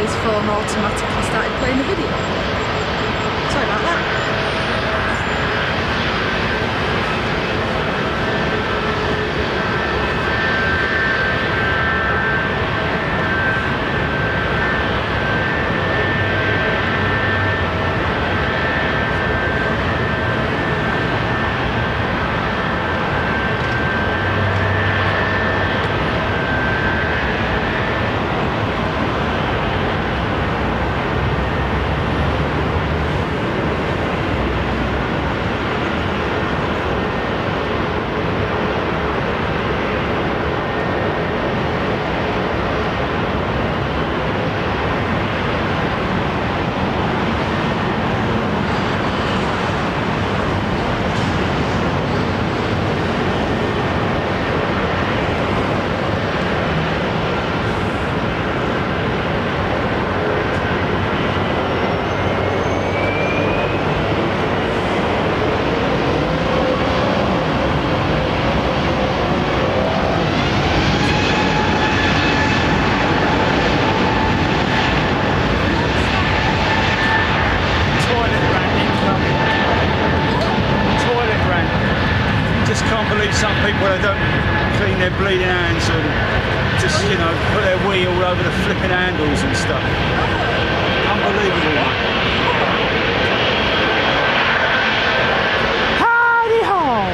his phone automatically started playing the video. Sorry about that. Some people, they don't clean their bleeding hands and just, you know, put their wee all over the flipping handles and stuff. Unbelievable, mate. Howdy ho!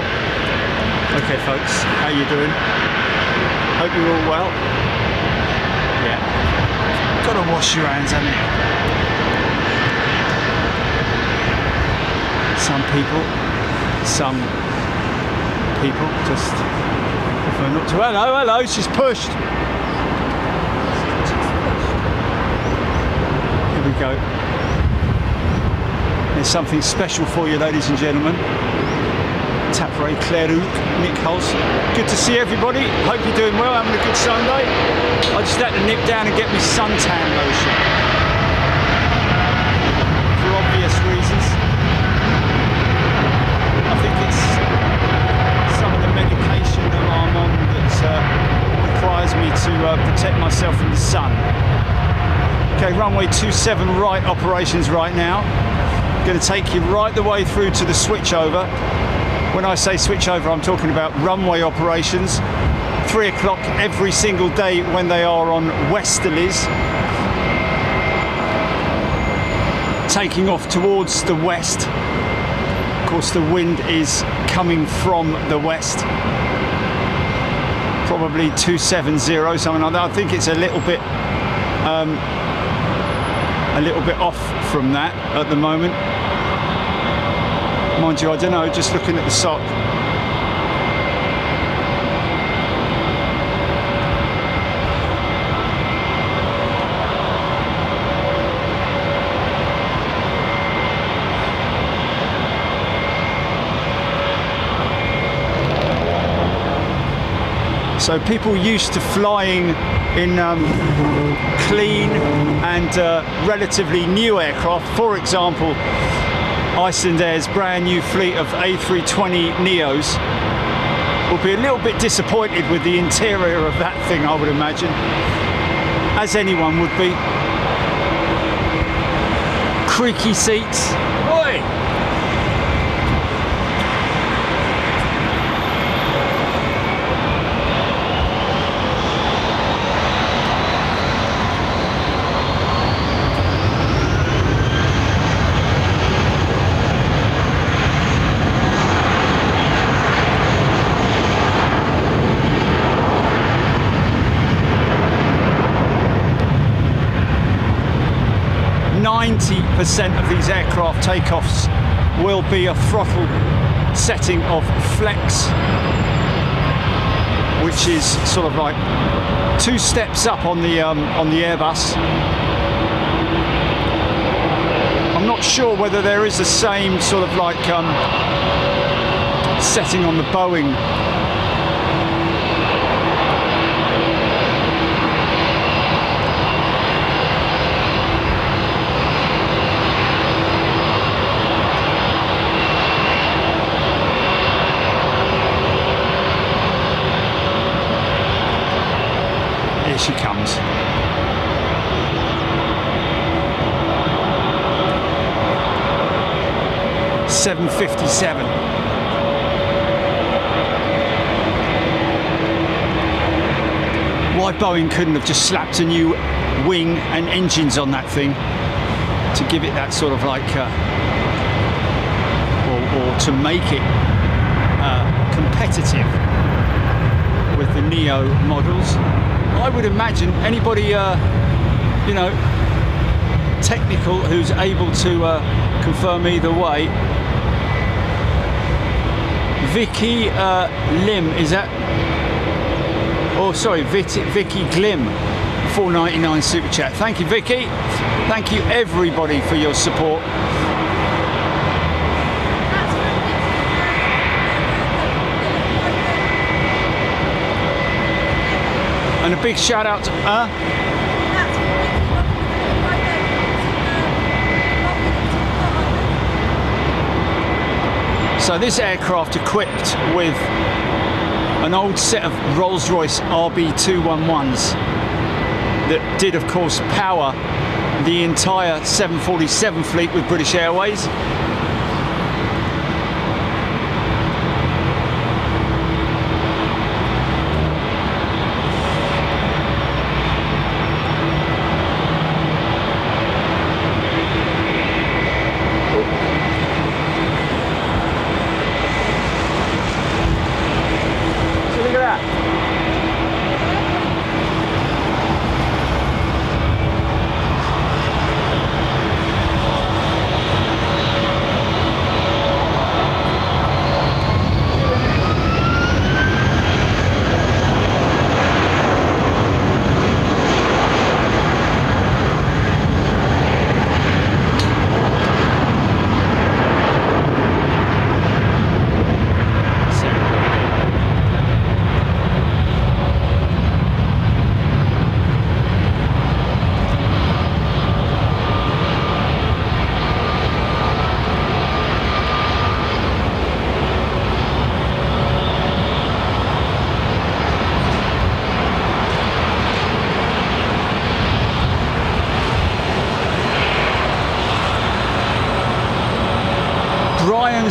Okay, folks, how you doing? Hope you're all well. Yeah. Gotta wash your hands, haven't you? Some people just prefer not to. Hello, she's pushed. Here we go. There's something special for you, ladies and gentlemen. Tapre Clerug, Nick Hulse. Good to see everybody. Hope you're doing well, having a good Sunday. I just had to nip down and get me suntan lotion. For obvious reasons. I think it's some of the medication that I'm on that requires me to protect myself from the sun. Okay, runway 27 right operations right now. I'm going to take you right the way through to the switchover. When I say switchover, I'm talking about runway operations. 3 o'clock every single day when they are on westerlies. Taking off towards the west. Of course, the wind is coming from the west. Probably 270, something like that. I think it's a little bit off from that at the moment. Mind you, I don't know, just looking at the SOC. So people used to flying in clean and relatively new aircraft. For example, Icelandair's brand new fleet of A320neos will be a little bit disappointed with the interior of that thing, I would imagine, as anyone would be. Creaky seats. Oi! % of these aircraft takeoffs will be a throttle setting of flex, which is sort of like 2 steps up on the Airbus. I'm not sure whether there is the same sort of like setting on the Boeing. She comes. 757. Why Boeing couldn't have just slapped a new wing and engines on that thing to give it that sort of like, or to make it competitive with the Neo models. I would imagine anybody, you know, technical who's able to confirm either way. Vicky Lim, is that? Oh, sorry, Vicky Glim, $4.99 super chat. Thank you, Vicky. Thank you, everybody, for your support. And a big shout out to So this aircraft equipped with an old set of Rolls-Royce RB211s that did, of course, power the entire 747 fleet with British Airways.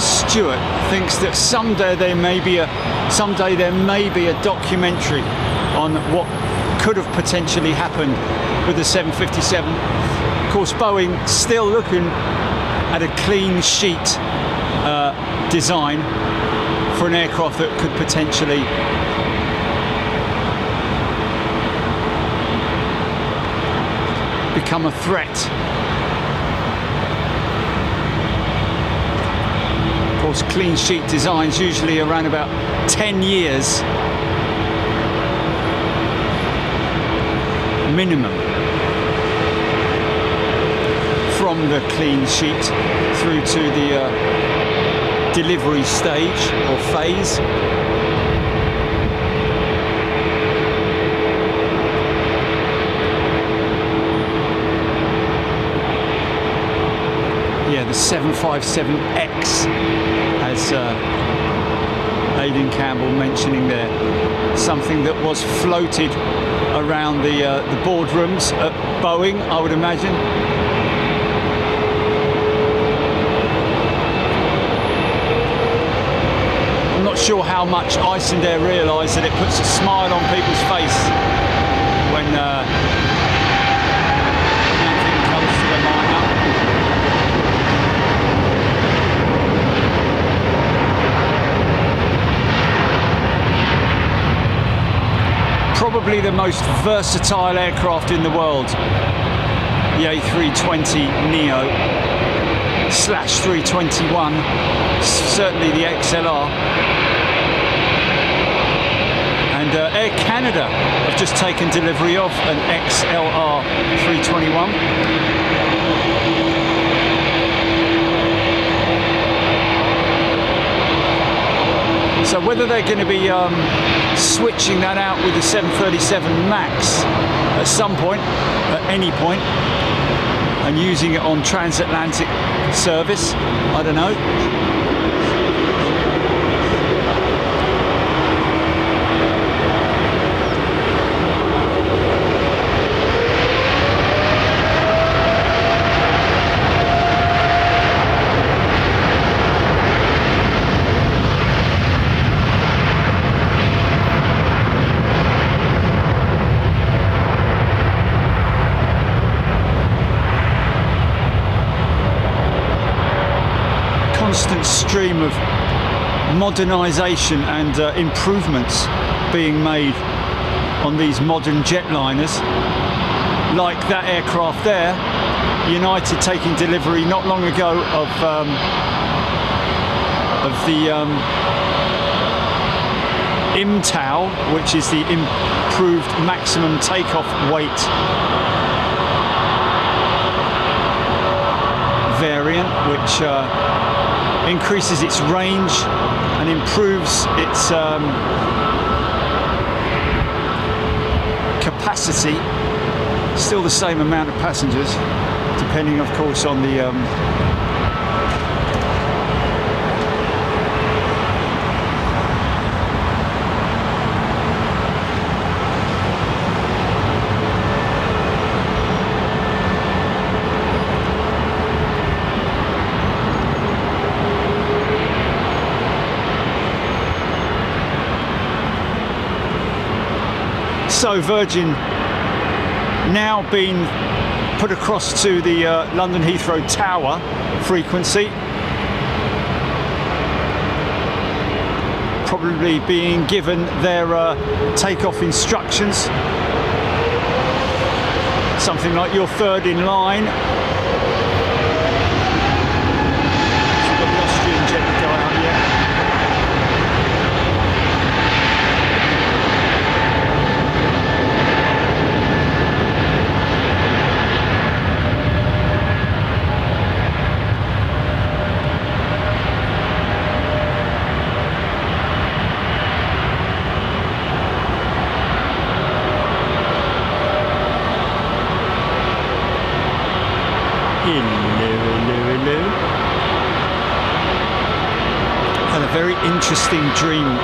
Stewart thinks that someday there may be a documentary on what could have potentially happened with the 757. Of course, Boeing still looking at a clean sheet design for an aircraft that could potentially become a threat. Of course, clean sheet designs usually around about 10 years minimum from the clean sheet through to the delivery stage or phase. Yeah, the 757X, as Aidan Campbell mentioning there, something that was floated around the boardrooms at Boeing, I would imagine. I'm not sure how much Icelandair realised that it puts a smile on people's face when anything comes to the liner. Probably the most versatile aircraft in the world, the A320neo / 321, certainly the XLR. And Air Canada have just taken delivery of an XLR 321. So whether they're going to be switching that out with the 737 MAX at some point, at any point, and using it on transatlantic service, I don't know. constant stream of modernisation and improvements being made on these modern jetliners, like that aircraft there, United taking delivery not long ago of the IMTOW, which is the improved maximum takeoff weight variant, which increases its range and improves its capacity. Still the same amount of passengers, depending of course on the So Virgin now being put across to the London Heathrow Tower frequency, probably being given their takeoff instructions, something like "you're third in line." So we've got the Austrian Jerry Dyer here. Had a very interesting dream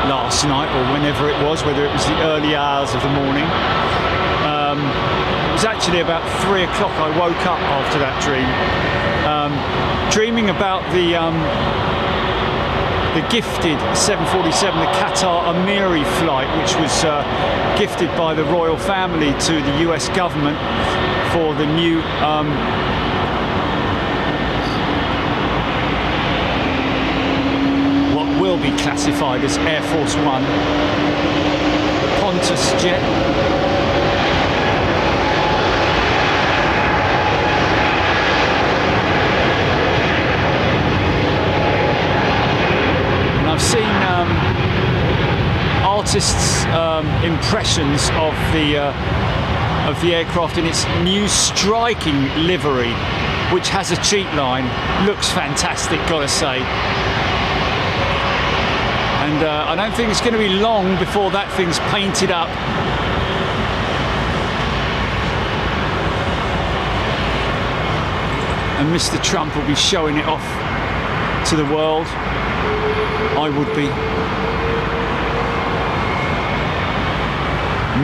last night, or whenever it was, whether it was the early hours of the morning. It was actually about 3 o'clock I woke up after that dream, dreaming about the gifted 747, the Qatar Emiri flight, which was gifted by the royal family to the US government for the new will be classified as Air Force One, the Pontus jet. And I've seen artists' impressions of the aircraft in its new striking livery, which has a cheat line. Looks fantastic, gotta say. And I don't think it's going to be long before that thing's painted up. And Mr. Trump will be showing it off to the world. I would be.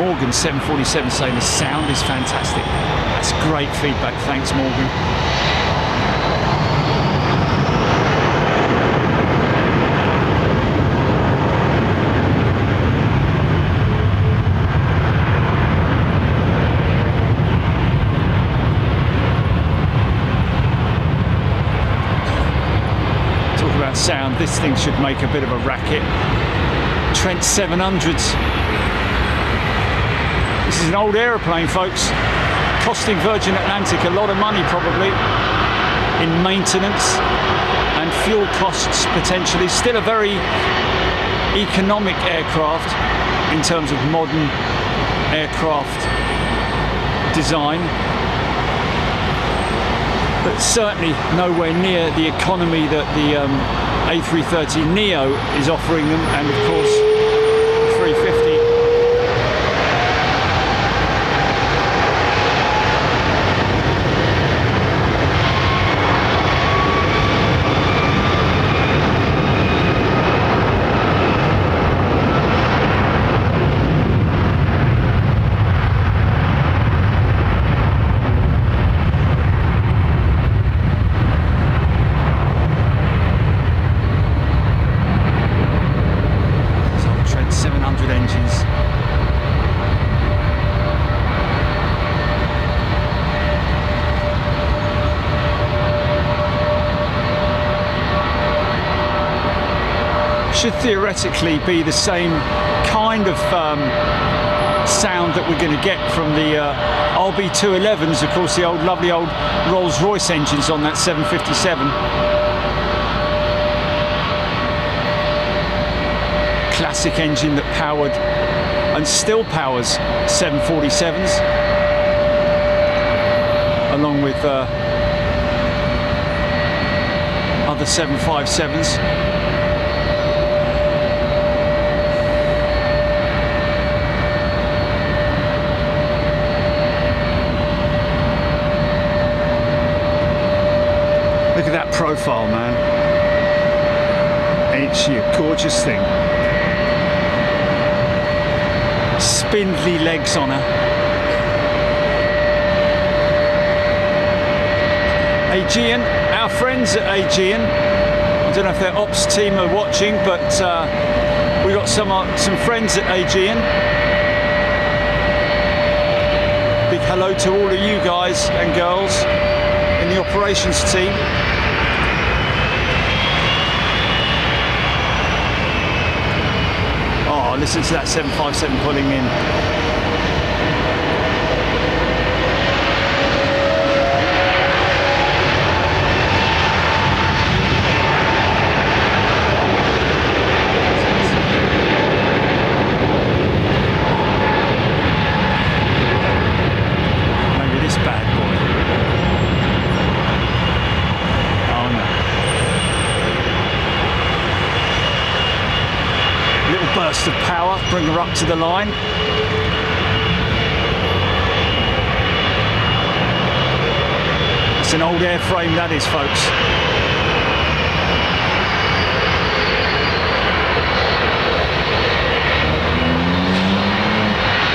Morgan 747 saying the sound is fantastic. That's great feedback. Thanks, Morgan. Sound, this thing should make a bit of a racket. Trent 700s. This is an old aeroplane, folks, costing Virgin Atlantic a lot of money probably in maintenance and fuel costs potentially. Still a very economic aircraft in terms of modern aircraft design, but certainly nowhere near the economy that the A330neo is offering them, and of course the 350. should theoretically be the same kind of sound that we're going to get from the RB211s, of course, the lovely old Rolls-Royce engines on that 757. Classic engine that powered and still powers 747s, along with other 757s. Look at that profile, man. Ain't she a gorgeous thing? Spindly legs on her. Aegean, our friends at Aegean, I don't know if their ops team are watching, but we got some friends at Aegean. Big hello to all of you guys and girls in the operations team. Oh, listen to that 757 pulling in. Maybe this bad boy. Oh no. Little burst of power, bring her up to the line. It's an old airframe, that is, folks.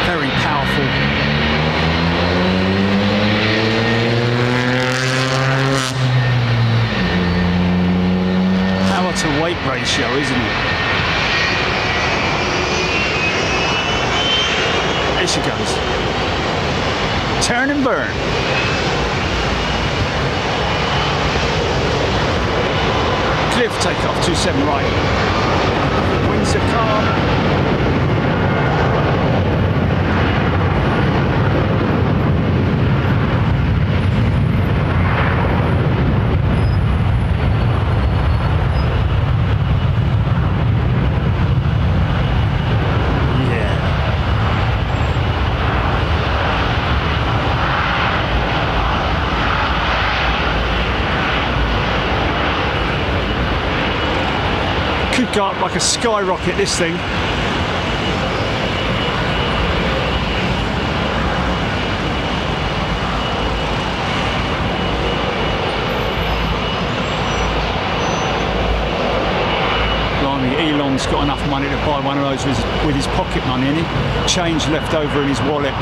Very powerful. Power to weight ratio, isn't it? There she goes. Turn and burn. Cliff takeoff, 27 right. Winds are calm. Could go up like a skyrocket, this thing. Blimey, Elon's got enough money to buy one of those with his pocket money, and change left over in his wallet.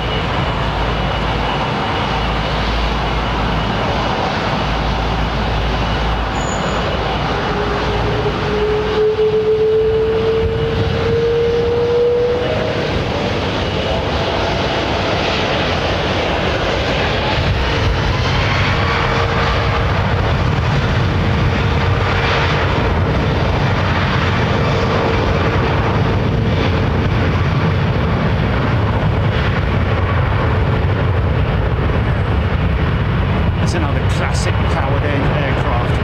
Another classic powered aircraft.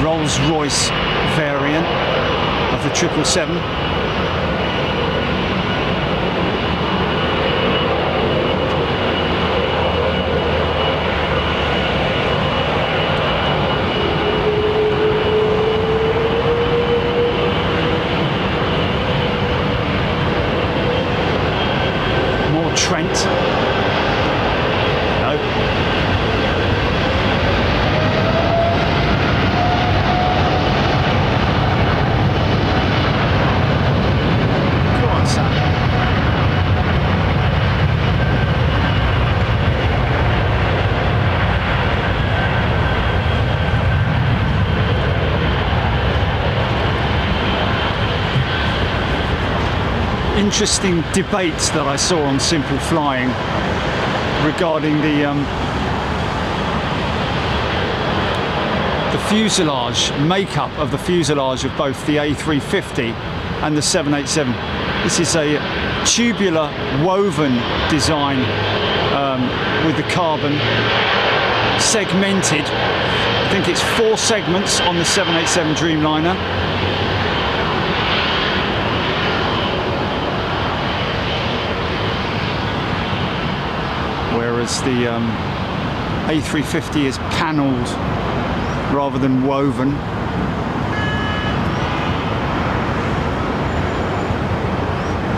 Rolls-Royce variant of the 777. Trent. No. interesting debates that I saw on Simple Flying regarding the fuselage, makeup of the fuselage of both the A350 and the 787. This is a tubular woven design with the carbon segmented. I think it's 4 segments on the 787 Dreamliner. Whereas the A350 is panelled rather than woven.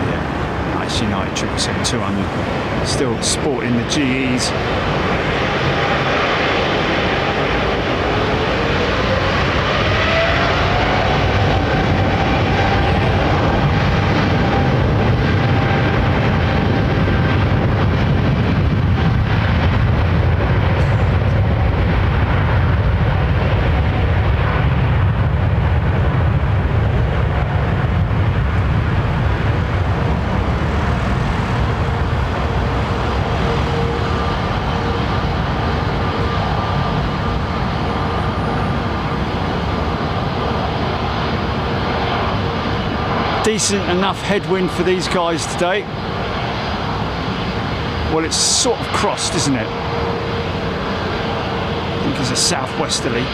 Yeah, nice United 777-200. Still sporting the GEs. Decent enough headwind for these guys today. Well, it's sort of crossed, isn't it? I think it's a southwesterly.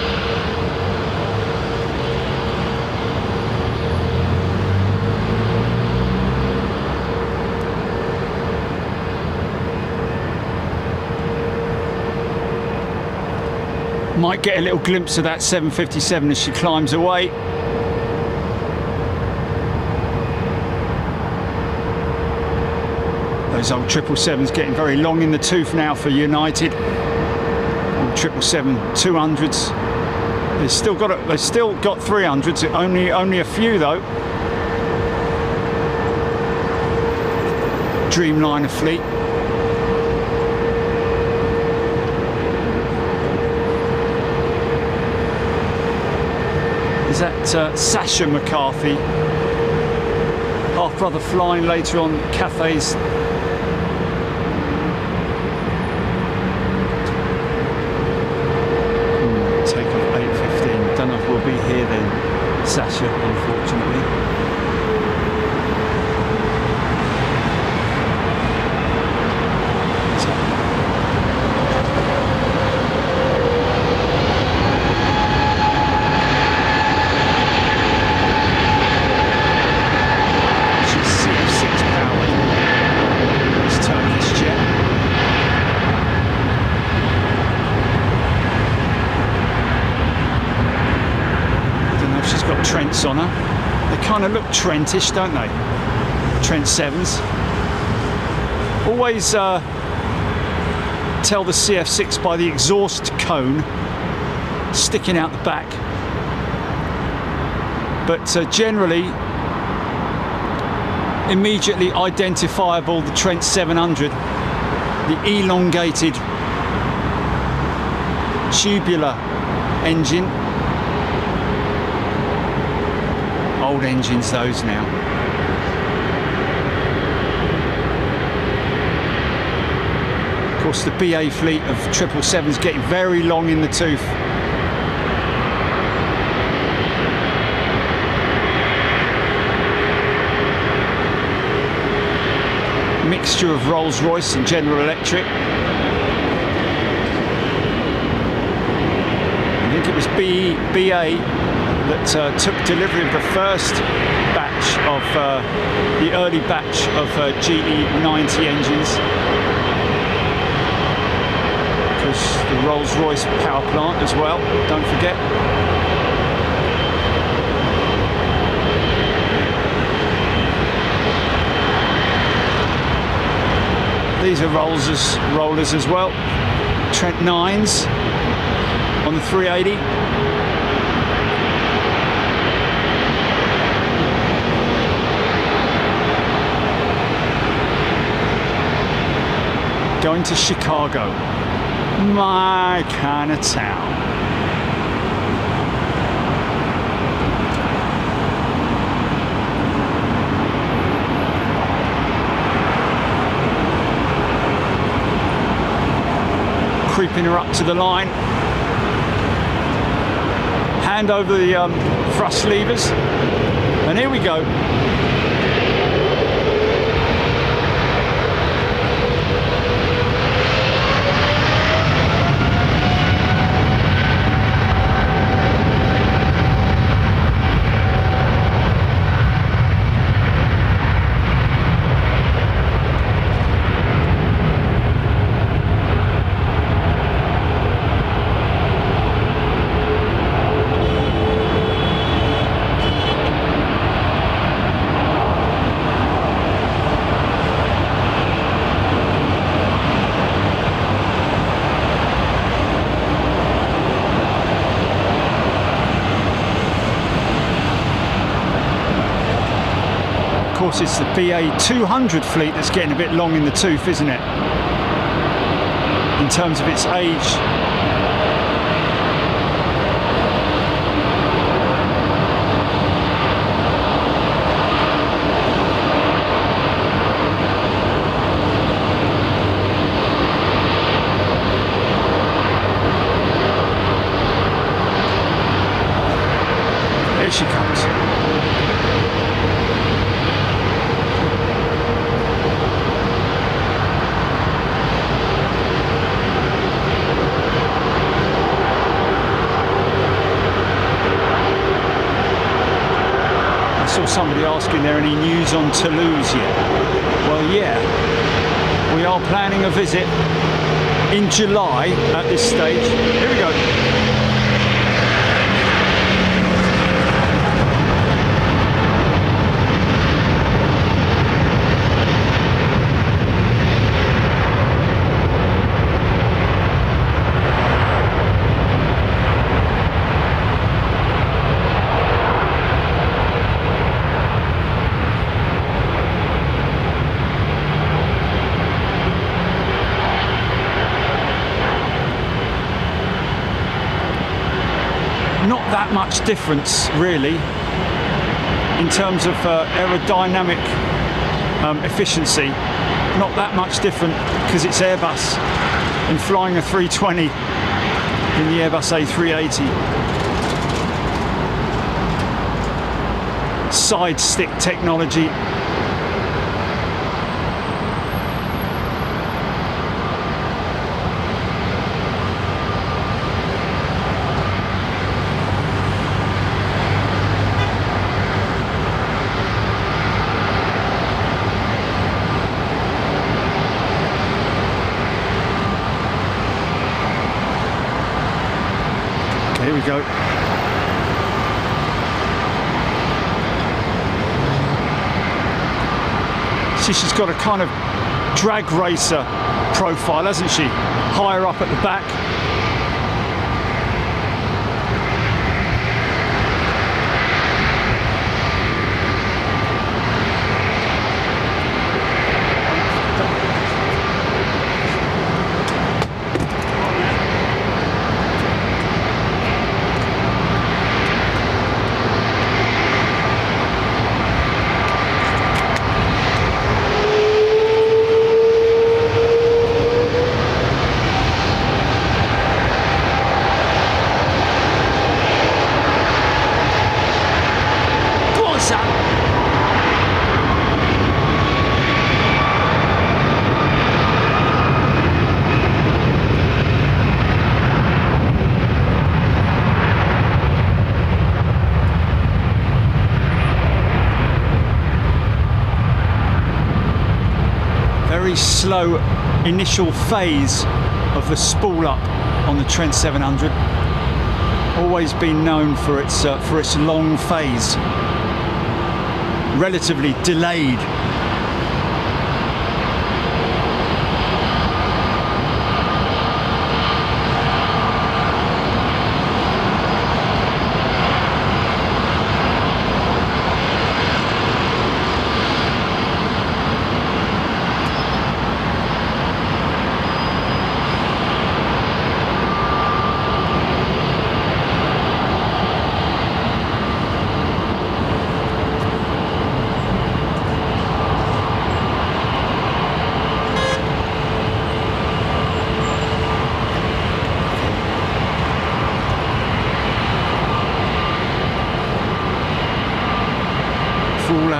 Might get a little glimpse of that 757 as she climbs away. Those old 777s getting very long in the tooth now for United. Old 777-200s. They've still got 300s. Only a few though. Dreamliner fleet. Is that Sasha McCarthy? Half brother flying later on Cathay's. Be here then, Sasha, unfortunately. She's CF6 powered. It's Turkish jet. She's got Trents on her. They kind of look Trentish, don't they? Trent 7s. Always tell the CF6 by the exhaust cone sticking out the back. But generally, immediately identifiable, the Trent 700, the elongated tubular engine. Old engines those now. Of course the BA fleet of 777s getting very long in the tooth. Mixture of Rolls-Royce and General Electric. I think it was BA that took delivery of the first batch of the early batch of GE90 engines, because the Rolls-Royce power plant as well, don't forget. These are rollers as well. Trent 9s on the 380. Going to Chicago, my kind of town. strapping her up to the line. Hand over the thrust levers, and here we go. Of course, it's the BA200 fleet that's getting a bit long in the tooth, isn't it? In terms of its age. Here she comes. Somebody asking, there any news on Toulouse yet? Well, yeah, we are planning a visit in July at this stage. Here we go. Not that much difference really in terms of aerodynamic efficiency. Not that much different because it's Airbus and flying a 320 in the Airbus A380. Side stick technology. Here we go. See, she's got a kind of drag racer profile, hasn't she? Higher up at the back. Very slow initial phase of the spool up on the Trent 700. Always been known for its long phase, relatively delayed.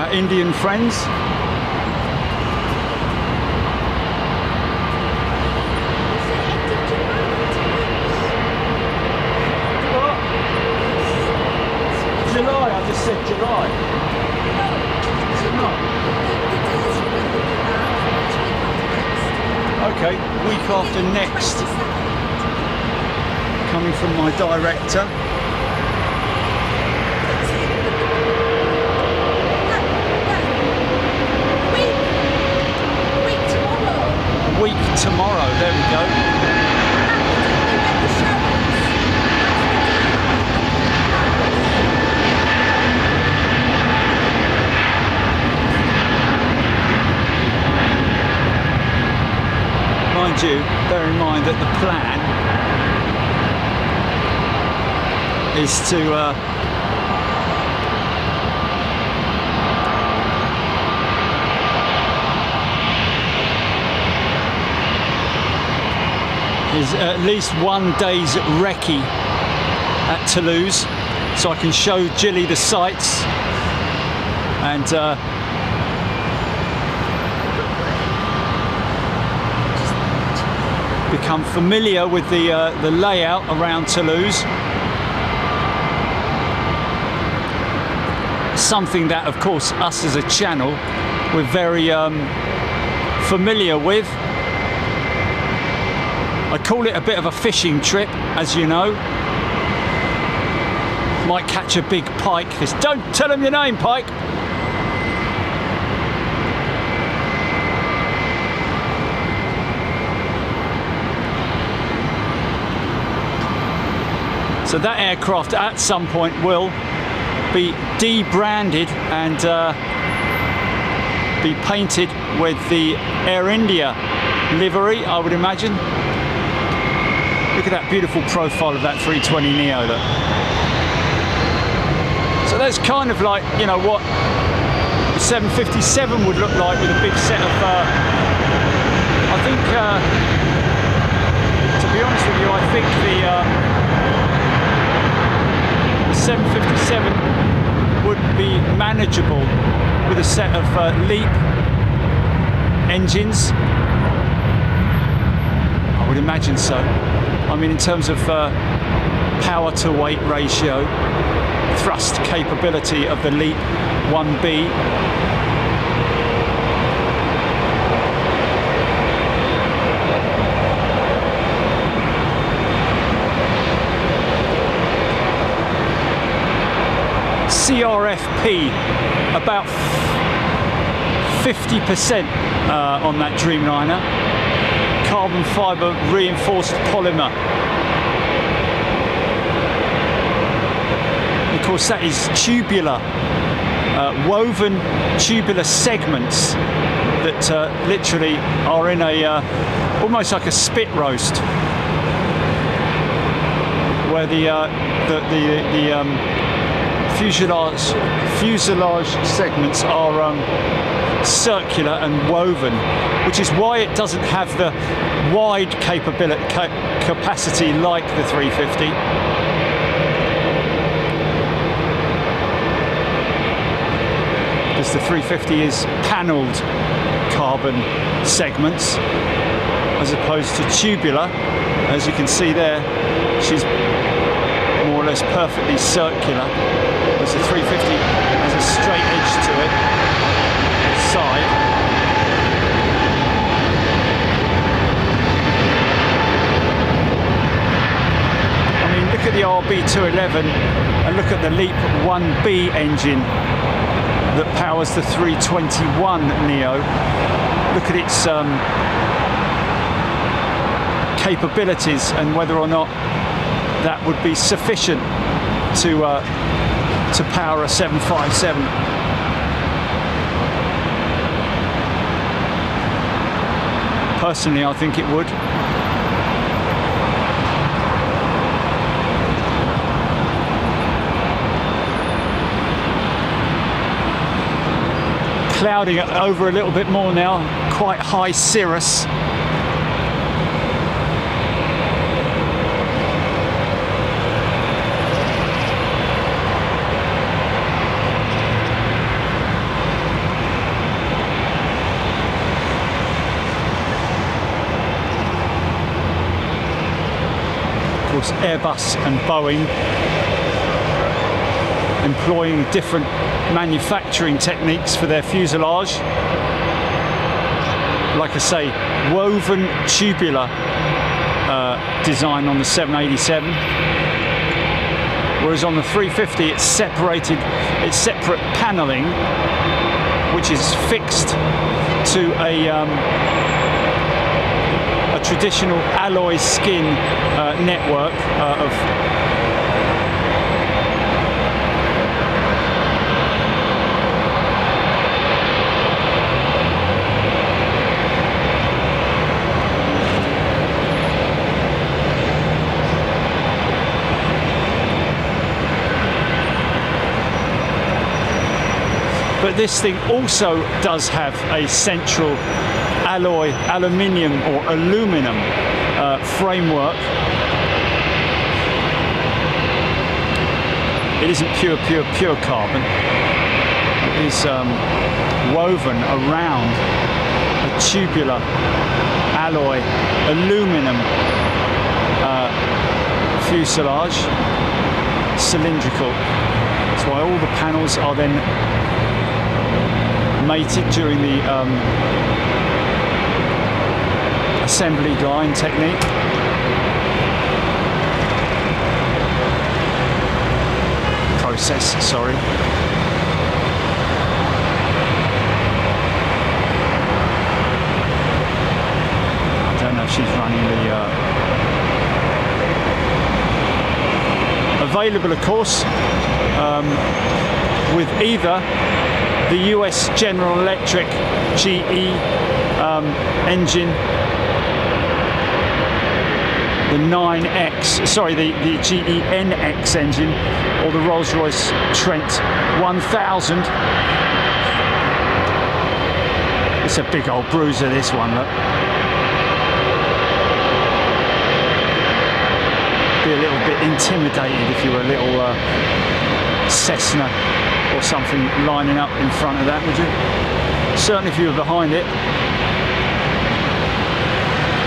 our Indian friends. July, I just said July. Is it not? Okay, week after next. Coming from my director. Week tomorrow, there we go. Mind you, bear in mind that the plan is to is at least 1 day's recce at Toulouse, so I can show Jilly the sights and become familiar with the layout around Toulouse. Something that, of course, us as a channel, we're very familiar with. I call it a bit of a fishing trip, as you know. Might catch a big pike. Don't tell him your name, pike. So that aircraft at some point will be debranded and be painted with the Air India livery, I would imagine. Look at that beautiful profile of that 320neo. Look. So that's kind of like, you know, what the 757 would look like with a big set of, I think, to be honest with you, I think the 757 would be manageable with a set of LEAP engines. I would imagine so. I mean, in terms of power to weight ratio, thrust capability of the LEAP 1B. CRFP, about 50% on that Dreamliner. Carbon fibre reinforced polymer. Of course, that is tubular, woven tubular segments that literally are in a almost like a spit roast, where the fuselage segments are circular and woven, which is why it doesn't have the wide capacity like the 350. Because the 350 is panelled carbon segments as opposed to tubular. As you can see there, she's more or less perfectly circular, whereas the 350 has a straight edge to it, side. I mean, look at the RB211 and look at the LEAP 1B engine that powers the 321neo. Look at its capabilities and whether or not that would be sufficient to power a 757. Personally, I think it would. Clouding it over a little bit more now, quite high cirrus. Airbus and Boeing employing different manufacturing techniques for their fuselage. Like I say, woven tubular design on the 787, whereas on the 350 it's separate paneling, which is fixed to a traditional alloy skin network of But this thing also does have a central alloy, aluminium or aluminum framework. It isn't pure carbon. It is woven around a tubular alloy aluminum fuselage, cylindrical. That's why all the panels are then mated during the assembly line technique. Process, sorry. I don't know if she's running the available, of course, with either the US General Electric GE engine, the 9X, sorry, the GE NX engine, or the Rolls-Royce Trent 1000. It's a big old bruiser, this one, look. Be a little bit intimidated if you were a little Cessna or something lining up in front of that, would you? Certainly if you were behind it,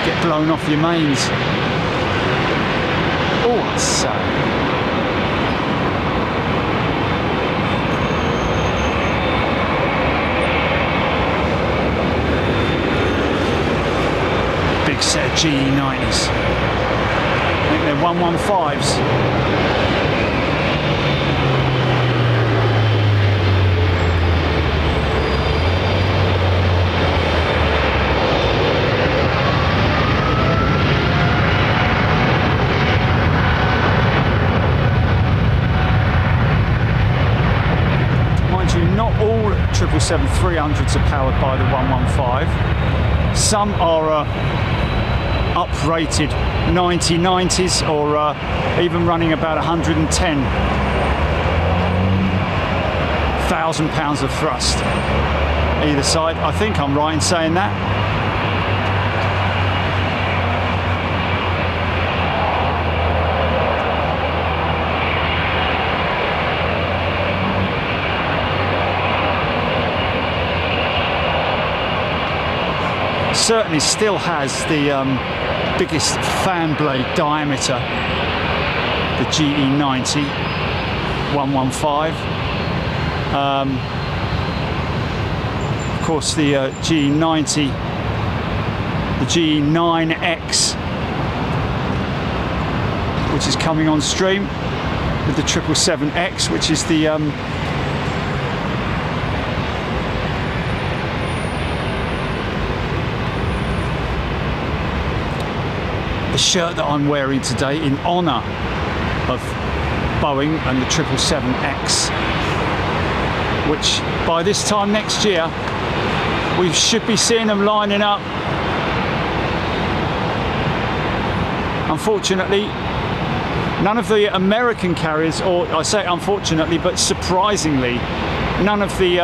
get blown off your mains. Oh, that's big set of GE90s. I think they're 115s. Not all 777-300s are powered by the 115. Some are up-rated 9090s or even running about 110,000 pounds of thrust either side. I think I'm right in saying that. Certainly still has the biggest fan blade diameter, the GE90 115. Of course, the GE90, the GE9X, which is coming on stream with the 777X, which is the shirt that I'm wearing today in honour of Boeing and the 777X, which by this time next year we should be seeing them lining up. Unfortunately, none of the American carriers, or I say unfortunately but surprisingly, none of the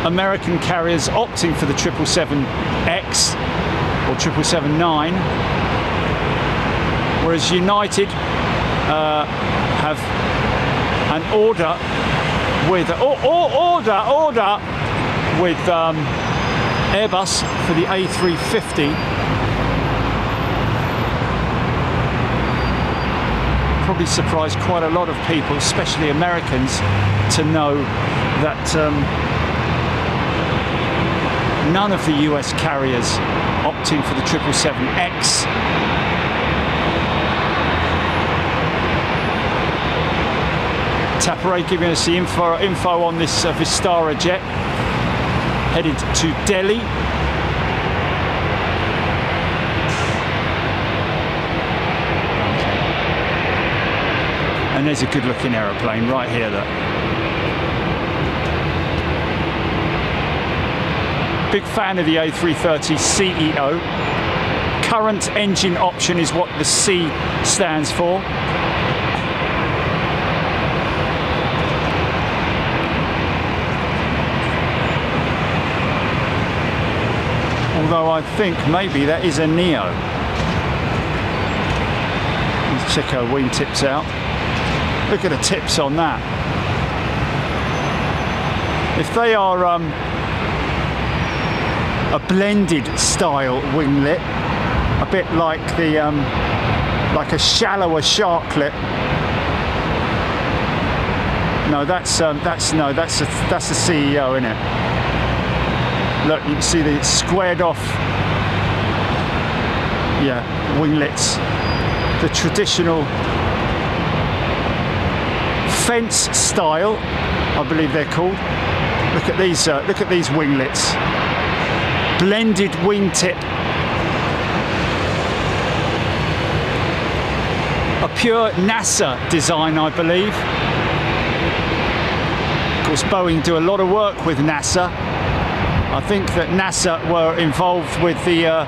American carriers opting for the 777X or 777-9, whereas United have an order with Airbus for the A350. probably surprise quite a lot of people, especially Americans, to know that none of the US carriers opting for the 777X Tapare giving us the info on this Vistara jet headed to Delhi. And there's a good looking aeroplane right here. That big fan of the A330 CEO. Current engine option is what the C stands for. Although I think maybe that is a neo. Let's check our wing tips out. Look at the tips on that. If they are a blended style winglet, a bit like the like a shallower sharklet. No, that's a CEO, isn't it? Look, you can see the squared off, yeah, winglets, the traditional fence style, I believe they're called. Look at these winglets, blended wingtip, a pure NASA design, I believe. Of course, Boeing do a lot of work with NASA. I think that NASA were involved with the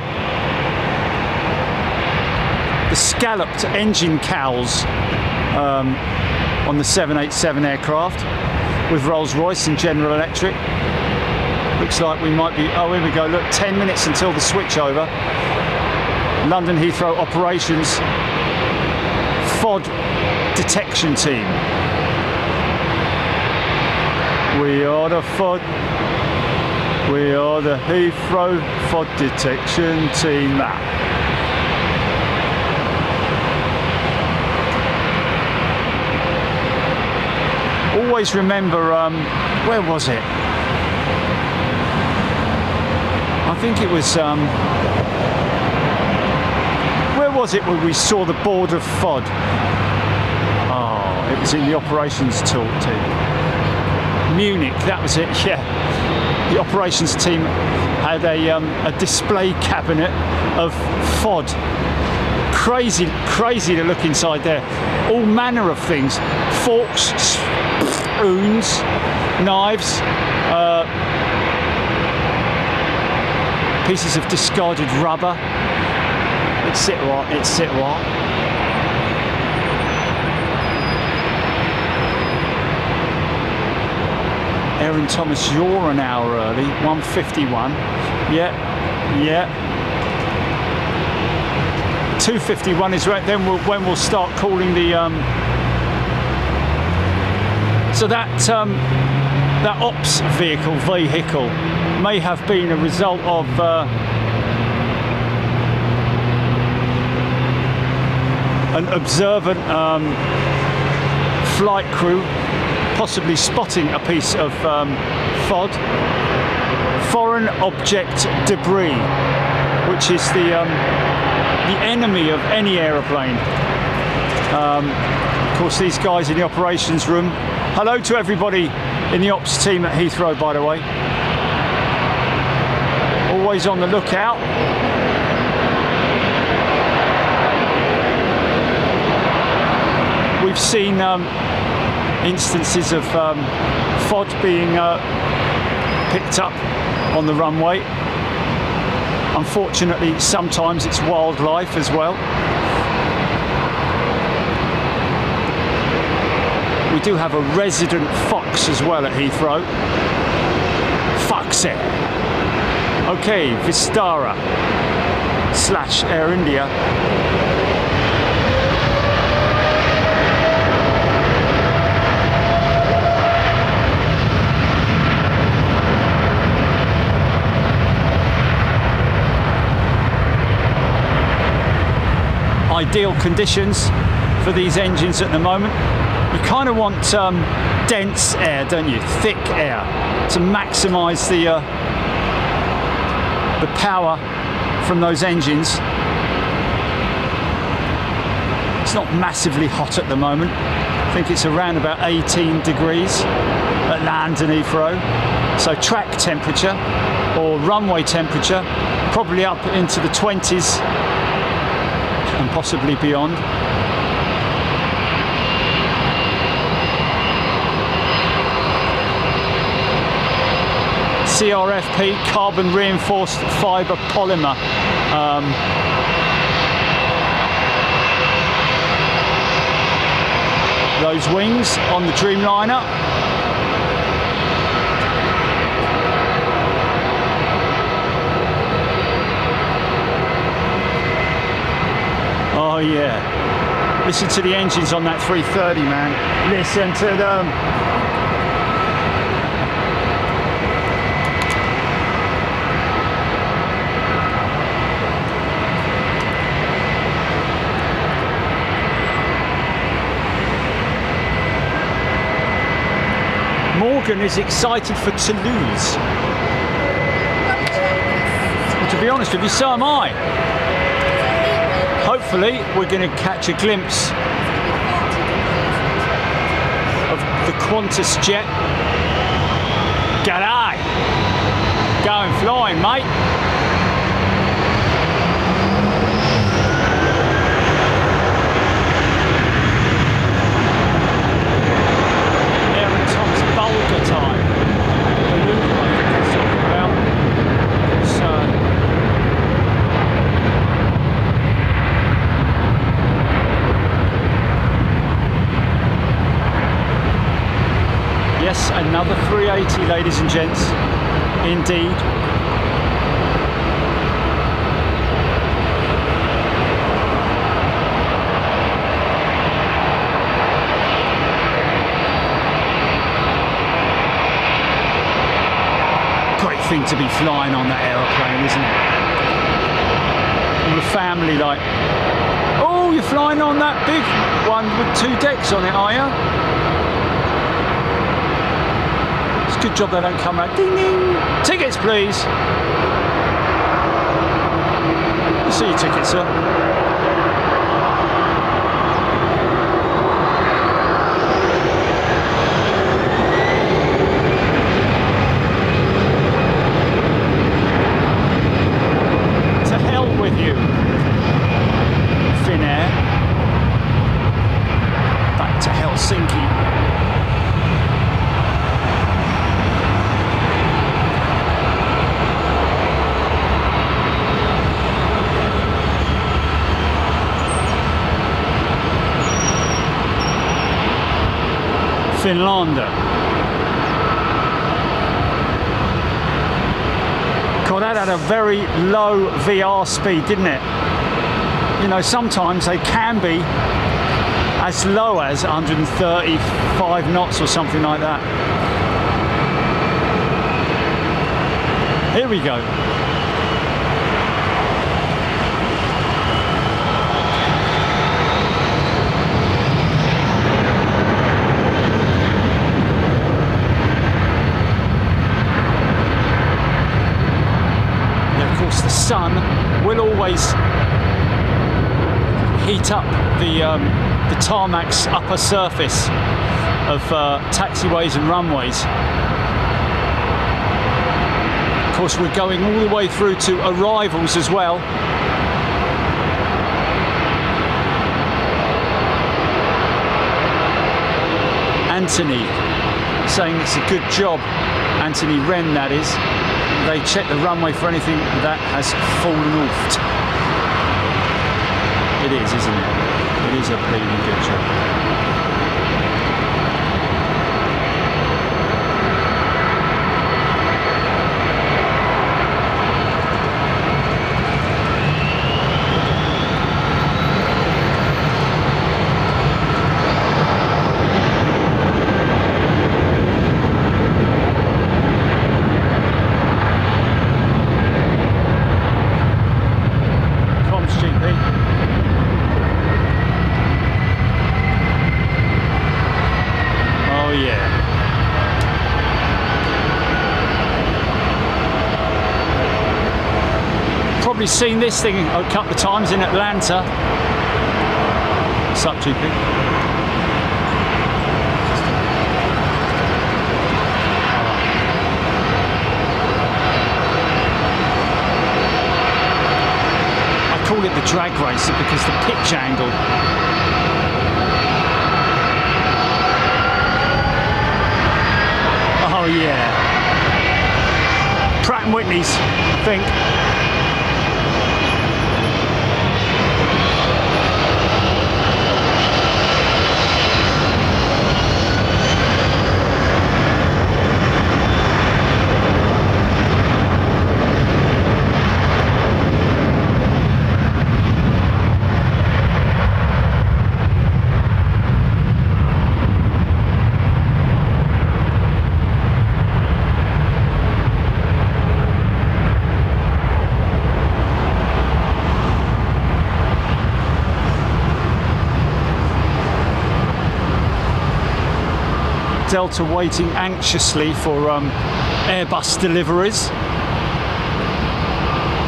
scalloped engine cowls on the 787 aircraft with Rolls-Royce and General Electric. Looks like we might be, oh, here we go, look, 10 minutes until the switchover. London Heathrow Operations FOD detection team. We are the FOD. We are the Heathrow FOD detection team. Always remember, where was it? I think it was, where was it when we saw the board of FOD? Oh, it was in the operations team. Munich, that was it, yeah. The operations team had a display cabinet of FOD. Crazy to look inside there. All manner of things. Forks, spoons, knives, pieces of discarded rubber. Etc. Aaron Thomas, you're an hour early, 1:51. Yeah. 2:51 is right. Then when we'll start calling the. So that ops vehicle may have been a result of an observant flight crew possibly spotting a piece of FOD, foreign object debris, which is the enemy of any aeroplane. Of course, these guys in the operations room. Hello to everybody in the ops team at Heathrow, by the way. Always on the lookout. We've seen instances of FOD being picked up on the runway. Unfortunately, sometimes it's wildlife as well. We do have a resident fox as well at Heathrow. Fox Air. Okay, Vistara / Air India. Ideal conditions for these engines at the moment. You kind of want dense air, don't you? Thick air to maximise the power from those engines. It's not massively hot at the moment. I think it's around about 18 degrees at London Heathrow. So track temperature or runway temperature probably up into the 20s and possibly beyond. CRFP, carbon reinforced fibre polymer. Those wings on the Dreamliner. Oh yeah. Listen to the engines on that 330, man. Listen to them. Morgan is excited for Toulouse. Well, to be honest with you, so am I. Hopefully, we're going to catch a glimpse of the Qantas jet. G'day! Going flying, mate. Bulgar time. Maneuver, I think it's talking about. Yes, another 380, ladies and gents. Indeed. Thing to be flying on that aeroplane, isn't it? All the family like, oh, you're flying on that big one with 2 decks on it, are you? It's a good job they don't come out. Ding ding. Tickets, please. You see your ticket, sir. With you, Finnair, back to Helsinki. Finlander. That had a very low VR speed, didn't it? You know, sometimes they can be as low as 135 knots or something like that. Here we go. The sun will always heat up the tarmac's upper surface of taxiways and runways. Of course, we're going all the way through to arrivals as well. Anthony saying it's a good job, Anthony Wren that is. They check the runway for anything that has fallen off. It is, isn't it? It is a bleeding good job. Oh yeah. Probably seen this thing a couple of times in Atlanta. What's up, GP? I call it the drag racer because the pitch angle. Oh yeah. Pratt & Whitney's, I think. Delta waiting anxiously for Airbus deliveries.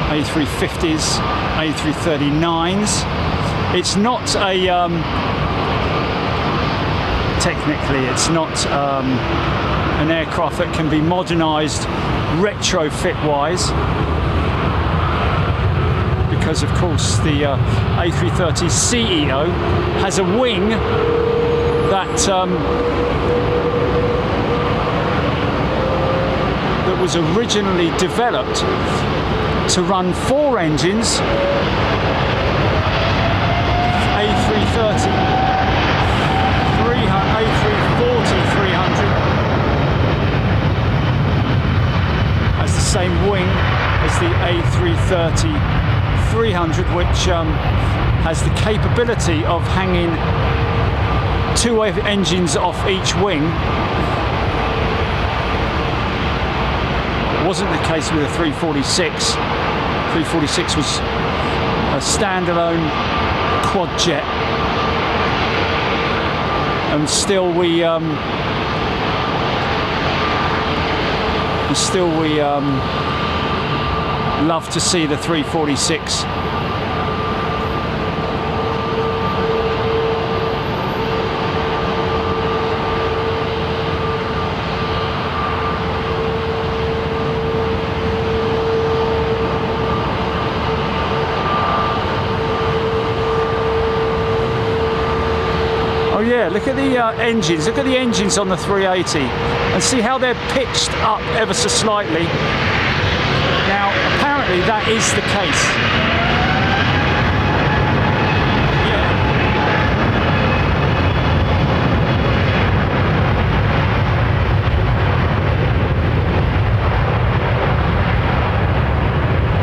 A350s, A330-9s. It's not a technically it's not an aircraft that can be modernised retrofit wise, because of course the A330ceo has a wing that that was originally developed to run 4 engines, A330, A340-300 has the same wing as the A330-300, which has the capability of hanging 2 engines off each wing. Wasn't the case with a 346. 346 was a standalone quad jet, and still we love to see the 346. Yeah, look at the engines. Look at the engines on the 380 and see how they're pitched up ever so slightly. Now, apparently that is the case.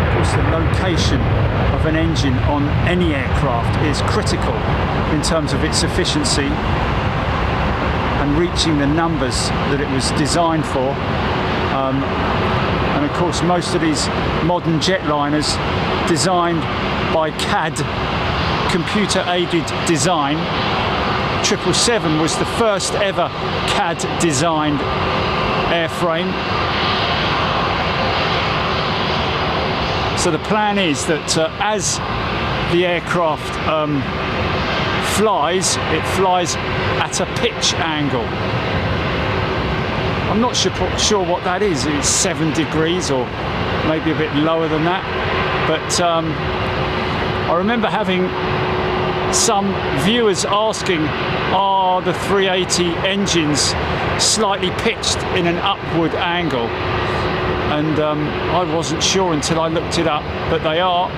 Of course, the location of an engine on any aircraft is critical in terms of its efficiency and reaching the numbers that it was designed for. And of course, most of these modern jetliners designed by CAD, computer-aided design. 777 was the first ever CAD-designed airframe. So the plan is that as the aircraft flies, it flies at a pitch angle. I'm not sure what that is. It's 7 degrees or maybe a bit lower than that. But I remember having some viewers asking, are the 380 engines slightly pitched in an upward angle? And I wasn't sure until I looked it up, but they are.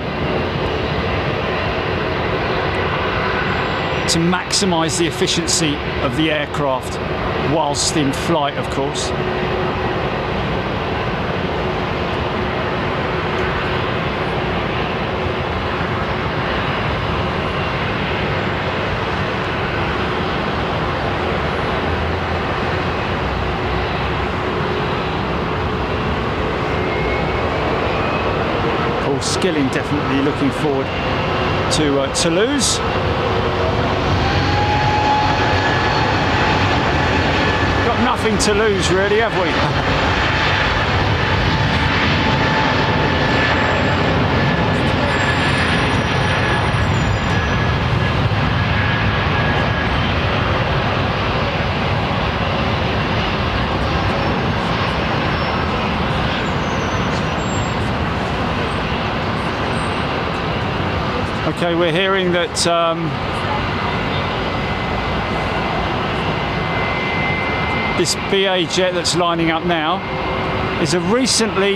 To maximise the efficiency of the aircraft whilst in flight, of course. Paul Skilling definitely looking forward to Toulouse. nothing to lose, really, have we? Okay, we're hearing that this BA jet that's lining up now is a recently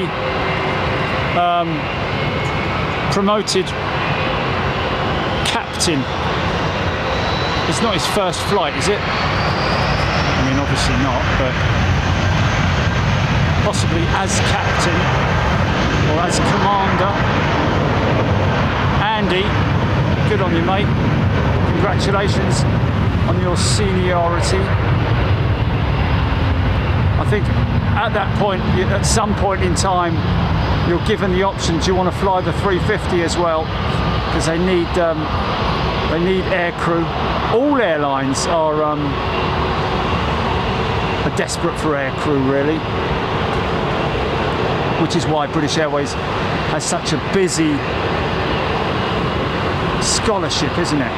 promoted captain. It's not his first flight, is it? I mean, obviously not, but possibly as captain or as commander. Andy, good on you, mate. Congratulations on your seniority. I think at that point, at some point in time, you're given the option, do you want to fly the 350 as well? Because they need air crew. All airlines are desperate for air crew, really. Which is why British Airways has such a busy scholarship, isn't it?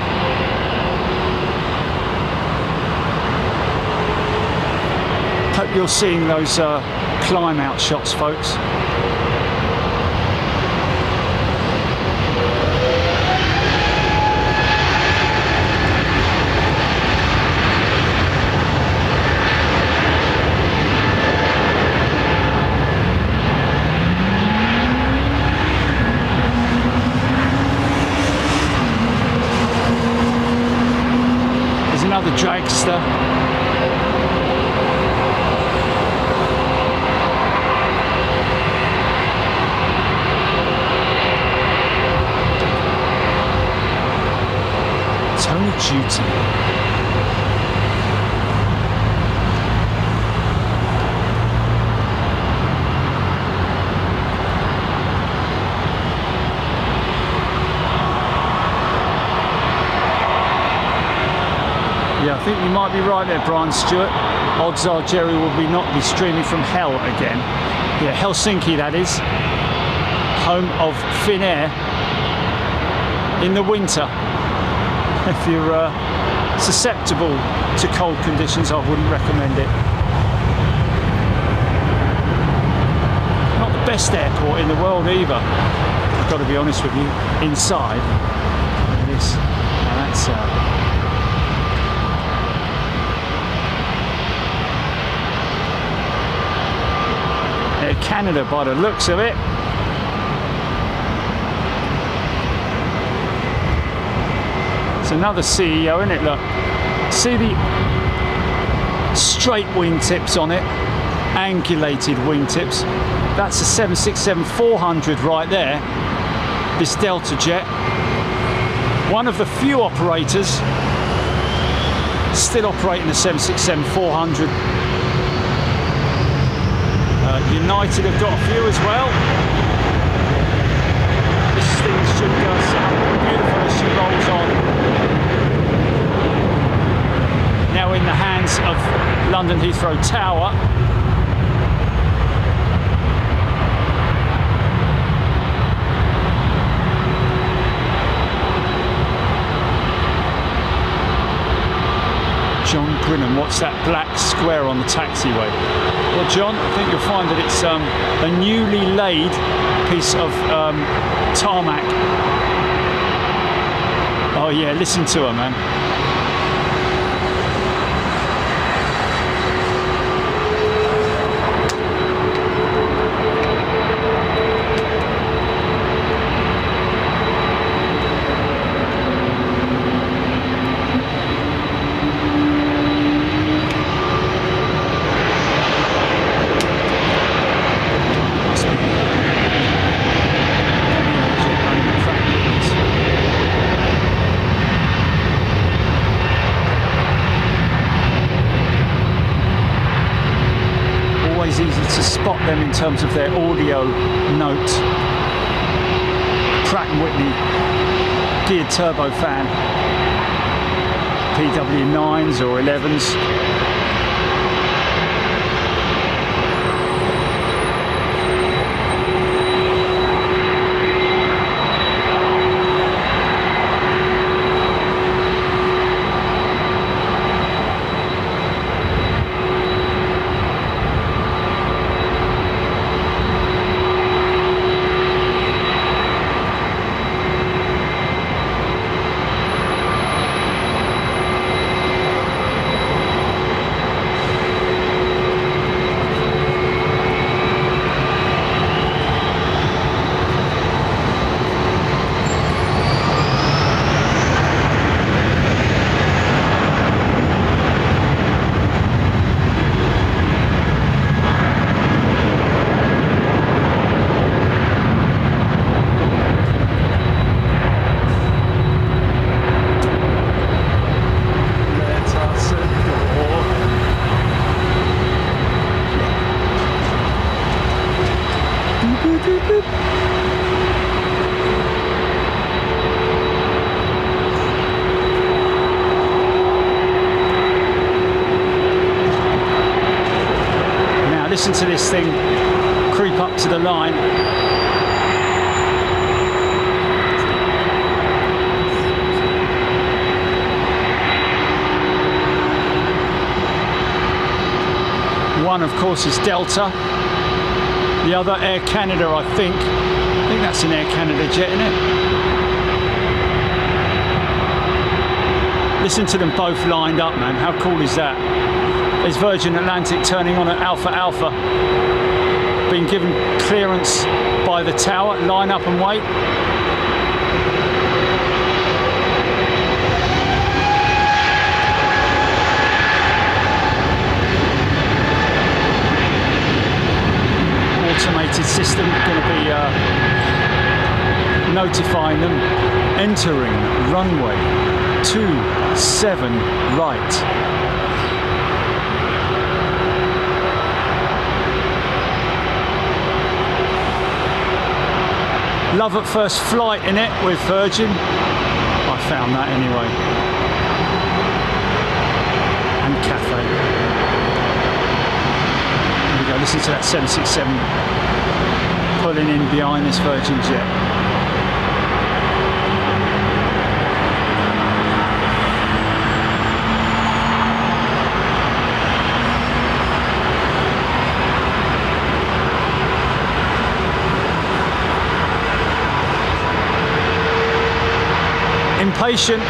Hope you're seeing those climb out shots, folks. Another dragster. Tony Duty. Yeah, I think you might be right there, Brian Stewart. Odds are Jerry will not be streaming from hell again. Yeah, Helsinki, that is. Home of Finnair in the winter. If you're susceptible to cold conditions, I wouldn't recommend it. Not the best airport in the world either. I've got to be honest with you. Inside this, now that's Air Canada by the looks of it. It's another CEO, isn't it? Look, see the straight wingtips on it, angulated wingtips. That's a 767-400 right there, this Delta jet. One of the few operators still operating the 767-400. United have got a few as well. This thing should go sound beautiful as she rolls on. Now in the hands of London Heathrow Tower. John Brinham, what's that black square on the taxiway? Well, John, I think you'll find that it's a newly laid piece of tarmac. Oh yeah, listen to her, man. Them in terms of their audio note. Pratt & Whitney geared turbofan, PW9s or 11s. Now listen to this thing creep up to the line. One, of course, is Delta. The other, Air Canada, I think. I think that's an Air Canada jet, isn't it? Listen to them both lined up, man. How cool is that? There's Virgin Atlantic turning on at Alpha Alpha. Being given clearance by the tower. Line up and wait. Automated system going to be notifying them. Entering runway 27 right. Love at first flight in it with Virgin. I found that anyway. And Cathay. Here we go, listen to that 767 pulling in behind this Virgin jet. Impatient.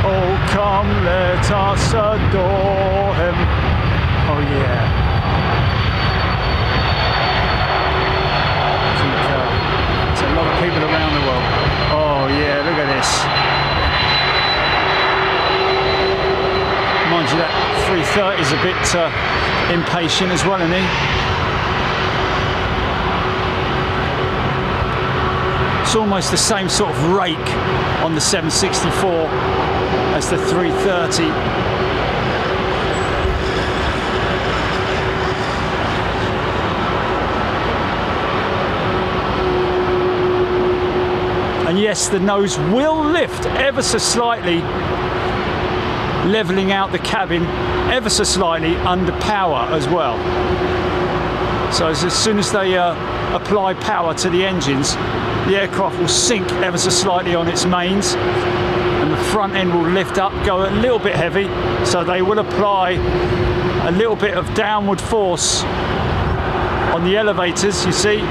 Oh, come, let us adore him. Oh, yeah. There's a lot of people around the world. Oh yeah, look at this. Mind you, that 330 is a bit impatient as well, isn't he? It's almost the same sort of rake on the 764 as the 330. And yes, the nose will lift ever so slightly, levelling out the cabin ever so slightly under power as well. So as soon as they apply power to the engines, the aircraft will sink ever so slightly on its mains, and the front end will lift up, go a little bit heavy, so they will apply a little bit of downward force on the elevators, you see,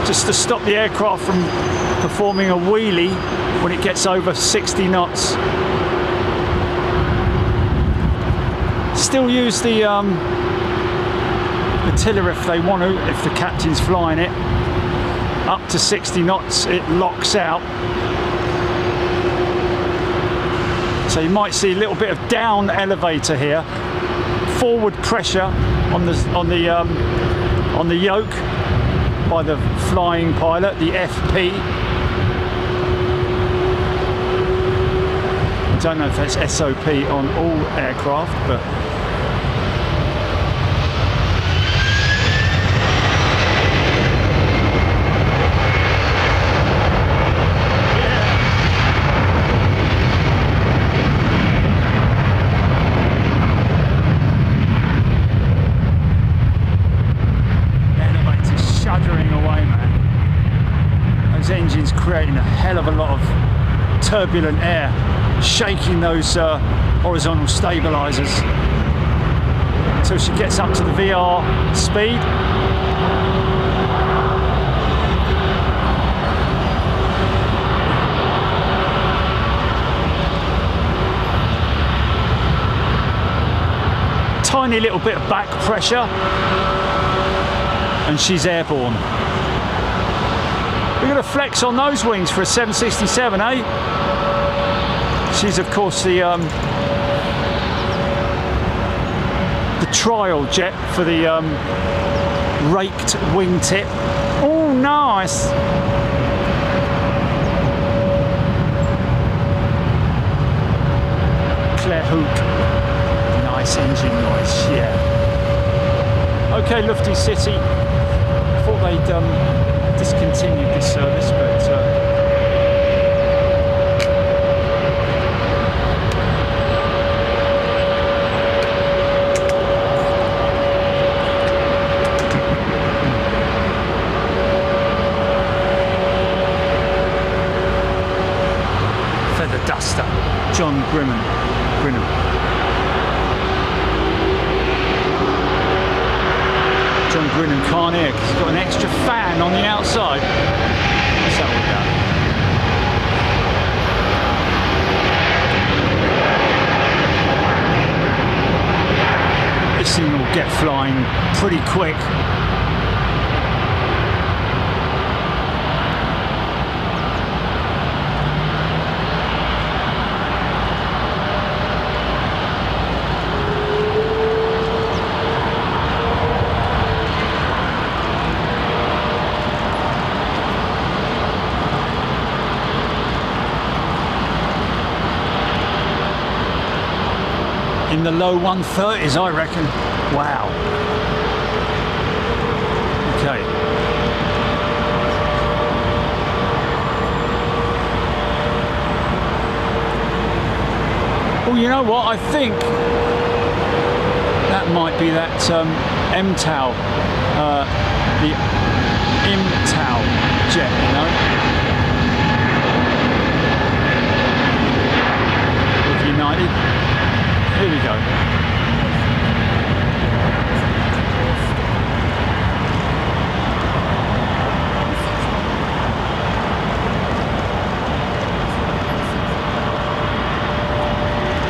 just to stop the aircraft from performing a wheelie when it gets over 60 knots. Still use the tiller if they want to, if the captain's flying it. Up to 60 knots it locks out. So you might see a little bit of down elevator here. Forward pressure on the yoke by the flying pilot, the FP. I don't know if that's SOP on all aircraft, but engines creating a hell of a lot of turbulent air, shaking those horizontal stabilizers until she gets up to the VR speed. Tiny little bit of back pressure and she's airborne. We're going to flex on those wings for a 767, eh? She's of course the trial jet for the raked wingtip. Oh, nice! Claire Hoop. Nice engine noise, yeah. Okay, Lufty City. I thought they'd discontinued this service, but Feather Duster, John Grinham. John Grinham can't hear because he's got an extra fan on the outside. What's that all about? This thing will get flying pretty quick. In the low 130s, I reckon. Wow. Okay. Well, you know what? I think that might be that MTOW, the IMTOW jet, you know? With United. Here we go.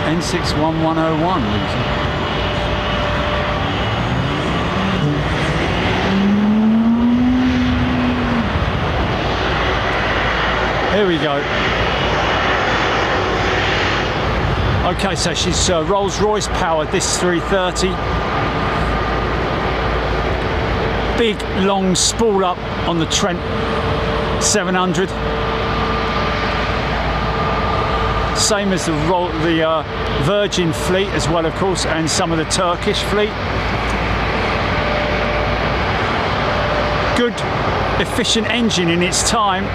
N61101. Here we go. Okay, so she's Rolls-Royce powered, this 330. Big, long spool up on the Trent 700. Same as the Virgin fleet as well, of course, and some of the Turkish fleet. Good, efficient engine in its time.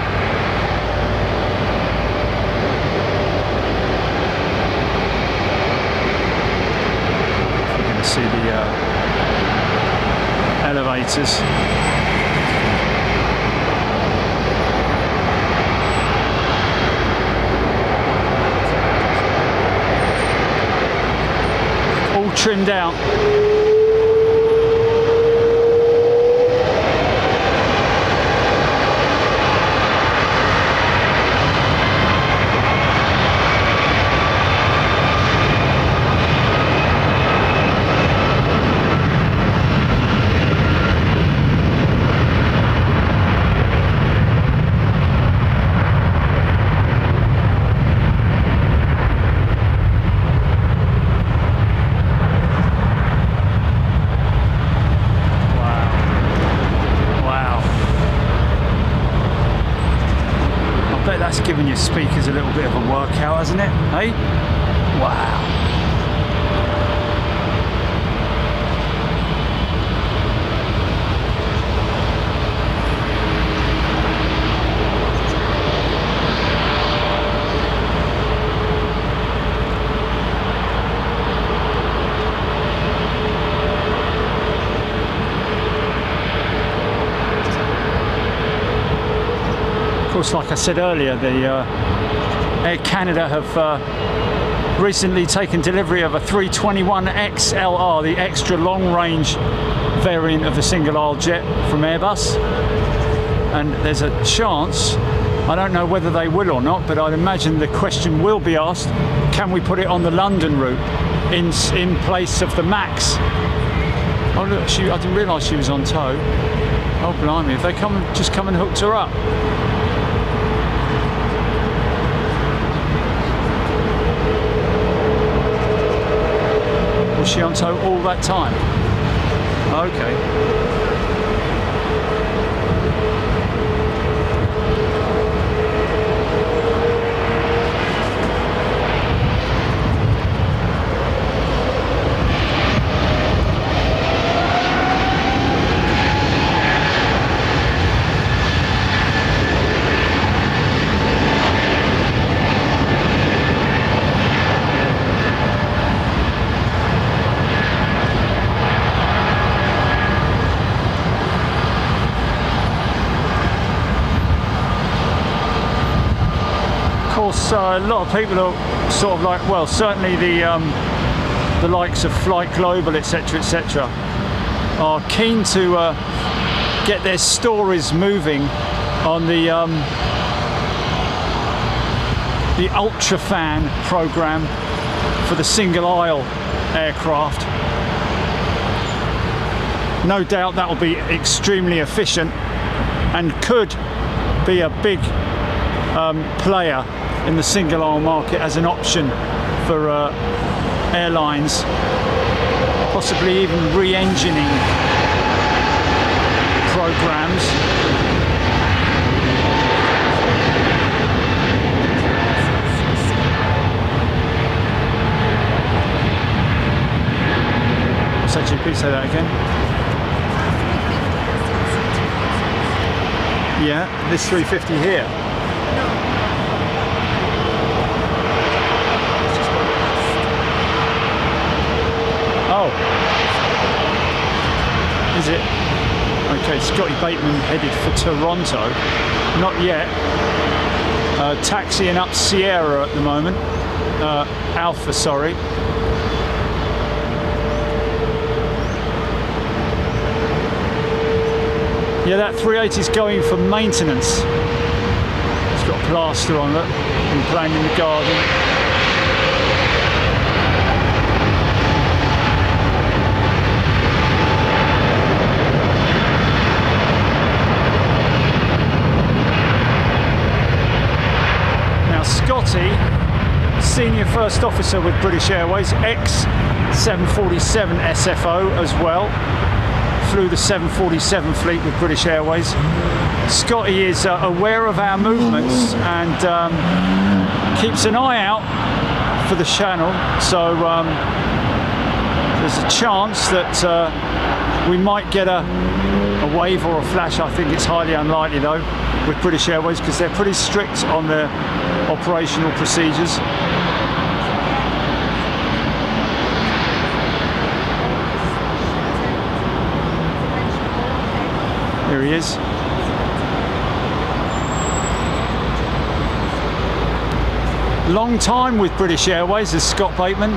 See the elevators. All trimmed out. Giving your speakers a little bit of a workout, hasn't it? Hey? Wow. Of course, like I said earlier, the Air Canada have recently taken delivery of a 321 XLR, the extra long-range variant of the single-aisle jet from Airbus. And there's a chance, I don't know whether they will or not, but I'd imagine the question will be asked, can we put it on the London route in place of the MAX? Oh look, I didn't realise she was on tow. Oh blimey, if they just come and hooked her up. Was she on tow all that time? Okay. So a lot of people are sort of like, well, certainly the likes of Flight Global, etc., etc., are keen to get their stories moving on the UltraFan program for the single aisle aircraft. No doubt that will be extremely efficient and could be a big player in the single aisle market as an option for airlines, possibly even re-engineering programs. Please say that again. Yeah, this 350 here. Oh, is it? Okay, Scotty Bateman headed for Toronto. Not yet. Taxiing up Sierra at the moment. Alpha, sorry. Yeah, that 380 is going for maintenance. It's got a plaster on it and playing in the garden. Now Scotty, senior first officer with British Airways, ex-747 SFO as well. Flew the 747 fleet with British Airways. Scotty is aware of our movements and keeps an eye out for the channel, so there's a chance that we might get a wave or a flash. I think it's highly unlikely though with British Airways because they're pretty strict on their operational procedures. Here he is. Long time with British Airways is Scott Bateman.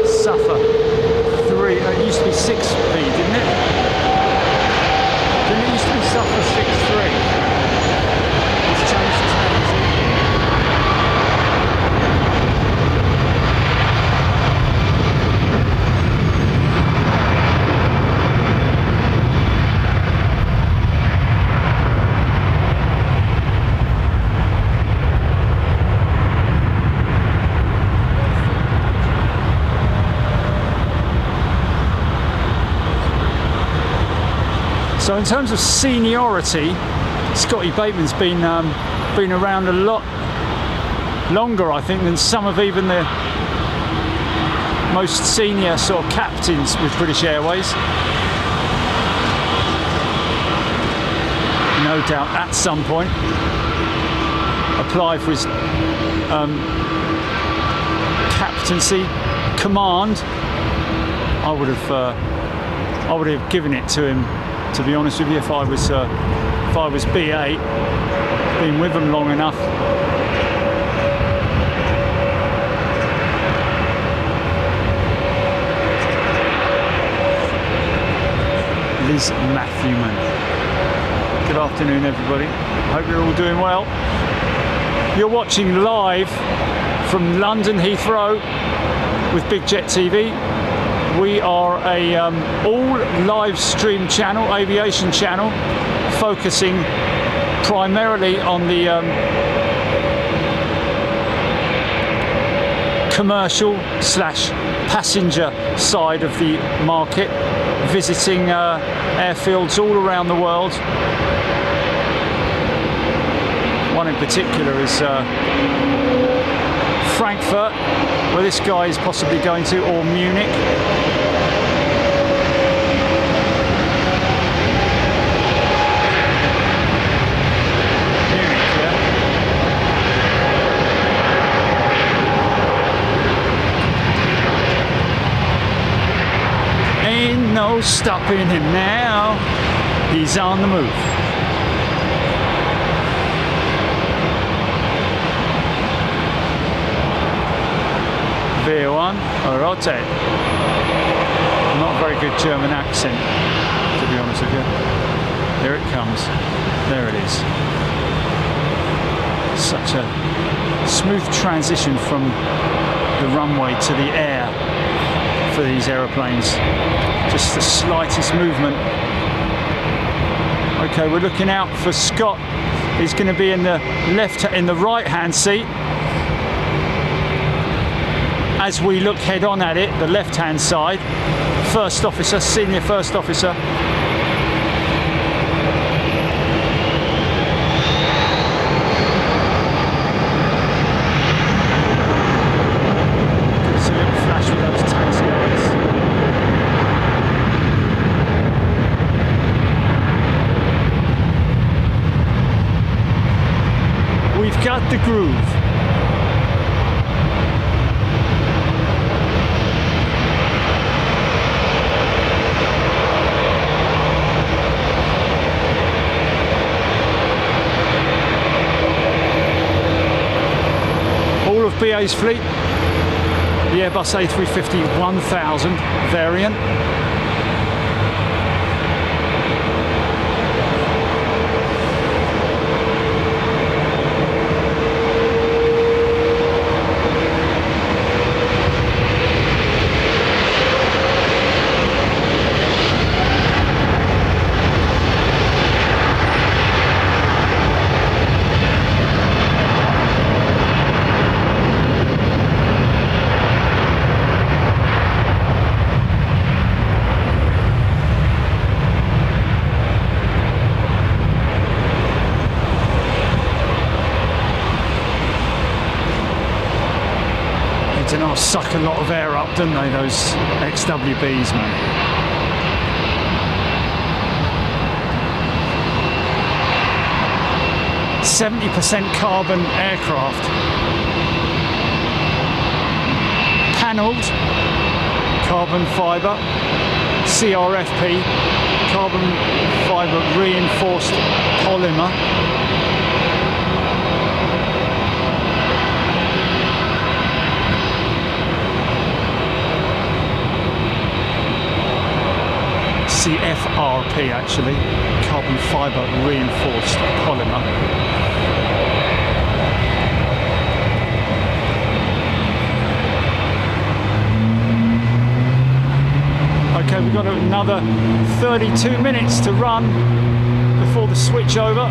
Suffer 3, it used to be 6B, didn't it? Didn't it used to be Suffer 6-3? So in terms of seniority, Scotty Bateman's been around a lot longer, I think, than some of even the most senior sort of captains with British Airways. No doubt at some point apply for his captaincy command. I would have given it to him, to be honest with you, if I was B8, been with them long enough. Liz Matthewman. Good afternoon, everybody. Hope you're all doing well. You're watching live from London Heathrow with Big Jet TV. We are a all live stream channel, aviation channel, focusing primarily on the commercial / passenger side of the market, visiting airfields all around the world. One in particular is Frankfurt, where this guy is possibly going to, or Munich. no stopping him now. He's on the move. V1, rotate. Not a very good German accent, to be honest with you. There it comes. There it is. Such a smooth transition from the runway to the air for these aeroplanes. Just the slightest movement. Okay, we're looking out for Scott. He's going to be in the right-hand seat. As we look head-on at it, the left-hand side. First officer, senior first officer. It's a little flash with those taxi lights. We've got the groove. BA's fleet, the Airbus A350-1000 variant. Suck a lot of air up, don't they, those XWBs, man. %70 carbon aircraft. Panelled carbon fibre, CRFP, carbon fibre reinforced polymer. CFRP actually, carbon fibre reinforced polymer. Okay, we've got another 32 minutes to run before the switch over,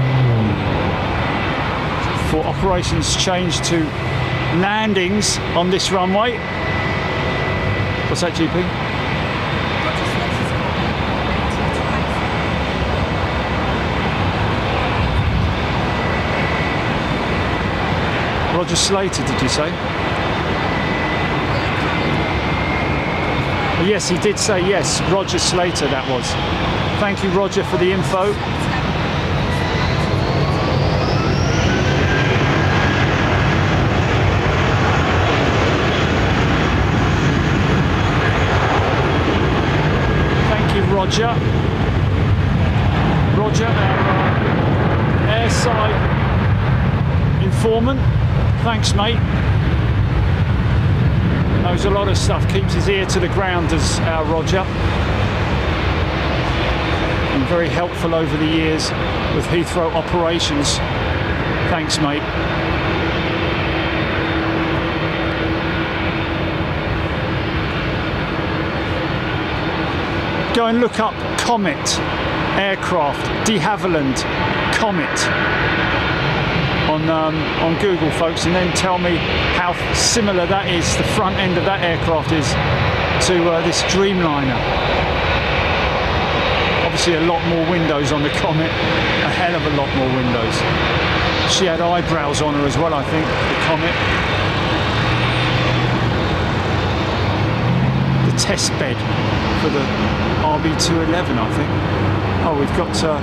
before operations change to landings on this runway. What's that, GP? Roger Slater, did you say? Yes, he did say yes. Roger Slater, that was. Thank you, Roger, for the info. Thank you, Roger. Roger, our airside informant. Thanks, mate. Knows a lot of stuff, keeps his ear to the ground, as our Roger. Been very helpful over the years with Heathrow operations. Thanks, mate. Go and look up Comet aircraft, de Havilland Comet. On Google, folks, and then tell me how similar that is, the front end of that aircraft is, to this Dreamliner. Obviously a lot more windows on the Comet, a hell of a lot more windows. She had eyebrows on her as well, I think, the Comet. The test bed for the RB211, I think. Oh, we've got a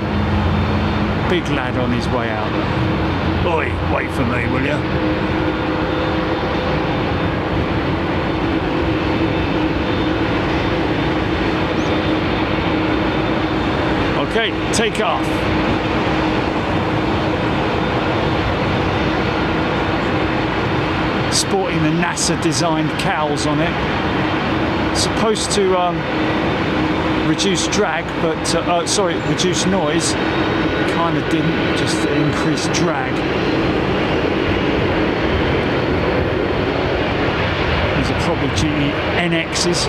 big lad on his way out. Oi, wait for me, will you? Okay, take off. Sporting the NASA designed cowls on it. Supposed to reduce drag, but sorry, reduce noise. Kind of didn't, just increase drag. These are probably GE NXs.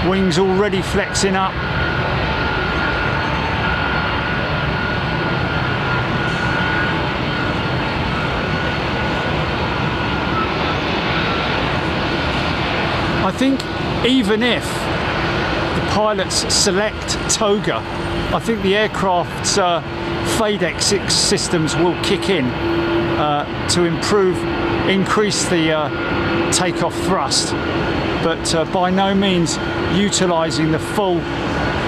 Wings already flexing up. I think even if the pilots select toga, I think the aircraft's FADEX systems will kick in to increase the takeoff thrust, but by no means utilising the full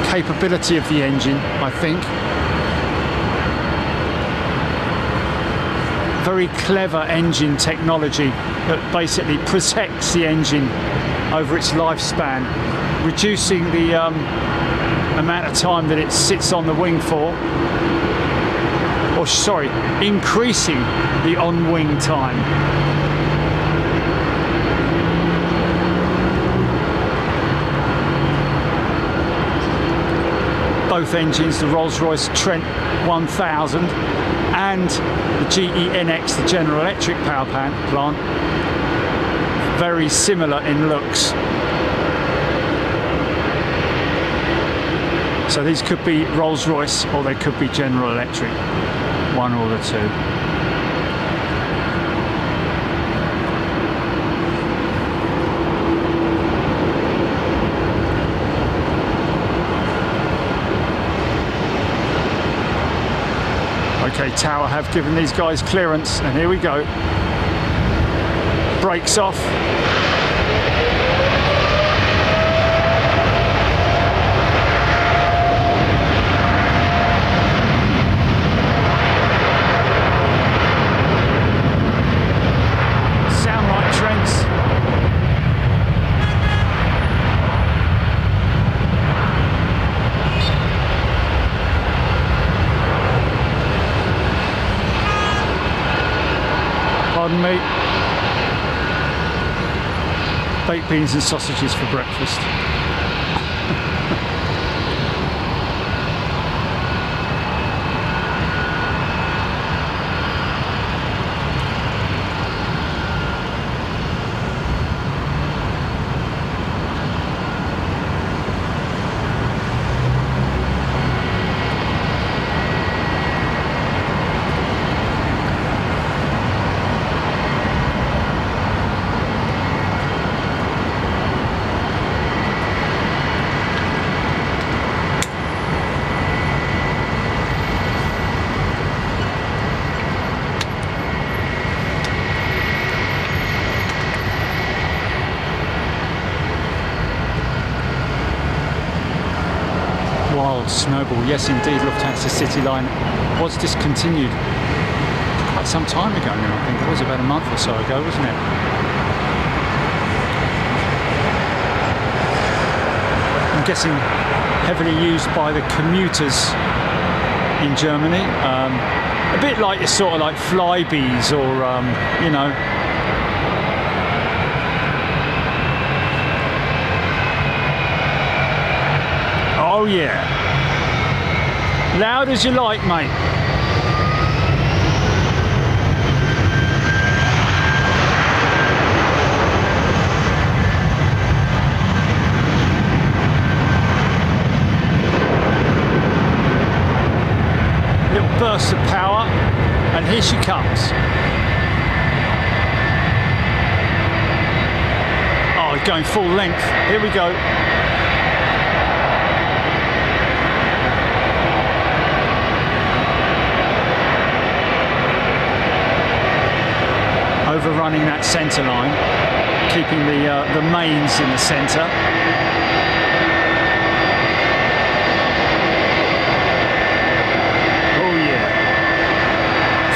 capability of the engine, I think. Very clever engine technology that basically protects the engine over its lifespan, reducing the amount of time that it sits on the wing for, or sorry, increasing the on-wing time. Both engines, the Rolls-Royce Trent 1000 and the GE NX, the General Electric power plant, very similar in looks. So these could be Rolls-Royce or they could be General Electric, one or the two. Okay, tower have given these guys clearance, and here we go. Brakes off. Sound like Trents. Pardon me. Baked beans and sausages for breakfast. Snowball, yes indeed, Lufthansa City Line was discontinued quite some time ago now. I think it was about a month or so ago, wasn't it? I'm guessing heavily used by the commuters in Germany, a bit like your sort of like Flybees or you know, oh yeah. Loud as you like, mate. Little burst of power, and here she comes. Oh, going full length. Here we go. running that centre line, keeping the mains in the centre. Oh yeah,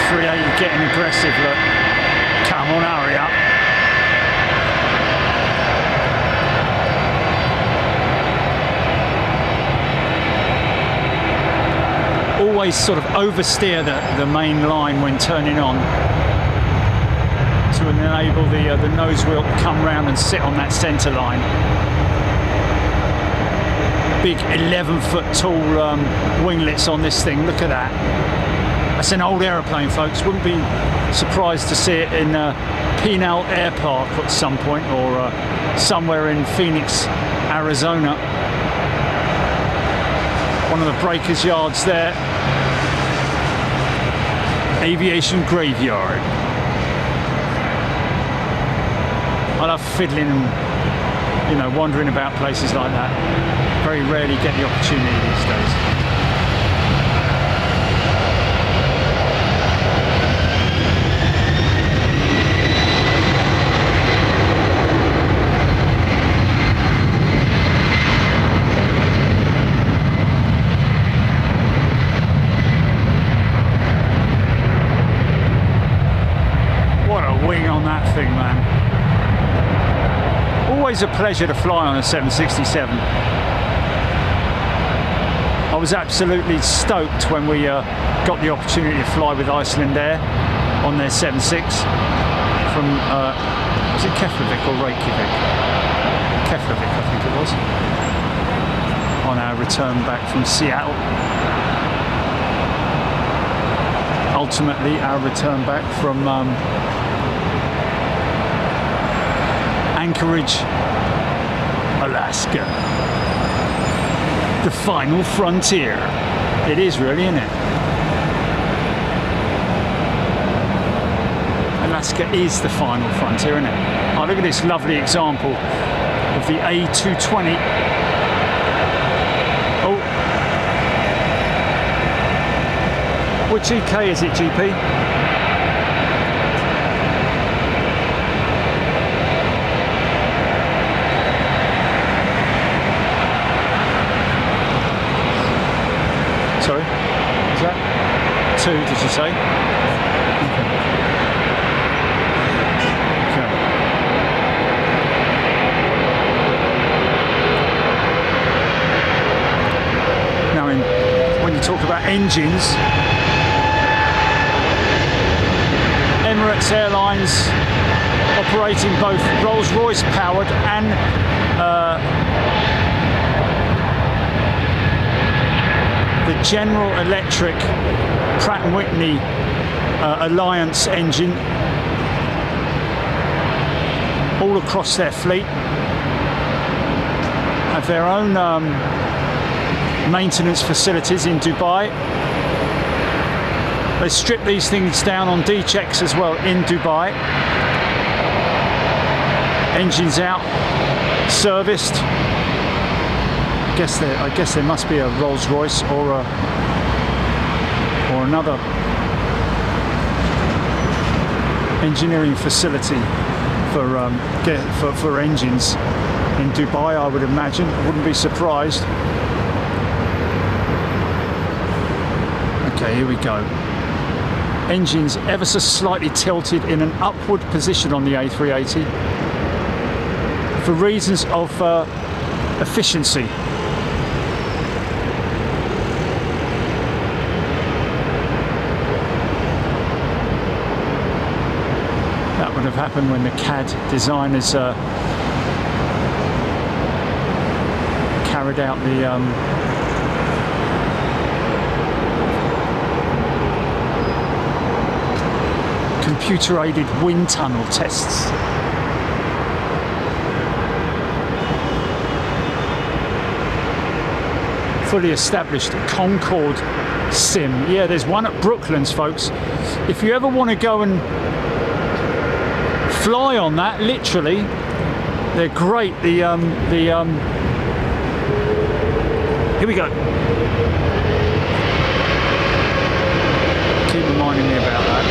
380 getting aggressive, look. Come on, hurry up. Always sort of oversteer the main line when turning on to enable the nose wheel to come round and sit on that centre line. Big 11-foot tall winglets on this thing, look at that. That's an old aeroplane, folks. Wouldn't be surprised to see it in Pinal Air Park at some point, or somewhere in Phoenix, Arizona. One of the breakers yards there. Aviation graveyard. I love fiddling and, you know, wandering about places like that. Very rarely get the opportunity these days. On that thing, man. Always a pleasure to fly on a 767. I was absolutely stoked when we got the opportunity to fly with Icelandair on their 76 from was it Keflavik or Reykjavik? Keflavik, I think it was, on our return back from Seattle. Ultimately our return back from Anchorage, Alaska. The final frontier. It is really, isn't it? Alaska is the final frontier, isn't it? Oh, look at this lovely example of the A220. Oh. Which EK is it, GP? Sorry, is that 2, did you say? Okay. Now, when you talk about engines, Emirates Airlines operating both Rolls-Royce powered and the General Electric Pratt & Whitney Alliance engine all across their fleet, have their own maintenance facilities in Dubai. They strip these things down on D-checks as well in Dubai. Engines out, serviced. I guess there must be a Rolls-Royce or another engineering facility for engines in Dubai, I would imagine. I wouldn't be surprised. Okay, here we go. Engines ever so slightly tilted in an upward position on the A380 for reasons of efficiency. That would have happened when the CAD designers carried out the computer-aided wind tunnel tests. Fully established Concorde sim. Yeah, there's one at Brooklands, folks. If you ever want to go and fly on that, literally, they're great. Here we go. Keep reminding me about that.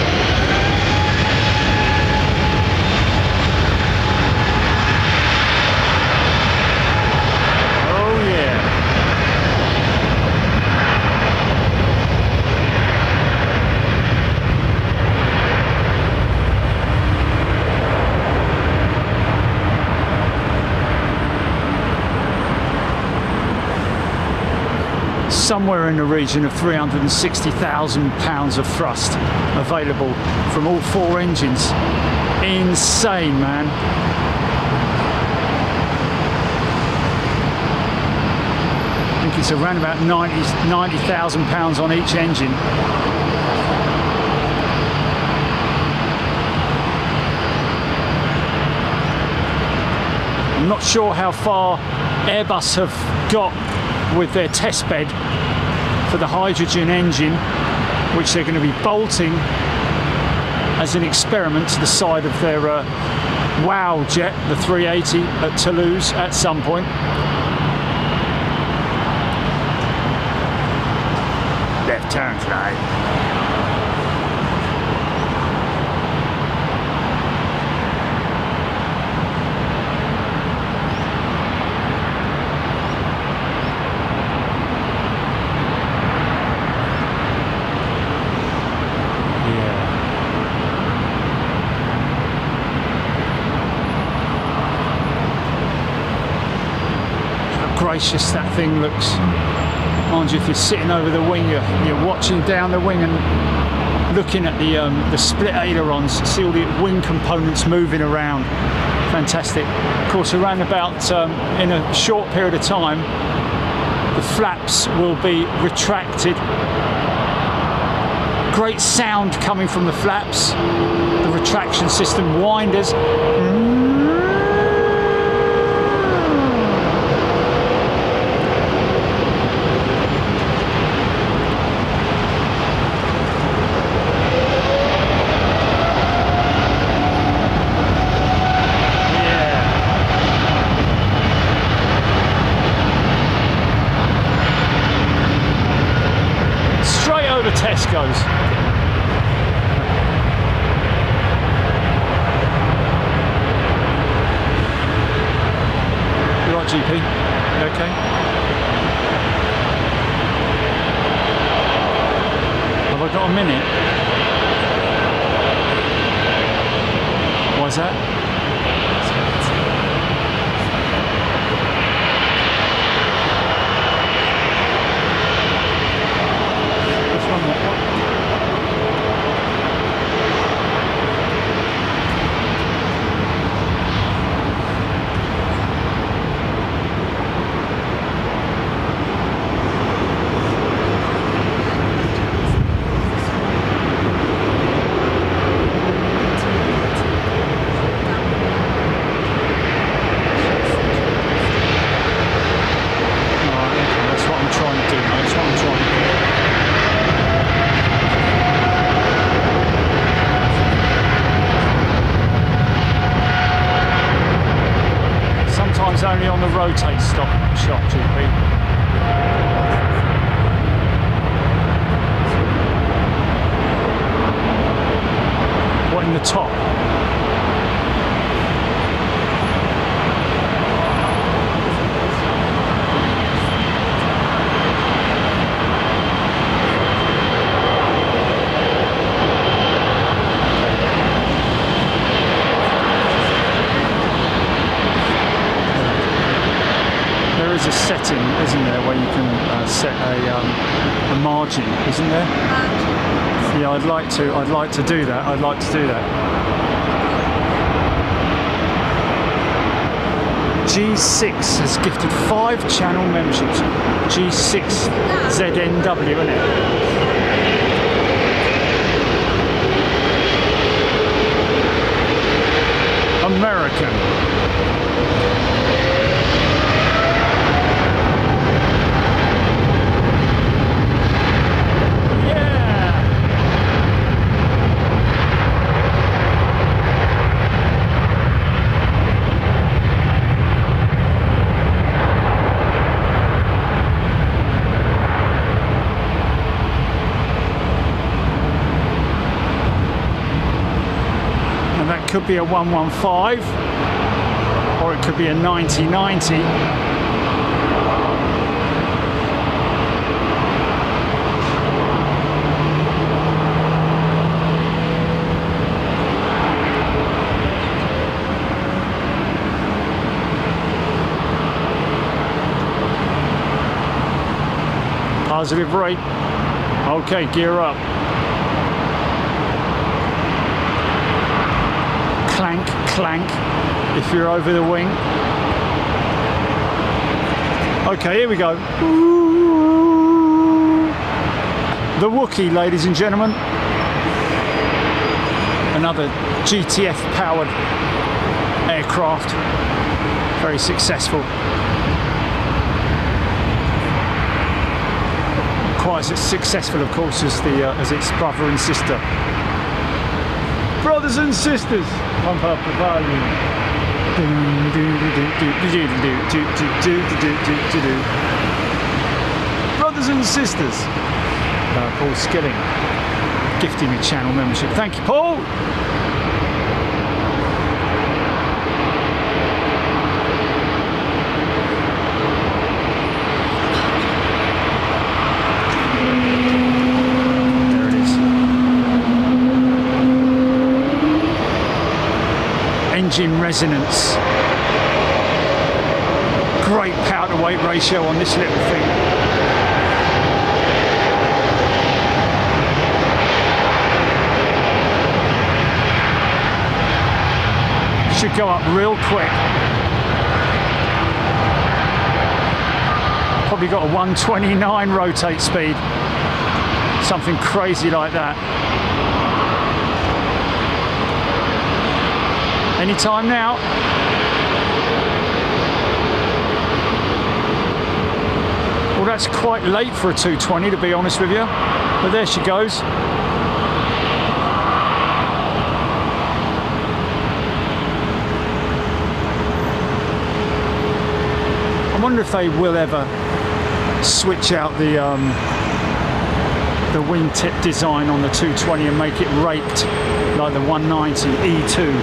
somewhere in the region of 360,000 pounds of thrust available from all 4 engines. Insane, man. I think it's around about 90,000 pounds on each engine. I'm not sure how far Airbus have got with their test bed for the hydrogen engine, which they're going to be bolting as an experiment to the side of their WOW jet, the 380 at Toulouse at some point. Left turn flag. Gracious that thing looks. Mind you, if you're sitting over the wing, you're watching down the wing and looking at the split ailerons, see all the wing components moving around. Fantastic. Of course, around about in a short period of time, the flaps will be retracted. Great sound coming from the flaps. The retraction system winders. Tesco's. You right, GP? You okay? Have I got a minute? Why is that? Only on the rotate stop shot, GP. What, in the top? There's a setting, isn't there, where you can set a margin, isn't there? Yeah, I'd like to do that. I'd like to do that. G6 has gifted 5 channel memberships. G6 ZNW, isn't it? American. Could be a 115 or it could be a 9090. Positive rate. Okay, gear up. Clank, clank, if you're over the wing. Okay, here we go. The Wookiee, ladies and gentlemen. Another GTF powered aircraft. Very successful. Quite as successful, of course, as its brother and sister. Brothers and sisters, pump up the volume. Brothers and sisters. Paul Skilling gifting me channel membership. Thank you, Paul. There it is. Engine resonance. Great power to weight ratio on this little thing. Should go up real quick. Probably got a 129 rotate speed. Something crazy like that. Anytime now. Well, that's quite late for a 220, to be honest with you. But there she goes. I wonder if they will ever switch out the wingtip design on the 220 and make it raked like the 190 E2.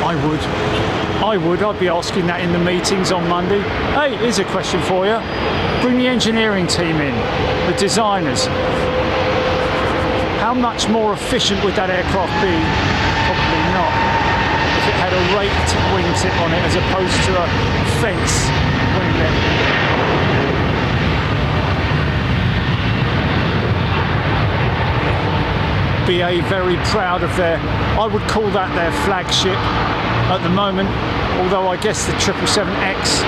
I would. I'd be asking that in the meetings on Monday. Hey, here's a question for you. Bring the engineering team in, the designers. How much more efficient would that aircraft be? Probably not. If it had a raked wingtip on it as opposed to a fence winglet. BA very proud of their, I would call that their flagship at the moment, although I guess the 777X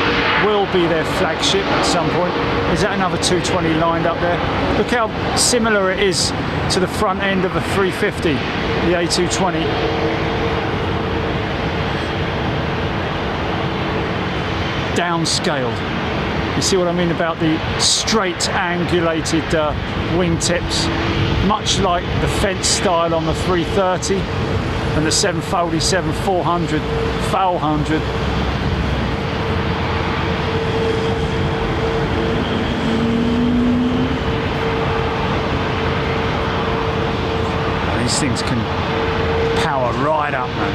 will be their flagship at some point. Is that another 220 lined up there? Look how similar it is to the front end of a 350, the A220. Downscaled. You see what I mean about the straight angulated wingtips, much like the fence style on the 330 and the 747-400 FAL100. These things can power right up, man.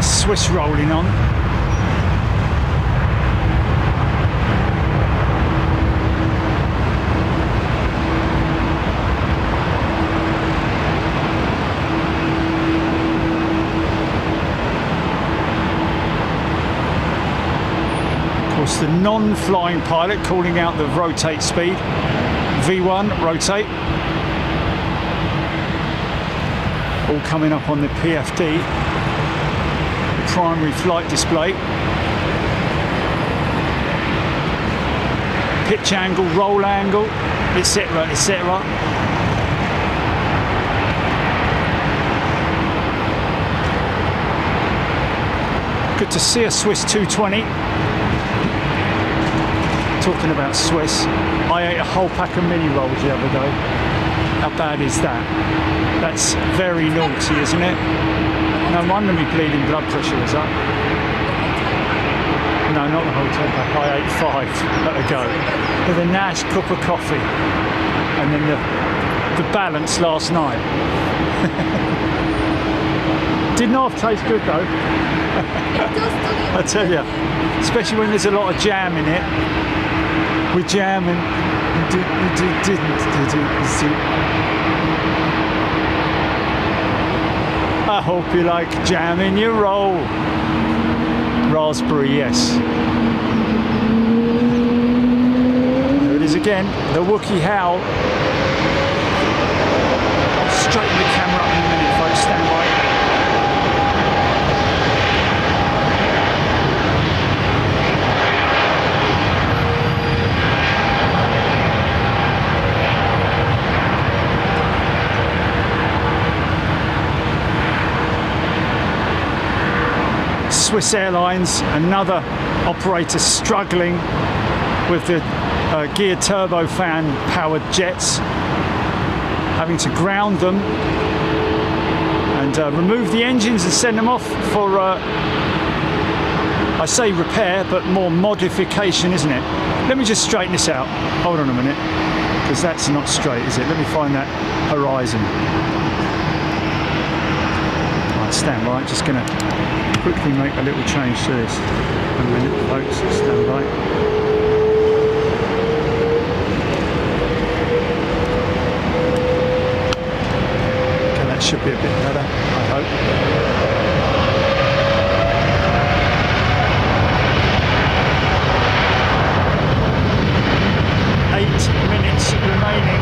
Swiss rolling on. Of course, the non-flying pilot calling out the rotate speed. V1 rotate. All coming up on the PFD. Primary flight display. Pitch angle, roll angle, etc., etc. Good to see a Swiss 220. Talking about Swiss, I ate a whole pack of mini rolls the other day. How bad is that? That's very naughty, isn't it? No wonder my bleeding blood pressure was up. No, not the hotel pack. I ate 5 at a go. With a nice cup of coffee. And then the balance last night. Didn't half taste good though. It does, doesn't it? I tell you, especially when there's a lot of jam in it. With jam and I hope you like jam in your roll. Raspberry, yes. There it is again, the Wookiee howl. I'll straighten the camera up in a minute, folks, stand by. Swiss Airlines, another operator struggling with the geared turbofan powered jets, having to ground them and remove the engines and send them off for I say repair, but more modification, isn't it? Let me just straighten this out. Hold on a minute, because that's not straight, is it? Let me find that horizon. Right, stand by, just gonna quickly make a little change to this. A minute, folks, stand by. Okay, that should be a bit better, I hope. 8 minutes remaining.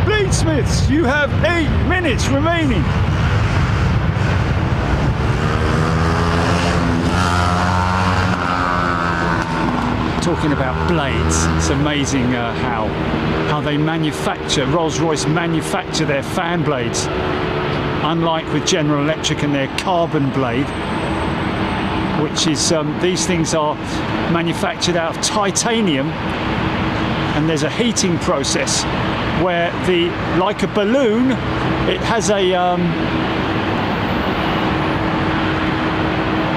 Bladesmiths, you have 8 minutes remaining. Talking about blades, it's amazing how they manufacture, Rolls-Royce manufacture their fan blades, unlike with General Electric and their carbon blade, which is, these things are manufactured out of titanium, and there's a heating process where like a balloon, it has a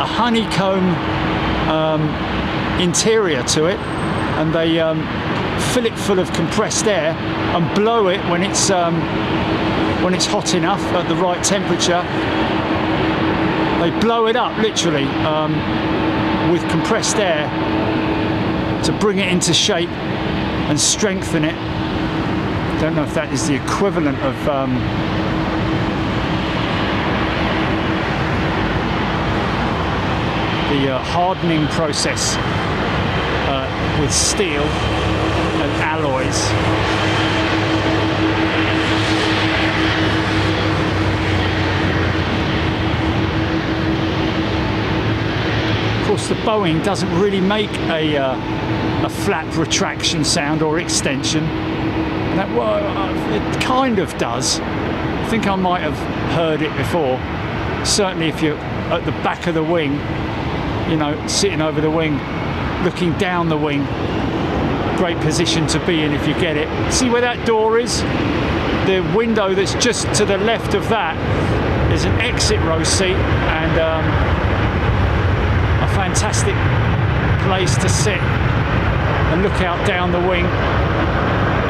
honeycomb interior to it, and they fill it full of compressed air and blow it when it's hot enough at the right temperature. They blow it up literally with compressed air to bring it into shape and strengthen it. Don't know if that is the equivalent of the hardening process with steel and alloys. Of course, the Boeing doesn't really make a flap retraction sound or extension. It kind of does. I think I might have heard it before. Certainly if you're at the back of the wing, you know, sitting over the wing, looking down the wing, great position to be in if you get it. See where that door is? The window that's just to the left of that is an exit row seat, and a fantastic place to sit and look out down the wing,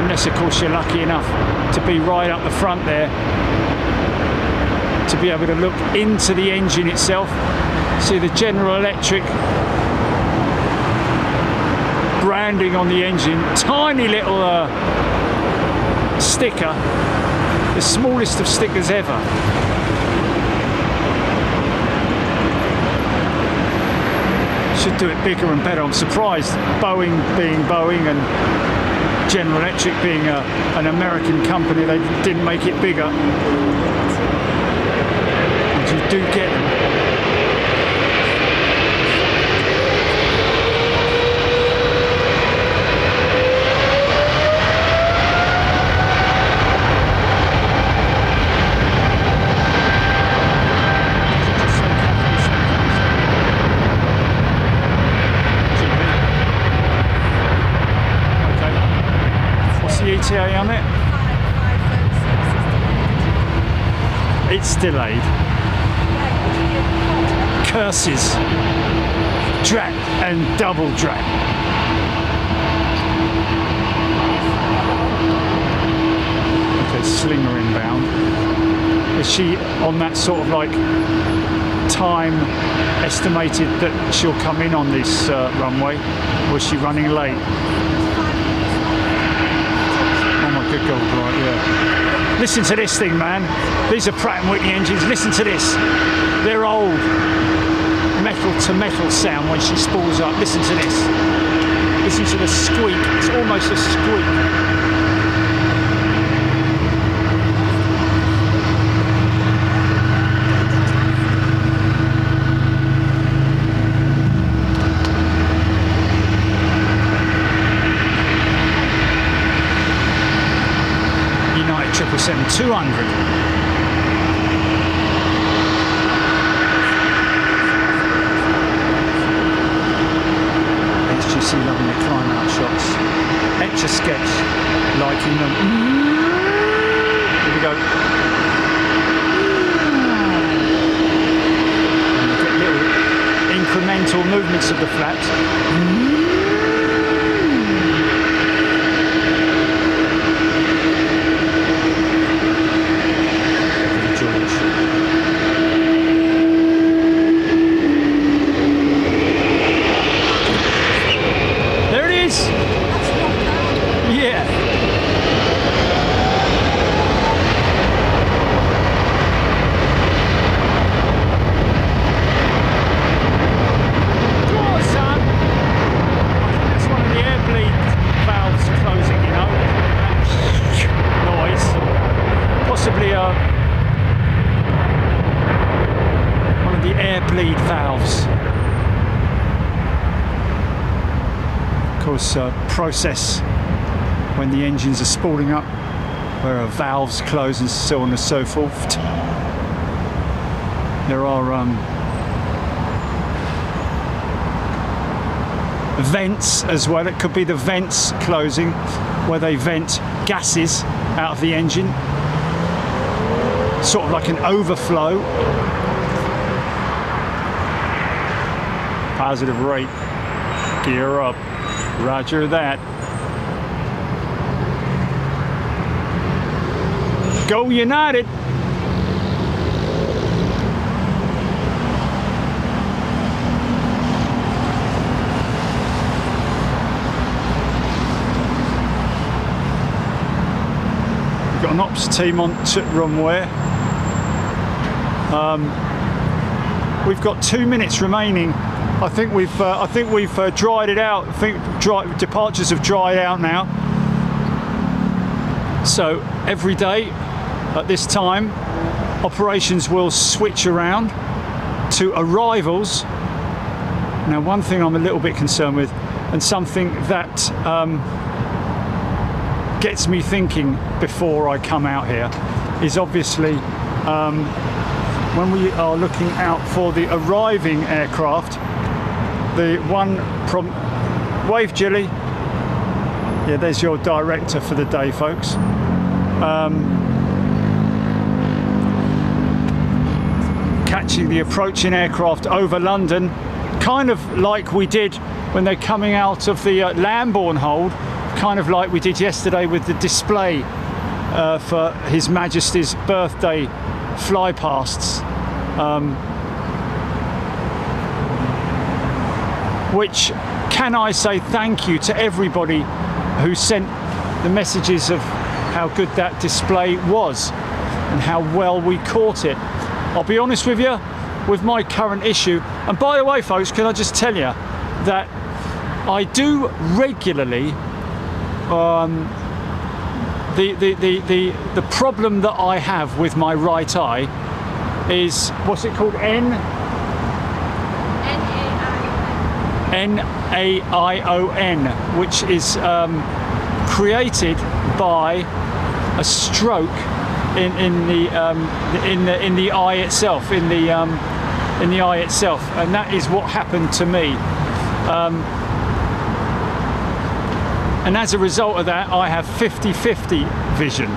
unless of course you're lucky enough to be right up the front there, to be able to look into the engine itself, see the General Electric branding on the engine, tiny little sticker, the smallest of stickers ever. Should do it bigger and better. I'm surprised, Boeing being Boeing and General Electric being an American company, they didn't make it bigger. And you do get them. ETA on it? 536. It's delayed. Curses. Drat and double drat. Okay, slinger inbound. Is she on that sort of like time estimated that she'll come in on this runway, or is she running late? Oh my good God, right, yeah. Listen to this thing, man. These are Pratt & Whitney engines. Listen to this. They're old. Metal to metal sound when she spools up. Listen to this. Listen to the squeak. It's almost a squeak. United 777-200. See loving the climb out shots. Etch a sketch, liking them. Here we go. And you get little incremental movements of the flaps. Process when the engines are spooling up, where our valves close and so on and so forth. There are vents as well. It could be the vents closing where they vent gases out of the engine, sort of like an overflow. Positive rate, gear up. Roger that. Go United. We've got an ops team on runway. We've got 2 minutes remaining. I think we've dried it out. I think departures have dried out now. So every day at this time, operations will switch around to arrivals. Now, one thing I'm a little bit concerned with, and something that gets me thinking before I come out here, is obviously when we are looking out for the arriving aircraft. The one from Wave Jilly. Yeah, there's your director for the day, folks. Catching the approaching aircraft over London, kind of like we did when they're coming out of the Lambourne hold, kind of like we did yesterday with the display for His Majesty's birthday flypasts. Which, can I say thank you to everybody who sent the messages of how good that display was and how well we caught it. I'll be honest with you, with my current issue, and by the way folks, can I just tell you that I do regularly, the problem that I have with my right eye is, what's it called, NAION, which is created by a stroke in the eye itself, in the eye itself, and that is what happened to me. And as a result of that, I have 50-50 vision,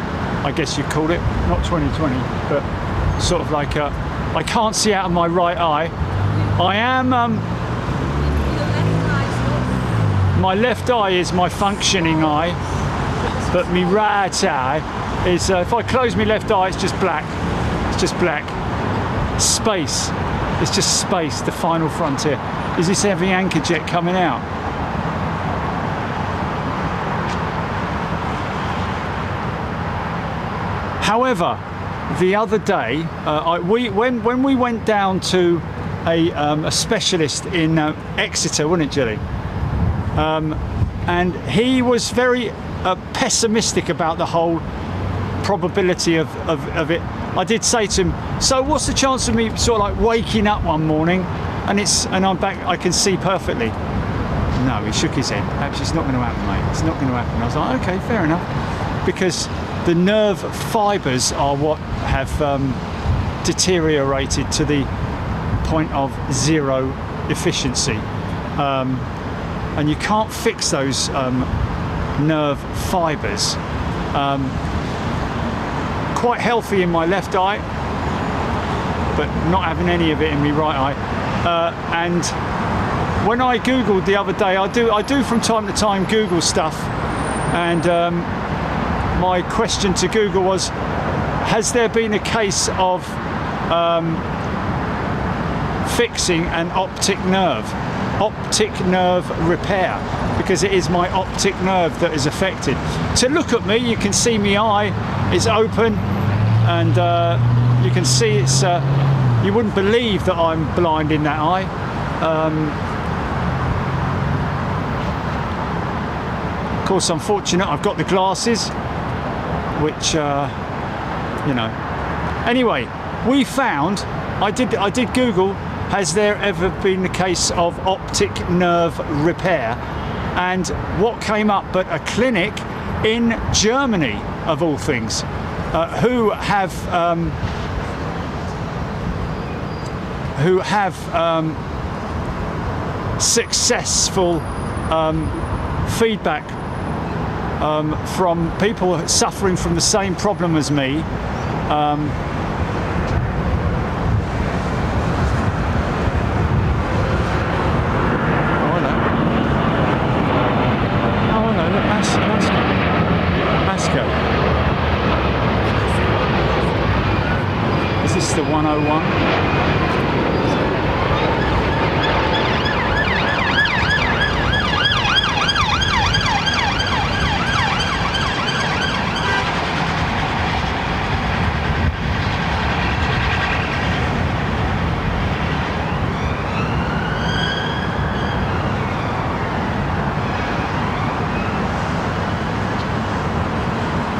I guess you'd call it, not 20/20, but sort of like I can't see out of my right eye. I am. My left eye is my functioning eye, but my right eye is if I close my left eye, it's just black. It's just black. Space. It's just space, the final frontier. Is this heavy anchor jet coming out? However, the other day, when we went down to a specialist in Exeter, wasn't it, Jerry? And he was very pessimistic about the whole probability of it. I did say to him, so what's the chance of me sort of like waking up one morning and I'm back, I can see perfectly? No, he shook his head. Perhaps it's not going to happen, mate. It's not going to happen. I was like, okay, fair enough. Because the nerve fibres are what have deteriorated to the point of zero efficiency. And you can't fix those nerve fibres. Quite healthy in my left eye, but not having any of it in my right eye. And when I googled the other day, I do from time to time Google stuff, and my question to Google was, has there been a case of fixing an optic nerve repair? Because it is my optic nerve that is affected. To look at me, you can see my eye is open, and you can see it's you wouldn't believe that I'm blind in that eye. Of course, I'm fortunate I've got the glasses, which you know. Anyway, we found, I did Google, has there ever been the case of optic nerve repair? And what came up but a clinic in Germany, of all things, who have successful feedback from people suffering from the same problem as me. The 101.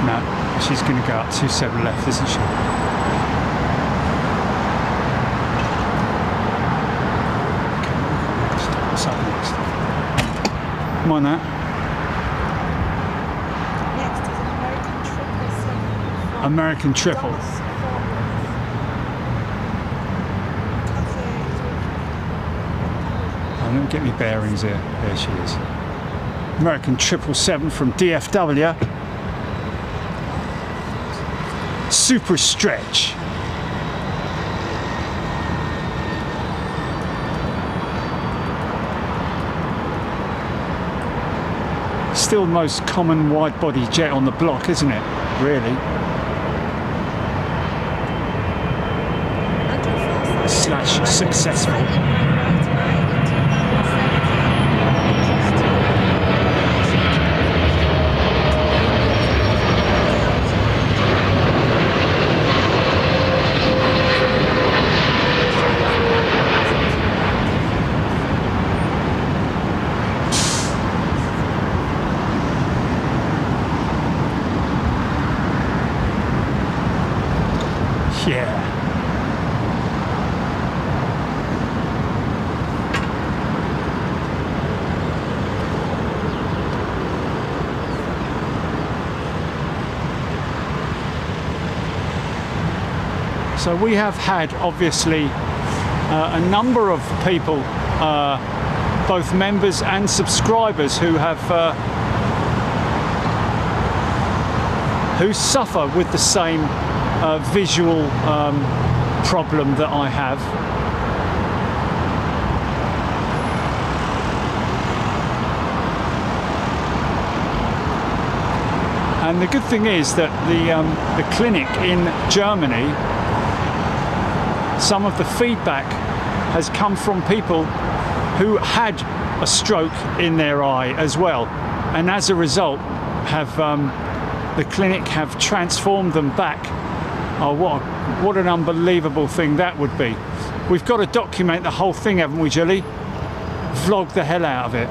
No, she's going to go up 27 left, isn't she? Come on, that. Next is an American 777. American triple. Oh, let me get me bearings here. There she is. American 777 from DFW. Super stretch. Still the most common wide-body jet on the block, isn't it? Really. Slash successful. Yeah. So we have had, obviously, a number of people, both members and subscribers, who have who suffer with the same visual problem that I have. And the good thing is that the clinic in Germany, some of the feedback has come from people who had a stroke in their eye as well, and as a result have the clinic have transformed them back. Oh, what an unbelievable thing that would be. We've got to document the whole thing, haven't we, Jilly? Vlog the hell out of it.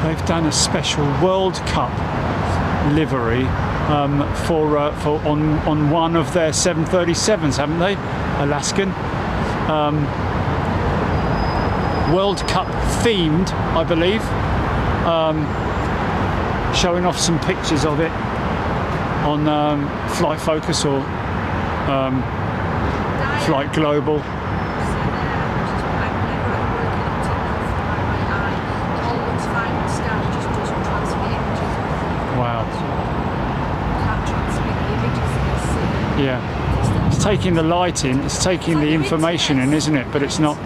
They've done a special World Cup livery on one of their 737s, haven't they? Alaskan. World Cup themed, I believe. Showing off some pictures of it on Flight Focus or Flight Global. Yeah, it's taking the light in, it's taking the information in, isn't it? But it's not,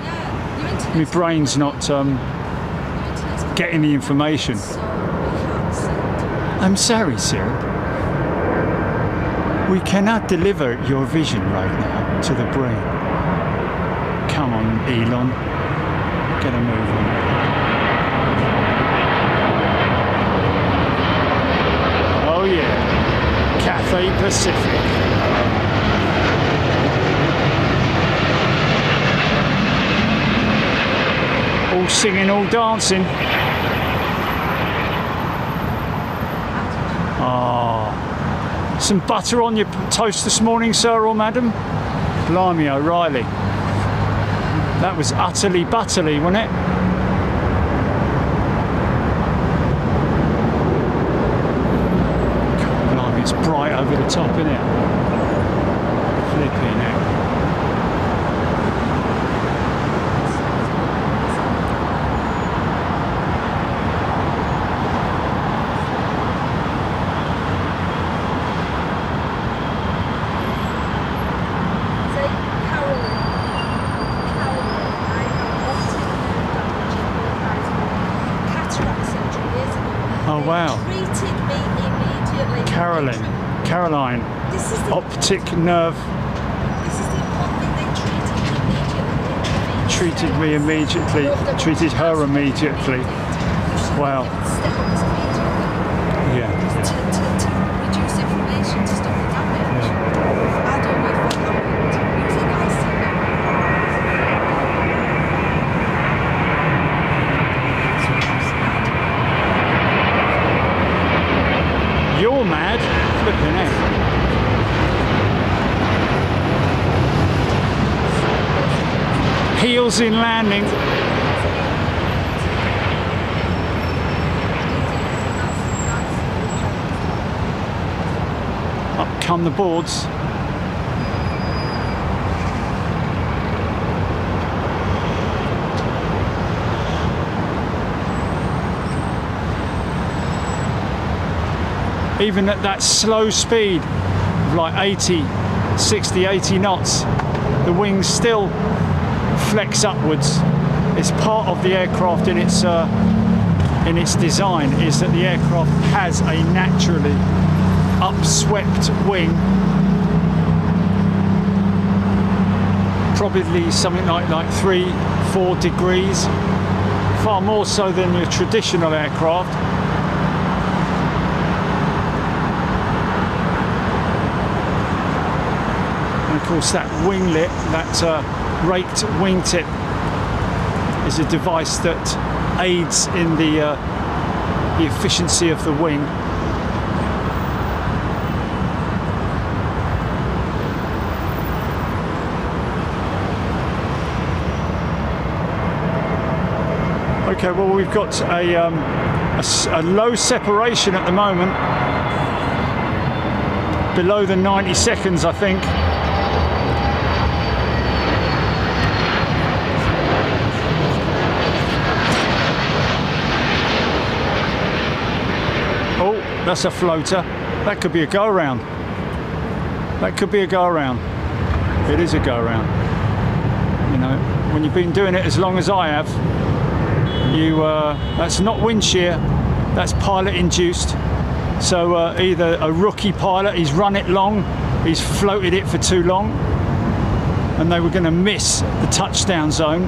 my brain's not getting the information. I'm sorry, sir. We cannot deliver your vision right now to the brain. Come on, Elon. Get a move on. Oh yeah, Cathay Pacific. All singing, all dancing. Ah, some butter on your toast this morning, sir or madam? Blimey O'Reilly. That was utterly butterly, wasn't it? God, blimey, it's bright over the top, isn't it? Flipping out. Oh wow. Treated me immediately. Caroline. This is the optic nerve. This is the important thing. They treated me immediately. Treated her immediately. Wow. Yeah. To reduce inflammation, to stop the damage. Yeah. I don't know if that happened using Icelandair. You're mad? Flipping out. Heels in landing. Up come the boards. Even at that slow speed of like 80, 60, 80 knots, the wings still flex upwards. It's part of the aircraft in its design, is that the aircraft has a naturally upswept wing, probably something like 3-4 degrees, far more so than your traditional aircraft. And of course that winglet, that raked wingtip, is a device that aids in the efficiency of the wing. Okay, well, we've got a low separation at the moment, below the 90 seconds, I think. Oh, that's a floater. That could be a go-around. That could be a go-around. It is a go-around. You know, when you've been doing it as long as I have, that's not wind shear, that's pilot induced. So either a rookie pilot, he's run it long, he's floated it for too long, and they were going to miss the touchdown zone,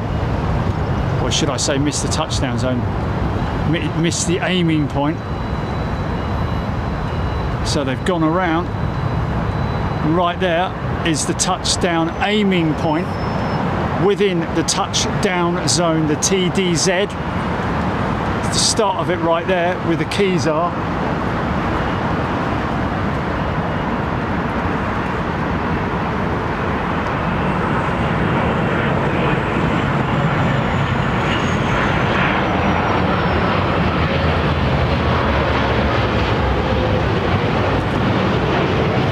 or should I say miss the touchdown zone, miss the aiming point. So they've gone around. Right there is the touchdown aiming point within the touchdown zone, the TDZ. It's the start of it right there where the keys are.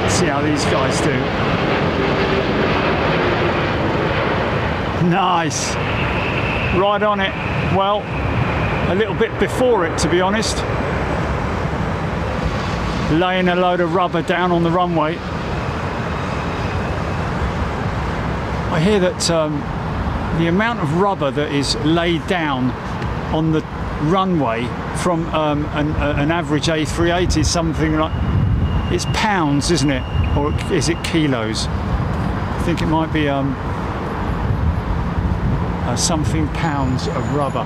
See how these guys do. Nice. Right on it. Well, a little bit before it, to be honest. Laying a load of rubber down on the runway. I hear that the amount of rubber that is laid down on the runway from an average A380 is something like, it's pounds, isn't it? Or is it kilos? I think it might be something pounds of rubber.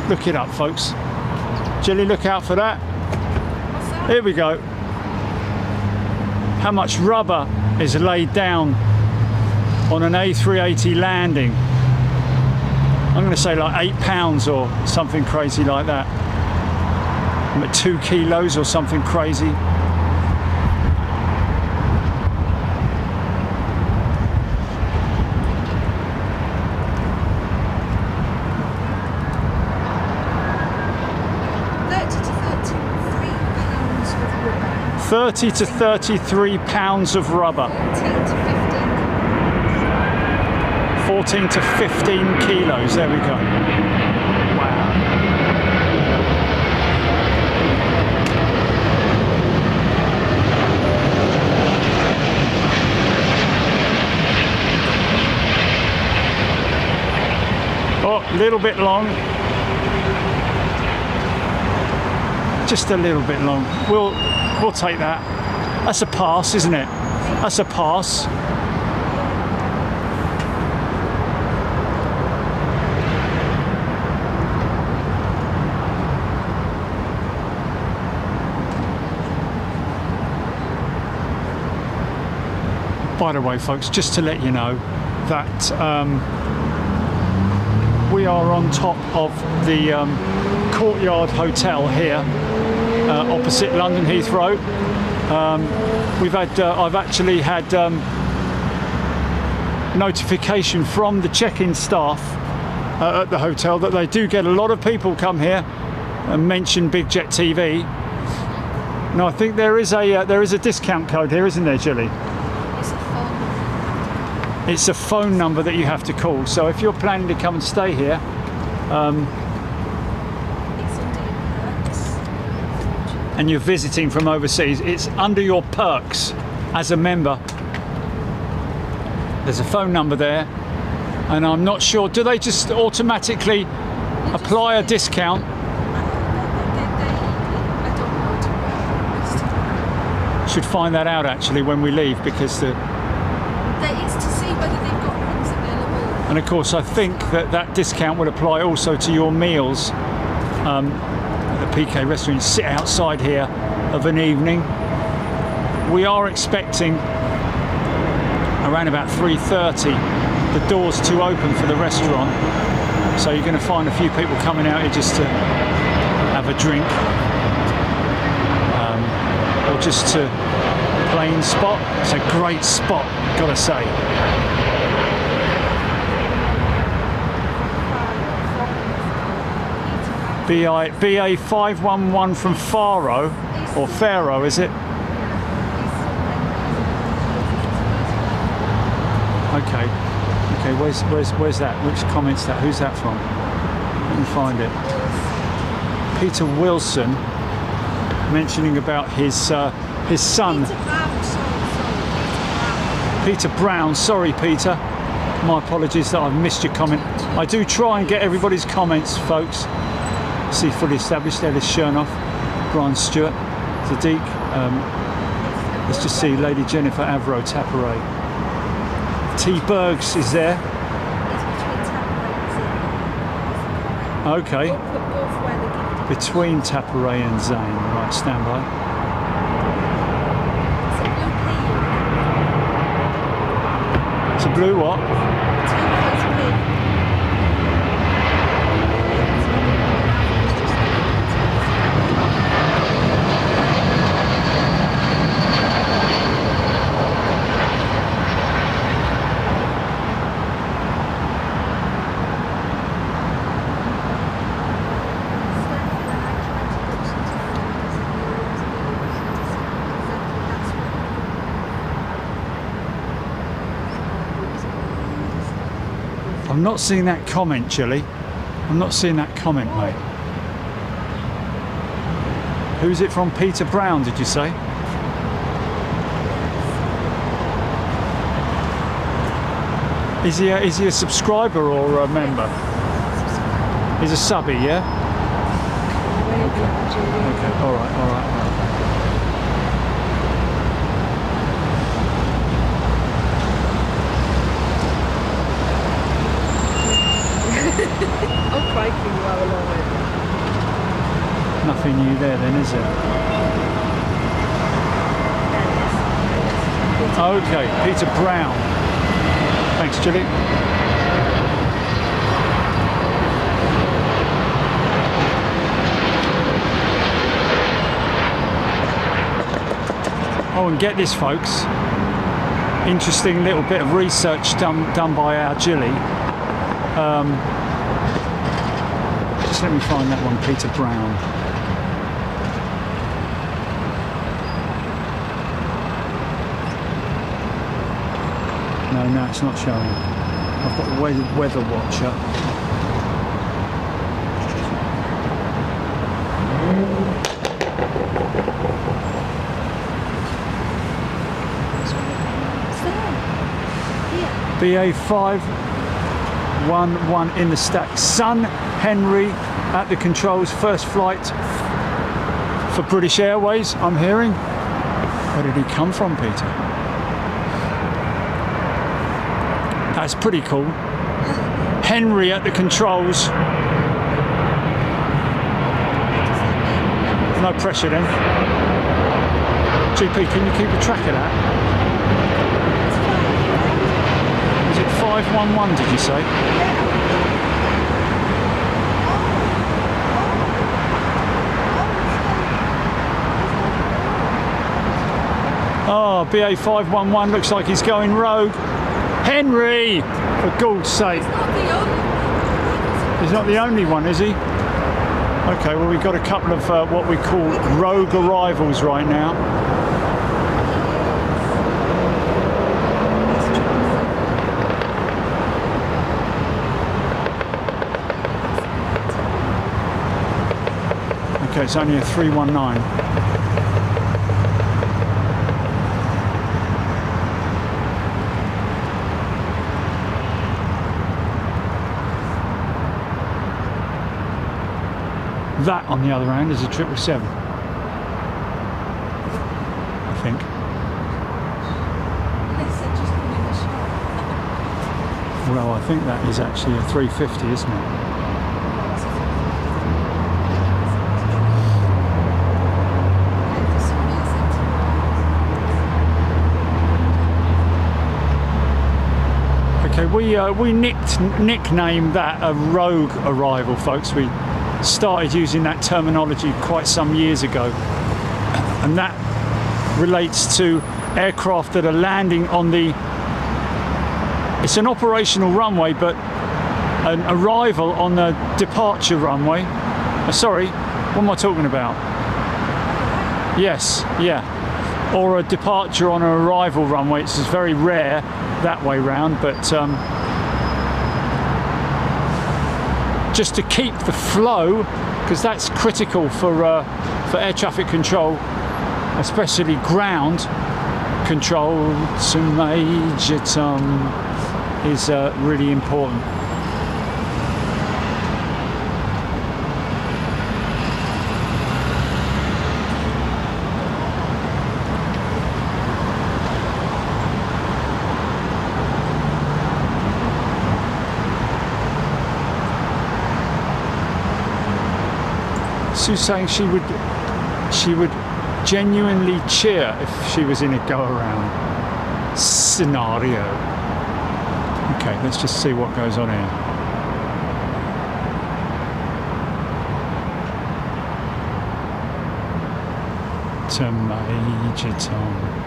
Look it up, folks. Jilly, look out for that. What's that? Here we go. How much rubber is laid down on an A380 landing? I'm going to say like 8 pounds or something crazy like that. 2 kilos or something crazy. £30 to £33 of rubber. 14 to 15 kilos. There we go. Wow. Oh, a little bit long. Just a little bit long. We'll take that. That's a pass, isn't it? That's a pass. By the way, folks, just to let you know that we are on top of the Courtyard Hotel here, opposite London Heathrow. I've actually had notification from the check-in staff at the hotel that they do get a lot of people come here and mention Big Jet TV. Now I think there is a discount code here, isn't there, Jilly? It's a phone number that you have to call. So if you're planning to come and stay here, and you're visiting from overseas, it's under your perks as a member. There's a phone number there, and I'm not sure, do they just automatically apply a discount? Should find that out actually when we leave, because it's to see whether they've got rooms available. And of course I think that discount would apply also to your meals. The PK restaurant, sit outside here of an evening. We are expecting around about 3:30 the doors to open for the restaurant, so you're going to find a few people coming out here just to have a drink, or just to plain spot. It's a great spot, gotta say. BA 511 from Faro, or Faro, is it? Okay. Okay, where's that? Which comment's that? Who's that from? Let me find it. Peter Wilson mentioning about his son. Peter Brown. Sorry, Peter. My apologies that I've missed your comment. I do try and get everybody's comments, folks. See, fully established. Ellis Chernoff, Brian Stewart, Sadiq. Let's just see. Lady Jennifer Avro Taparay. T. Bergs is there. Okay. Between Taparay and Zane. Right, stand by. It's a blue what? I'm not seeing that comment, Chilly. I'm not seeing that comment, mate. Who's it from? Peter Brown, did you say? Is he a subscriber or a member? He's a subby, yeah? Okay, all right. Oh, crikey, you are a long way. Nothing new there then, is it? Okay, Peter Brown. Thanks, Julie. Oh, and get this, folks. Interesting little bit of research done by our Jilly. Just let me find that one, Peter Brown. No, it's not showing. I've got the weather watch up. BA 511 in the stack. Son Henry at the controls, first flight for British Airways, I'm hearing. Where did he come from, Peter? That's pretty cool. Henry at the controls. No pressure then. GP, can you keep a track of that? Is it 511, did you say? Oh, BA 511 looks like he's going rogue. Henry! For God's sake. He's not the only one, is he? Okay, well, we've got a couple of what we call rogue arrivals right now. Okay, it's only a 319. That, on the other hand, is a 777, I think. Well, I think that is actually a 350, isn't it? Okay, we nicknamed that a rogue arrival, folks. We started using that terminology quite some years ago, and that relates to aircraft that are landing on it's an operational runway, but an arrival on the departure runway, Sorry, what am I talking about? Yes, yeah. Or a departure on an arrival runway. It's very rare that way round, but just to keep the flow, because that's critical for air traffic control, especially ground control. To Major Tom is really important. Sue's saying she would genuinely cheer if she was in a go-around scenario. Okay, let's just see what goes on here. To Major Tom.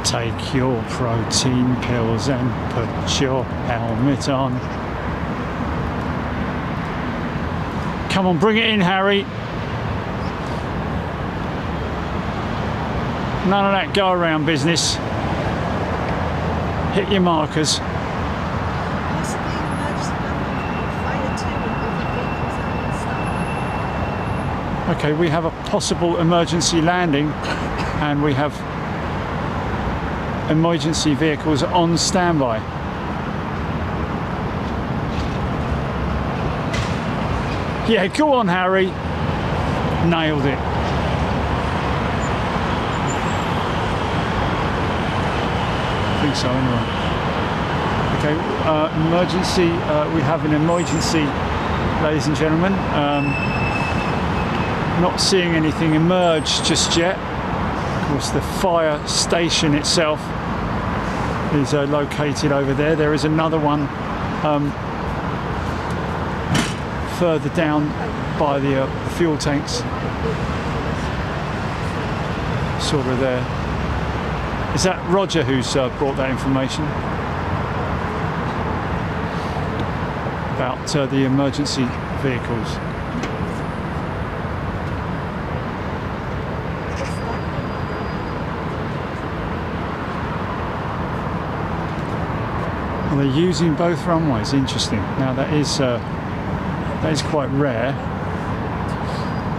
Take your protein pills and put your helmet on. Come on, bring it in, Harry. None of that go-around business. Hit your markers. Okay, we have a possible emergency landing, and we have emergency vehicles on standby. Yeah, go on, Harry. Nailed it. I think so, anyway. Okay, emergency. We have an emergency, ladies and gentlemen. Not seeing anything emerge just yet. Of course, the fire station itself is located over there. There is another one further down by the fuel tanks, sort of there. Is that Roger who's brought that information about the emergency vehicles? They're using both runways. Interesting. Now that is quite rare.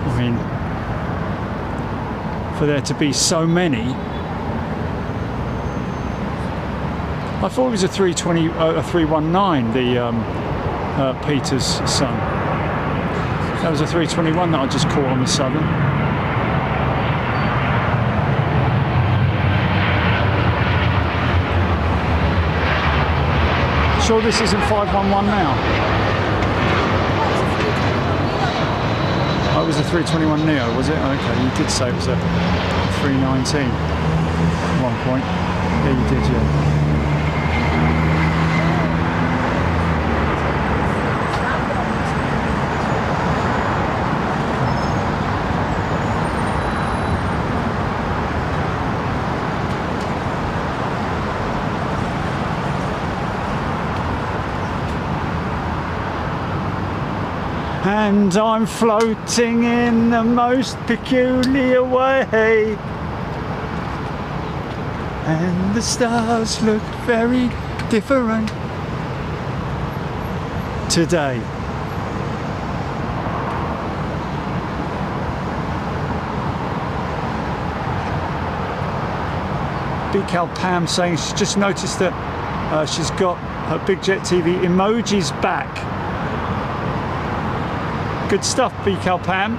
I mean, for there to be so many. I thought it was a 320, a 319. The Peter's son. That was a 321 that I just caught on the Southern. Sure this isn't 511 now? Oh, it was a 321 neo, was it? Okay, you did say it was a 319 at one point. Yeah, you did, yeah. And I'm floating in the most peculiar way, and the stars look very different today. BCal Pam saying she's just noticed that she's got her Big Jet TV emojis back. Good stuff, BCal Pam.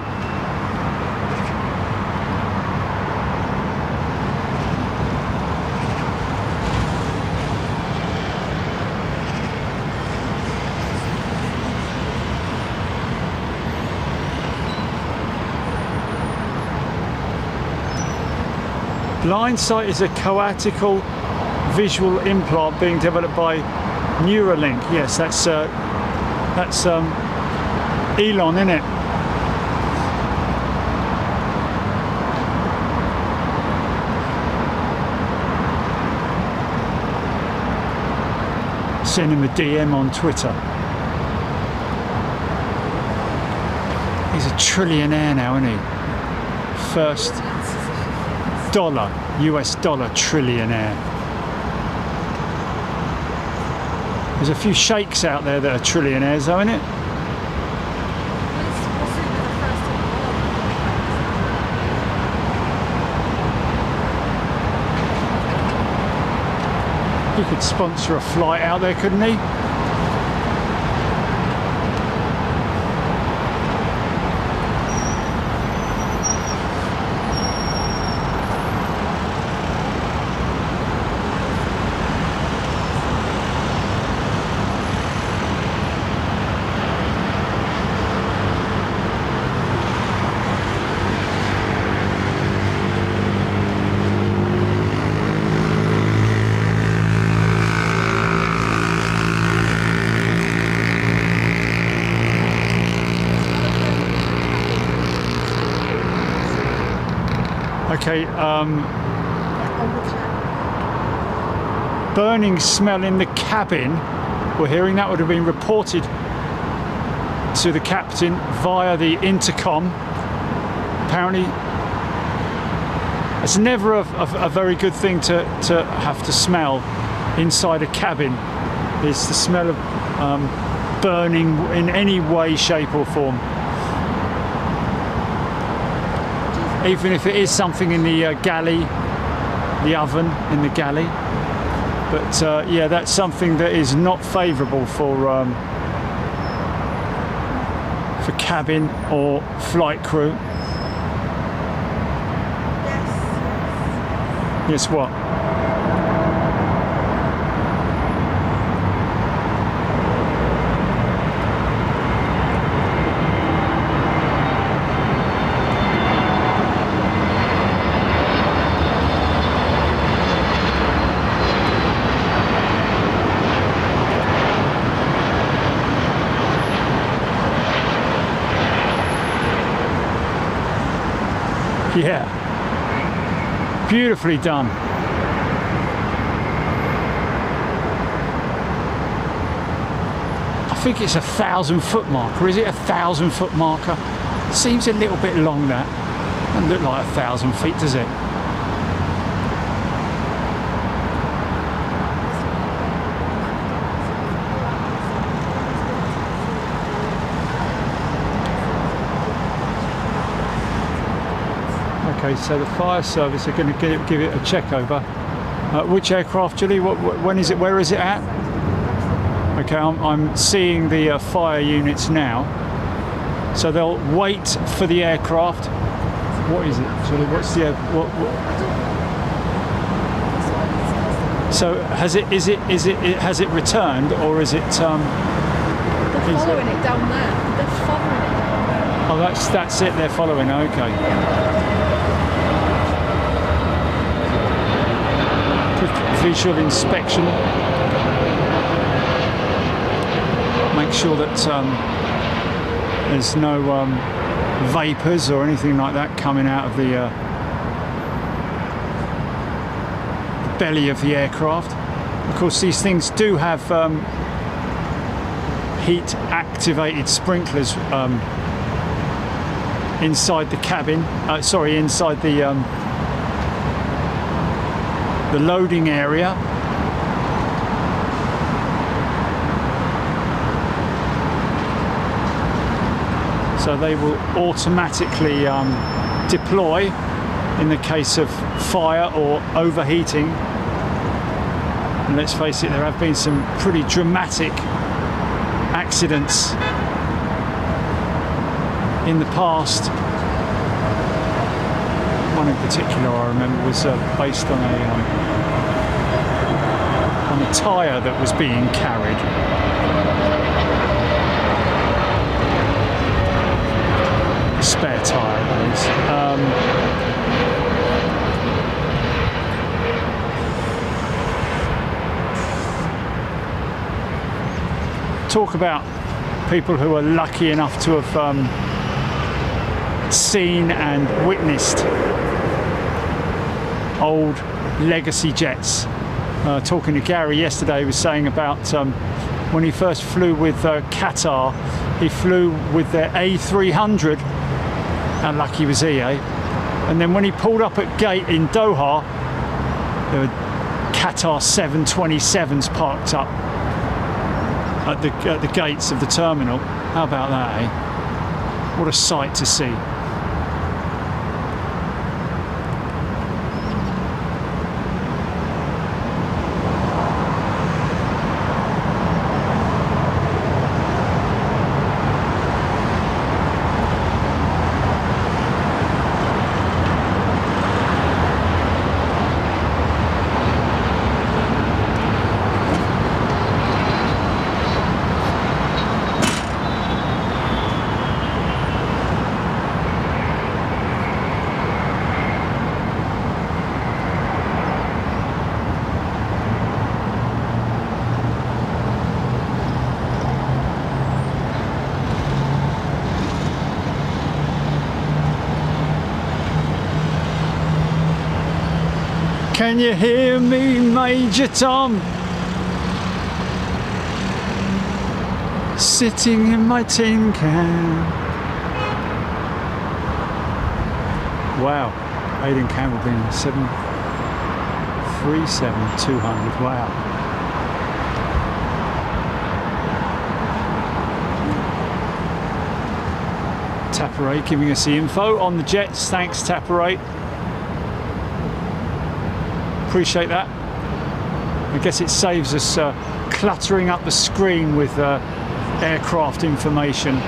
Blind sight is a coaxial visual implant being developed by Neuralink. Yes, that's Elon, innit? Send him a DM on Twitter. He's a trillionaire now, isn't he? First US dollar trillionaire. There's a few sheikhs out there that are trillionaires, though, isn't it? He could sponsor a flight out there, couldn't he? Okay, burning smell in the cabin. We're hearing that would have been reported to the captain via the intercom. Apparently, it's never a very good thing to have to smell inside a cabin. It's the smell of burning in any way, shape or form. Even if it is something in the galley, the oven in the galley. But yeah, that's something that is not favourable for cabin or flight crew. Yes, what? Yeah, beautifully done. I think it's 1,000-foot marker. Is it 1,000-foot marker? Seems a little bit long, that. Doesn't look like 1,000 feet, does it? Okay, so the fire service are going to give it a check over. Which aircraft, Julie? When is it? Where is it at? Okay, I'm seeing the fire units now. So they'll wait for the aircraft. What is it, Julie? What's the what? So has it returned, or is it? They're following it down there. They're following it down there. Oh, that's it. They're following. Okay. Visual inspection. Make sure that there's no vapours or anything like that coming out of the belly of the aircraft. Of course, these things do have heat-activated sprinklers inside the cabin. Inside the loading area. So they will automatically deploy in the case of fire or overheating. And let's face it, there have been some pretty dramatic accidents in the past. One in particular I remember was based on a tyre that was being carried. A spare tyre, that is. Talk about people who are lucky enough to have seen and witnessed old legacy jets. talking to Gary yesterday, he was saying about when he first flew with Qatar, he flew with their A300. How lucky was he, eh? And then when he pulled up at gate in Doha, there were Qatar 727s parked up at the gates of the terminal. How about that, eh? What a sight to see. Can you hear me, Major Tom? Sitting in my tin can. Wow, Aidan Campbell being 737-200. Wow. Tapparay giving us the info on the jets. Thanks, Tapparay. Appreciate that. I guess it saves us cluttering up the screen with aircraft information. There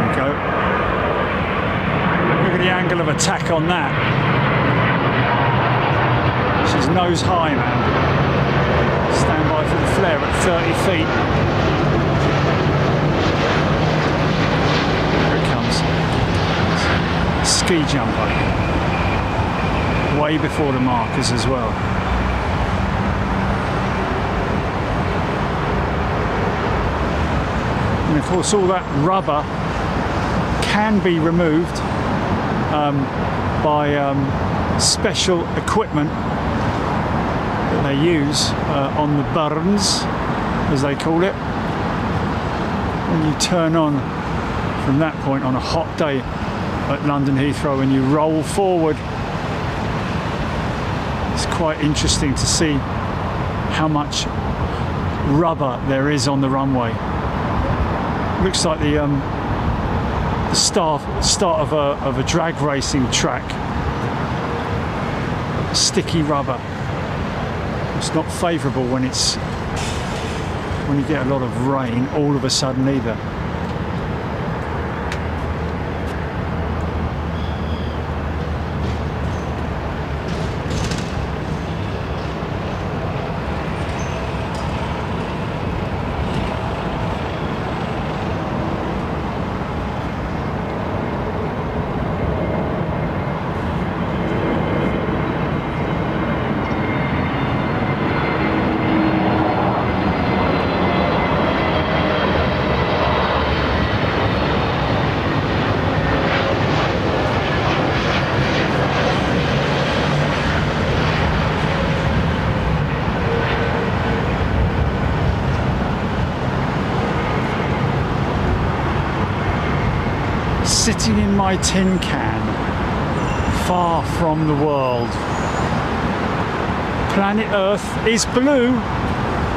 we go. Look at the angle of attack on that. She's nose high, man. Stand by for the flare at 30 feet. Ski jumper, way before the markers as well. And of course all that rubber can be removed by special equipment that they use on the burns, as they call it. When you turn on from that point on a hot day at London Heathrow and you roll forward, it's quite interesting to see how much rubber there is on the runway. Looks like the start of a drag racing track. Sticky rubber. It's not favourable when you get a lot of rain all of a sudden either. Sitting in my tin can, far from the world. Planet Earth is blue,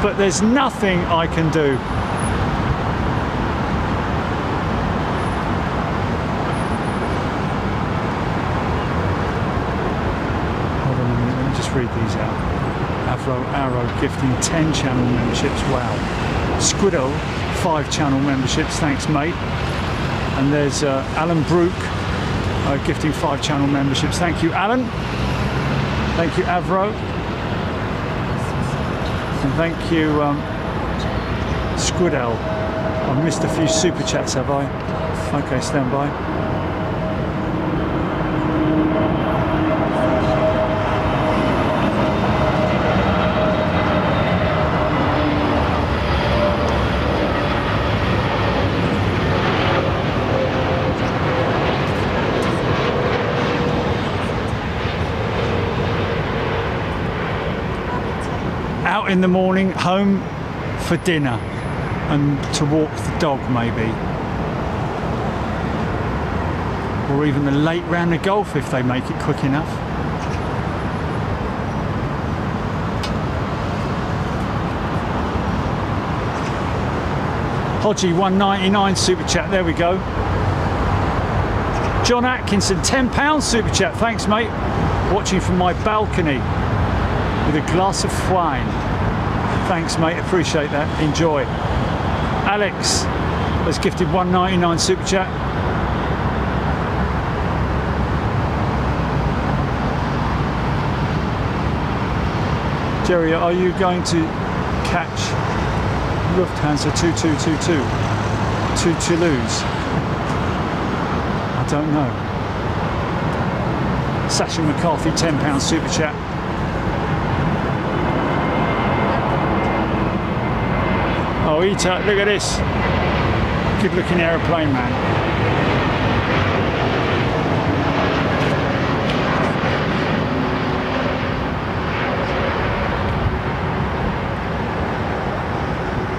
but there's nothing I can do. Hold on a minute, let me just read these out. Arrow gifting 10 channel memberships, wow. Squiddle, 5 channel memberships, thanks mate. And there's Alan Brook gifting 5 channel memberships. Thank you, Alan. Thank you, Avro. And thank you, Squidell. I've missed a few super chats, have I? Okay, stand by. in the morning, home for dinner and to walk the dog maybe. Or even a late round of golf if they make it quick enough. Hodgie 199 super chat, there we go. John Atkinson, £10 super chat, thanks mate. Watching from my balcony with a glass of wine. Thanks mate, appreciate that, enjoy. Alex has gifted 199 super chat. Jerry, are you going to catch Lufthansa 2222 to Toulouse? I don't know. Sasha McCarthy, £10 super chat. Oh, Etihad, look at this. Good looking aeroplane, man.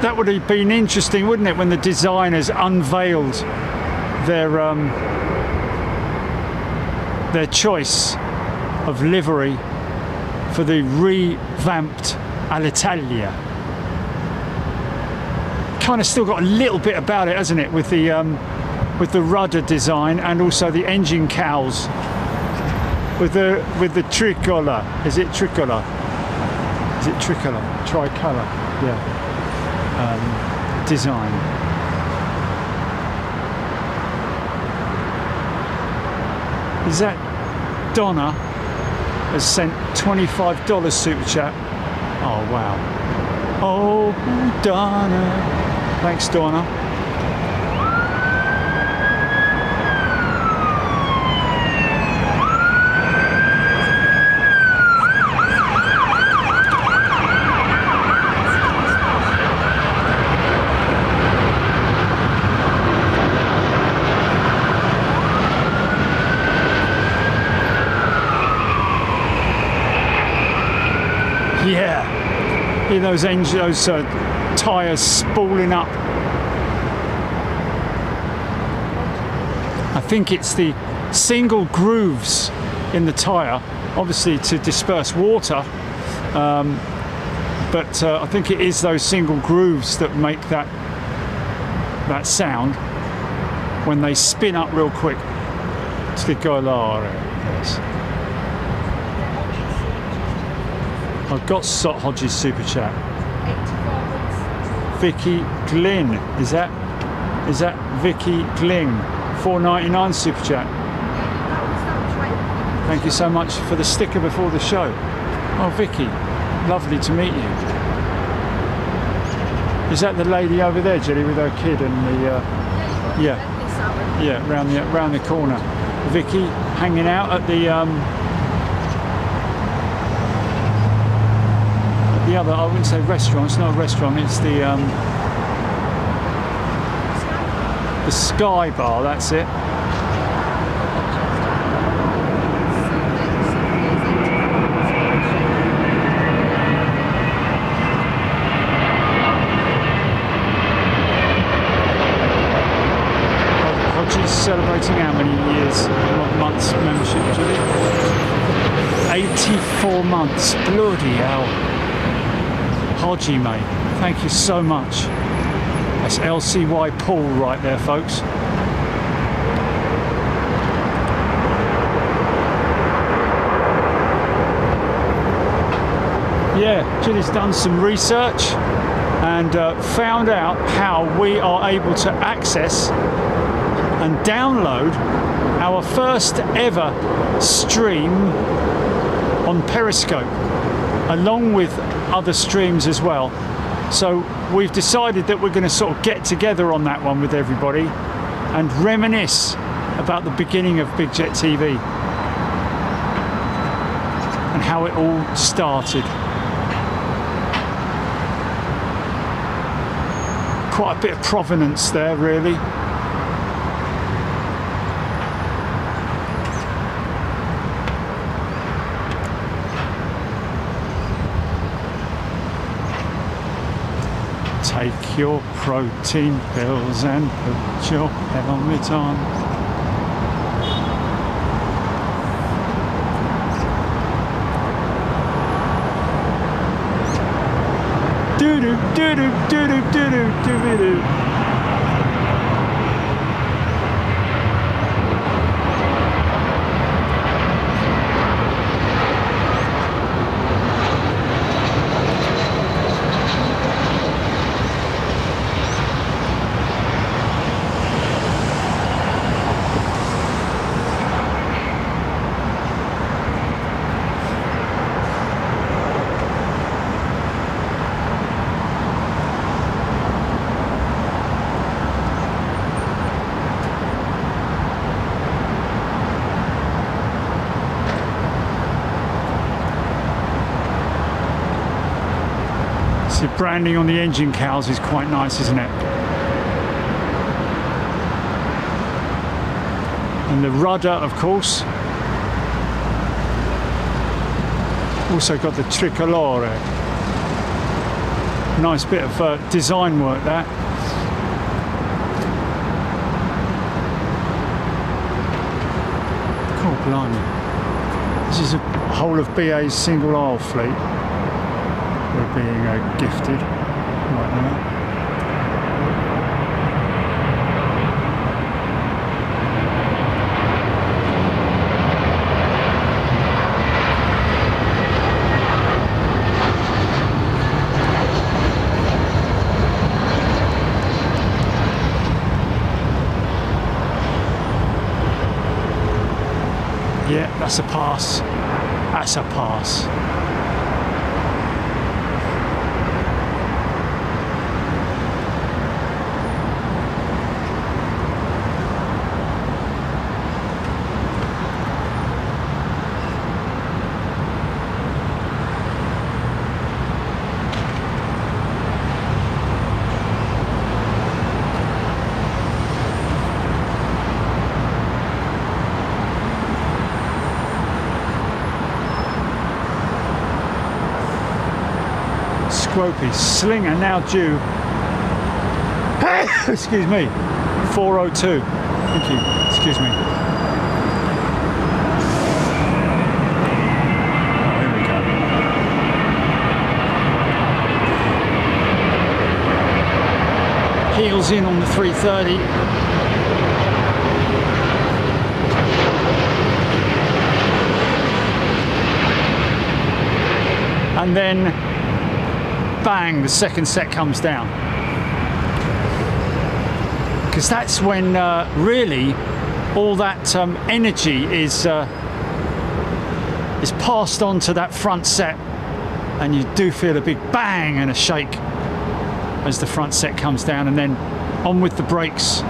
That would have been interesting, wouldn't it, when the designers unveiled their choice of livery for the revamped Alitalia. Kind of still got a little bit about it, hasn't it, with the rudder design and also the engine cowls with the tricolor. Is it tricolor? Is it tricolor? Tricolor, yeah. Design. Is that Donna has sent $25 super chat? Oh wow. Oh Donna. Thanks Donna. Yeah, hear those tyres spooling up. I think it's the single grooves in the tyre, obviously to disperse water, but I think it is those single grooves that make that sound when they spin up real quick. Yes. I've got Sot Hodges super chat. Vicky Glynn, is that Vicky Glynn? $4.99 super chat. Thank you so much for the sticker before the show. Oh Vicky, lovely to meet you. Is that the lady over there, Jerry, with her kid and the round the corner? Vicky hanging out at the other, I wouldn't say restaurant, it's not a restaurant, it's the Sky Bar, that's it. Hodges celebrating how many years, months membership, Julie? 84 months, bloody hell. Hodgie, mate, thank you so much. That's LCY Paul right there, folks. Yeah, Julie's done some research and found out how we are able to access and download our first ever stream on Periscope, along with other streams as well. So we've decided that we're going to sort of get together on that one with everybody and reminisce about the beginning of Big Jet TV and how it all started. Quite a bit of provenance there, really. Take your protein pills and put your helmet on. Do do do do do do do do do. The branding on the engine cowls is quite nice, isn't it? And the rudder, of course. Also got the tricolore. Nice bit of design work, that. Cool, blimey. This is a whole of BA's single aisle fleet. We're being gifted right now. Yeah, that's a pass. That's a pass. Squopy Slinger now due. Excuse me. 402. Thank you. Excuse me. Oh, here we go. Heels in on the 330. And then bang, the second set comes down. Because that's when really all that energy is passed on to that front set, and you do feel a big bang and a shake as the front set comes down, and then on with the brakes.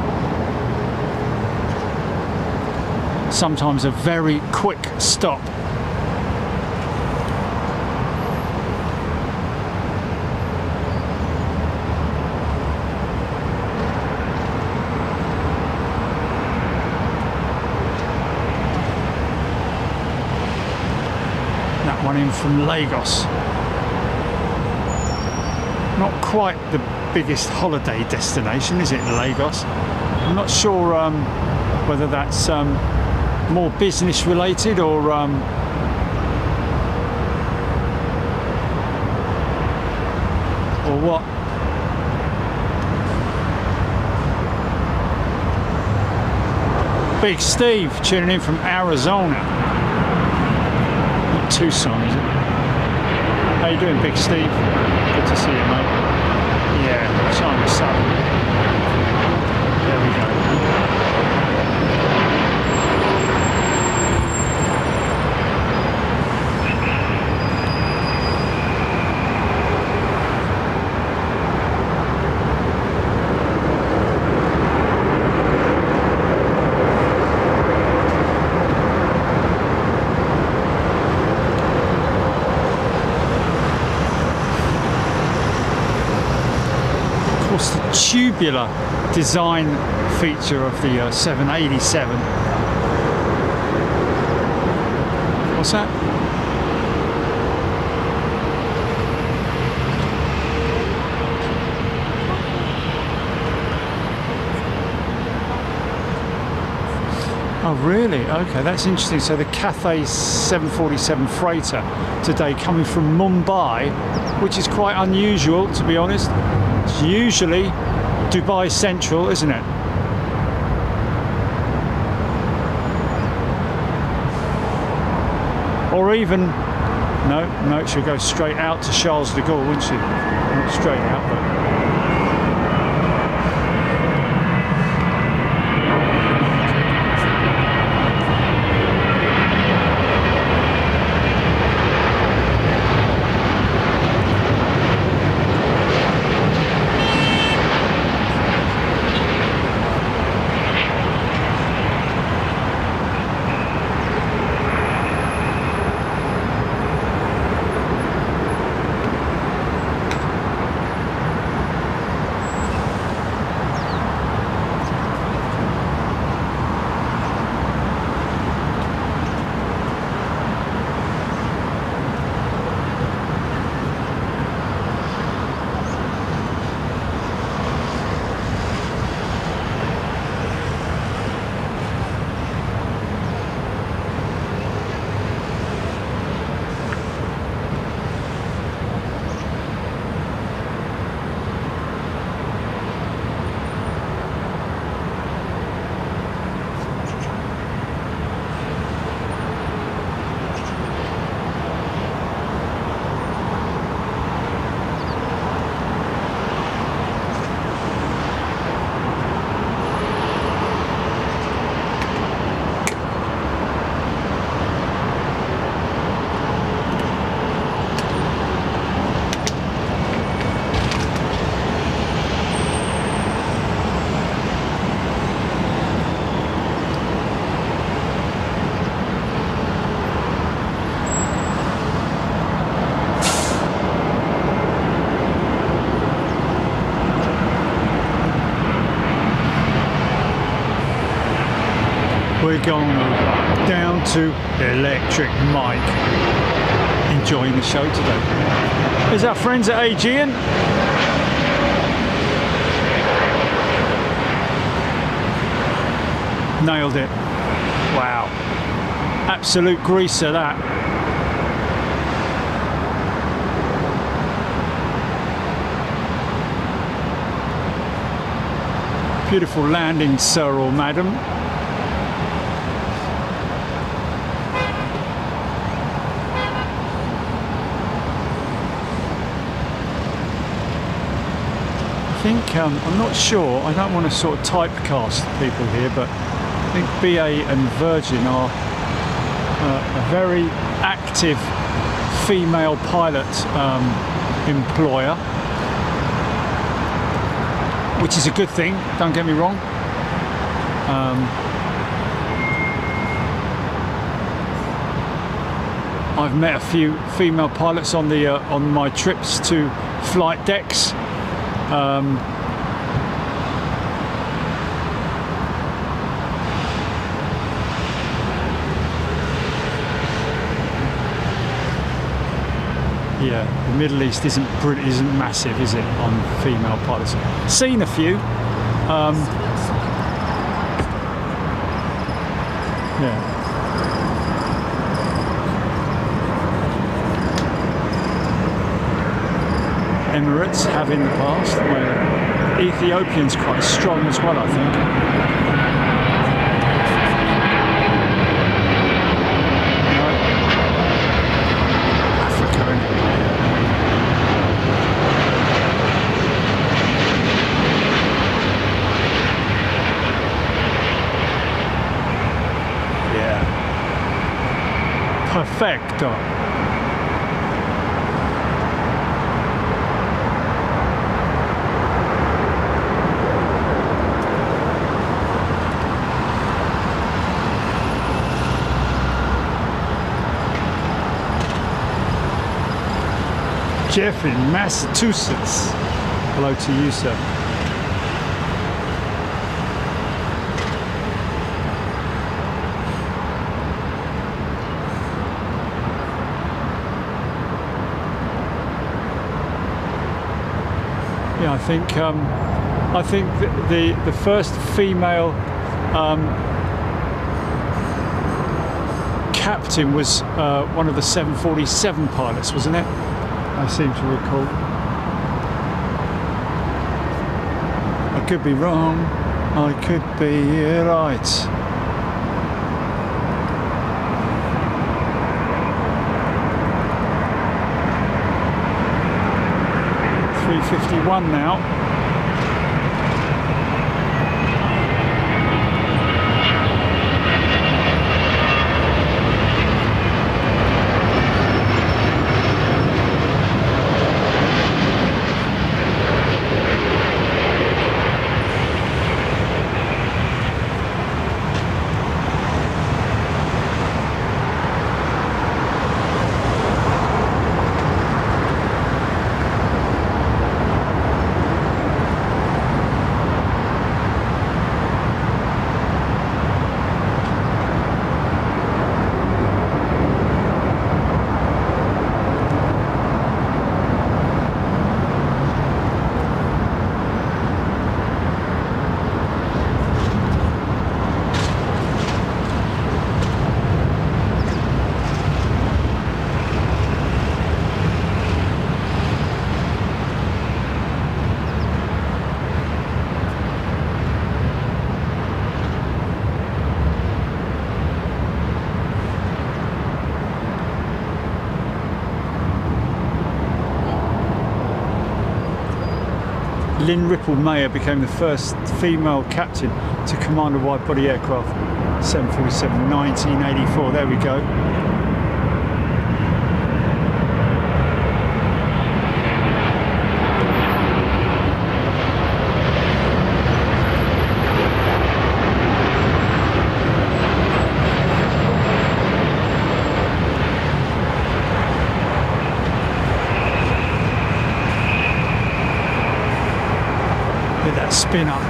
Sometimes a very quick stop. One in from Lagos. Not quite the biggest holiday destination, is it, Lagos? I'm not sure whether that's more business related or what. Big Steve tuning in from Arizona. Tucson, is it? How you doing, Big Steve? Good to see you, mate. Yeah, China Southern. There we go. Tubular design feature of the 787. What's that? Oh really? Okay, that's interesting. So the Cathay 747 freighter today coming from Mumbai, which is quite unusual, to be honest. It's usually Dubai Central, isn't it? Or even, no, she'll go straight out to Charles de Gaulle, wouldn't she? Not straight out, but... We're going down to Electric Mike, enjoying the show today. There's our friends at Aegean. Nailed it. Wow. Absolute greaser, that. Beautiful landing, sir or madam. I think, I'm not sure, I don't want to sort of typecast people here, but I think BA and Virgin are a very active female pilot employer, which is a good thing, don't get me wrong. I've met a few female pilots on the on my trips to flight decks. Yeah, the Middle East isn't massive, is it, on female pilots? Seen a few. Yeah. Emirates have in the past, where Ethiopian's quite strong as well, I think. No. Africa, innit? Yeah. Perfecto. Jeff in Massachusetts. Hello to you, sir. Yeah, I think the first female captain was one of the 747 pilots, wasn't it? I seem to recall. I could be wrong, I could be right. .351 now. Lynn Ripple Mayer became the first female captain to command a wide-body aircraft, 747, 1984. There we go. Spin up.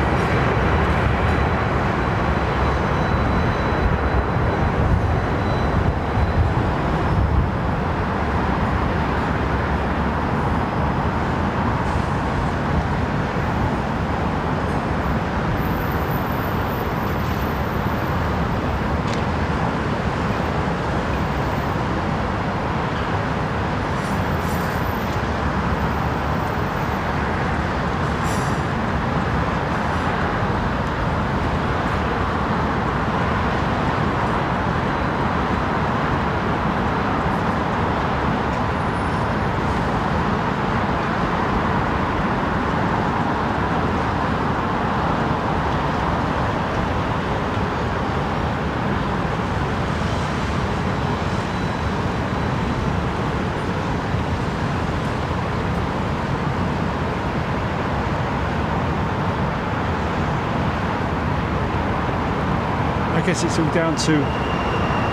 I guess it's all down to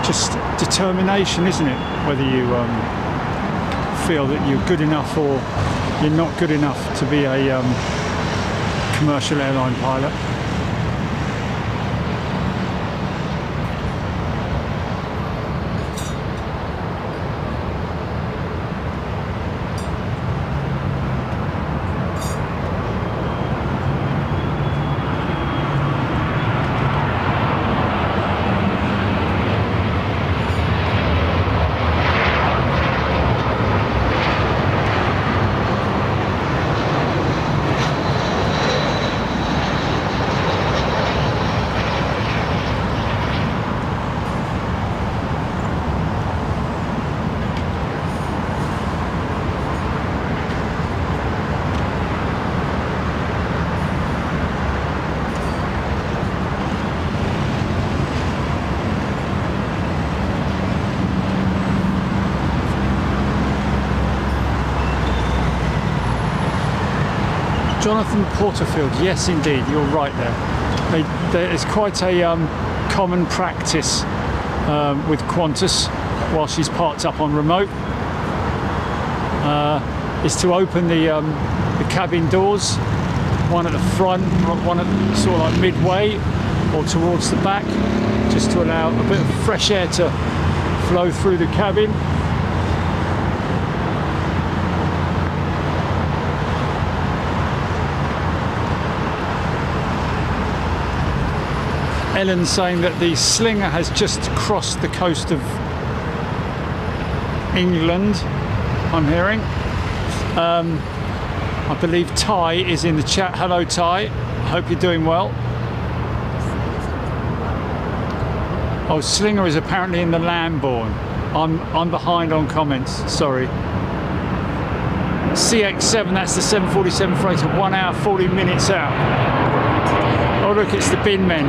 just determination, isn't it? Whether you feel that you're good enough or you're not good enough to be a commercial airline pilot. Jonathan Porterfield, yes indeed, you're right there. There is quite a common practice with Qantas while she's parked up on remote, is to open the cabin doors, one at the front, one at sort of like midway or towards the back, just to allow a bit of fresh air to flow through the cabin. Ellen saying that the Slinger has just crossed the coast of England, I'm hearing. I believe Ty is in the chat. Hello Ty, hope you're doing well. Oh, Slinger is apparently in the Lambourne. I'm behind on comments, sorry. CX7, that's the 747 freighter, 1 hour 40 minutes out. Oh look, it's the bin men.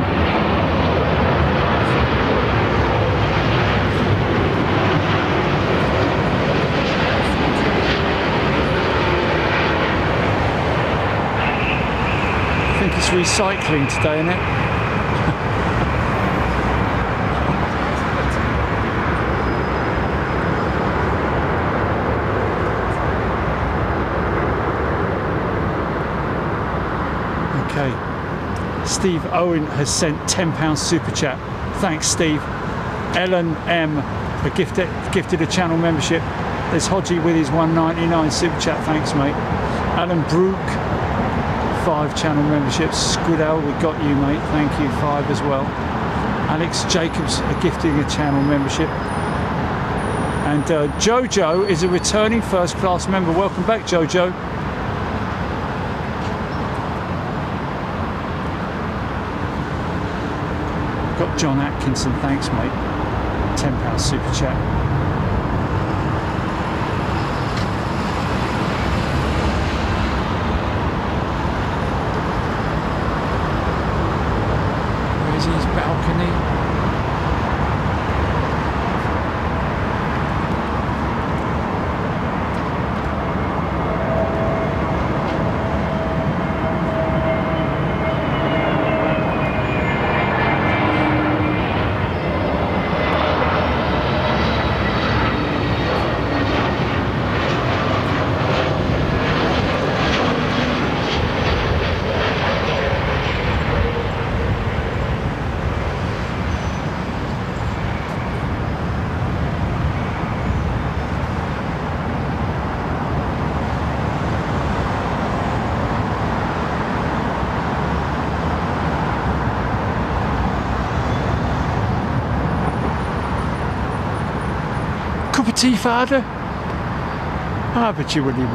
I think it's recycling today, isn't it? Steve Owen has sent £10 super chat. Thanks, Steve. Ellen M gifted a channel membership. There's Hodgie with his £1.99 super chat. Thanks, mate. Alan Brook, 5 channel memberships. Squidell, we got you, mate. Thank you, 5 as well. Alex Jacobs gifting a channel membership. And Jojo is a returning first class member. Welcome back, Jojo. Got John Atkinson, thanks mate. £10 super chat. Where's his balcony? Tea, Father? Ah, but you would you.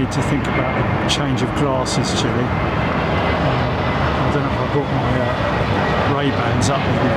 To think about a change of glasses, Chile. I don't know if I brought my Ray-Bans up with me.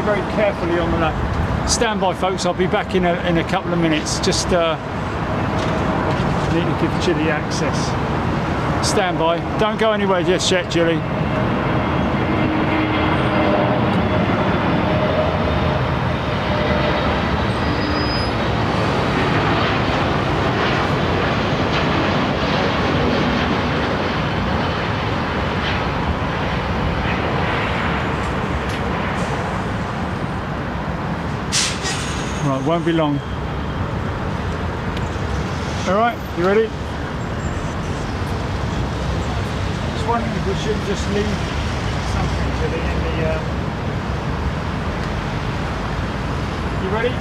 Very carefully on the lap. Stand by, folks. I'll be back in a couple of minutes. Just need to give Chile access. Stand by. Don't go anywhere just yet, Chile. Right, won't be long. All right, you ready? Just one, we should just leave something to the in the. You ready?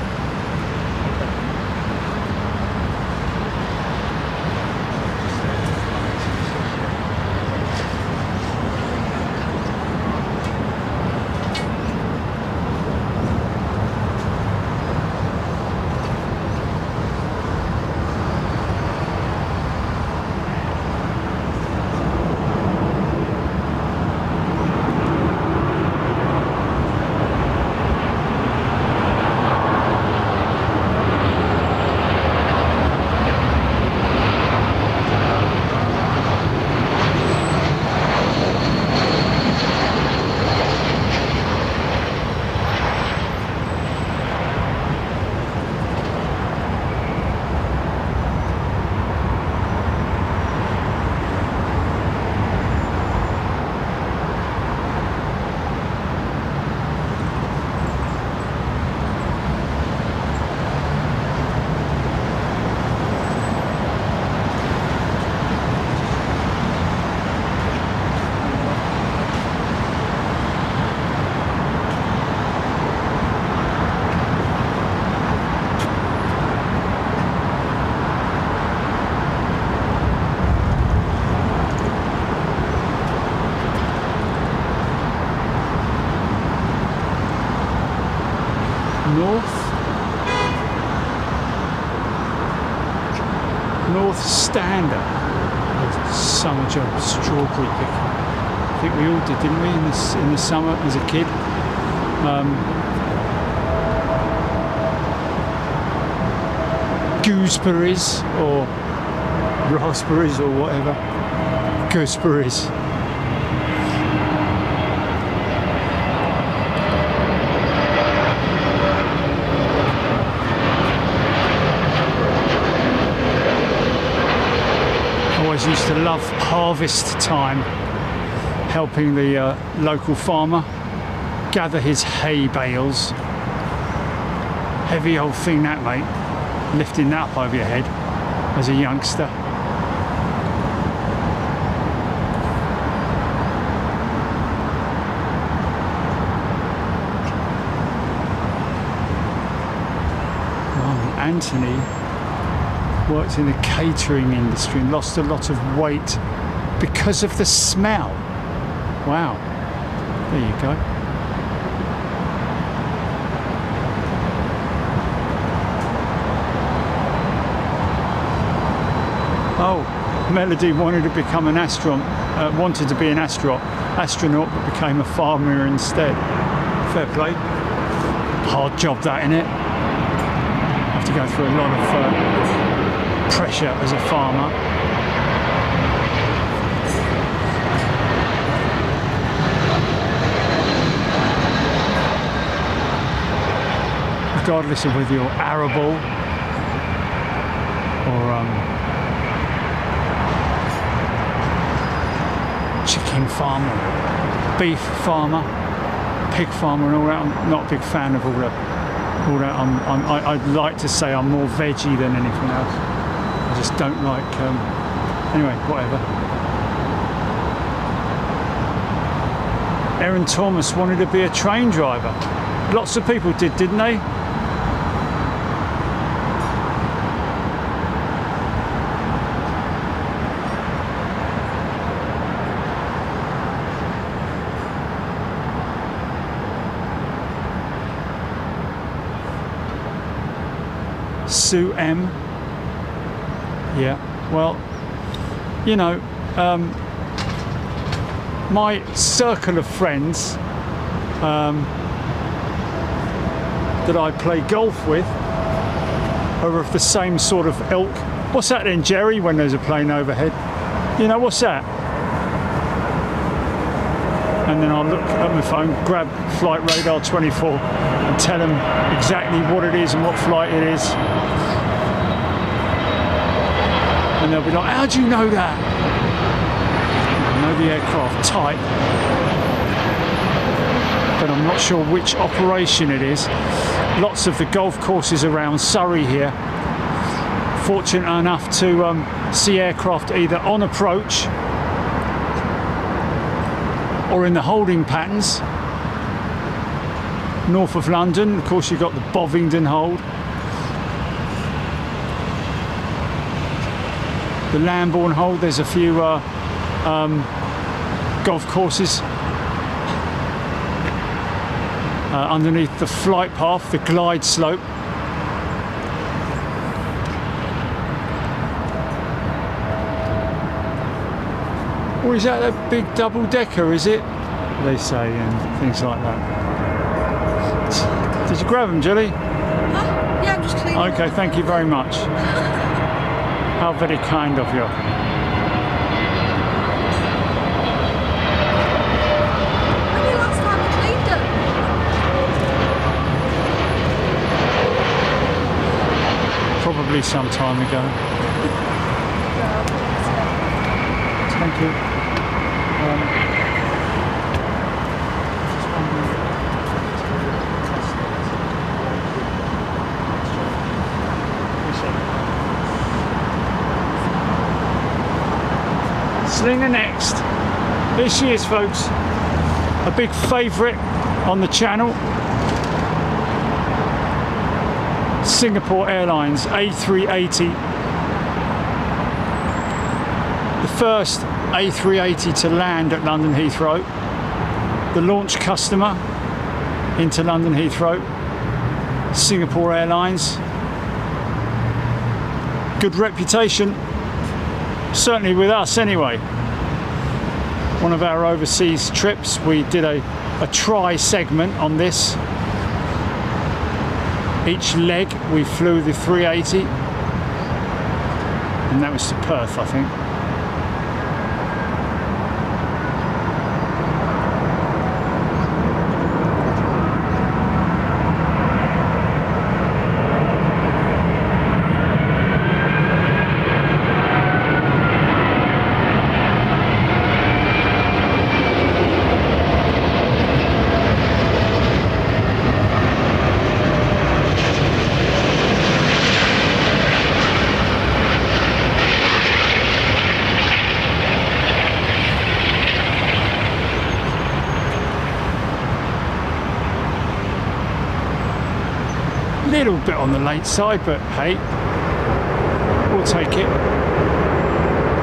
North Standard. Summer job, strawberry picking. I think we all did, didn't we, in the summer as a kid? Gooseberries or raspberries or whatever. Gooseberries. Used to love harvest time, helping the local farmer gather his hay bales. Heavy old thing that, mate, lifting that up over your head as a youngster. Anthony worked in the catering industry and lost a lot of weight because of the smell. Wow, there you go. Oh, Melody wanted to become an astronaut, wanted to be an astronaut, but became a farmer instead. Fair play. Hard job that, innit? Have to go through a lot of pressure as a farmer. Regardless of whether you're arable or chicken farmer, beef farmer, pig farmer and all that. I'm not a big fan of all that. I'd like to say I'm more veggie than anything else. I just don't like, anyway, whatever. Aaron Thomas wanted to be a train driver. Lots of people did, didn't they? Sue M. Yeah, well, you know, my circle of friends that I play golf with are of the same sort of ilk. What's that then, Jerry, when there's a plane overhead? You know, what's that? And then I'll look at my phone, grab Flight Radar 24 and tell them exactly what it is and what flight it is. And they'll be like, how do you know that? I know the aircraft type, but I'm not sure which operation it is. Lots of the golf courses around Surrey here, fortunate enough to see aircraft either on approach or in the holding patterns. North of London, of course, you've got the Bovingdon hold, the Lambourne hold. There's a few golf courses underneath the flight path, the glide slope. Or is that a big double decker, is it? They say, and things like that. Did you grab them, Jelly? Yeah, I'm just cleaning. Okay, thank you very much. How very kind of you. When was the last time you cleaned them? Probably some time ago. Thank you. Slinger next. Here she is, folks. A big favourite on the channel. Singapore Airlines A380. The first A380 to land at London Heathrow. The launch customer into London Heathrow. Singapore Airlines. Good reputation. Certainly with us anyway. One of our overseas trips, we did a try segment on this. Each leg we flew the 380, and that was to Perth, I think. Little bit on the late side, but hey, we'll take it.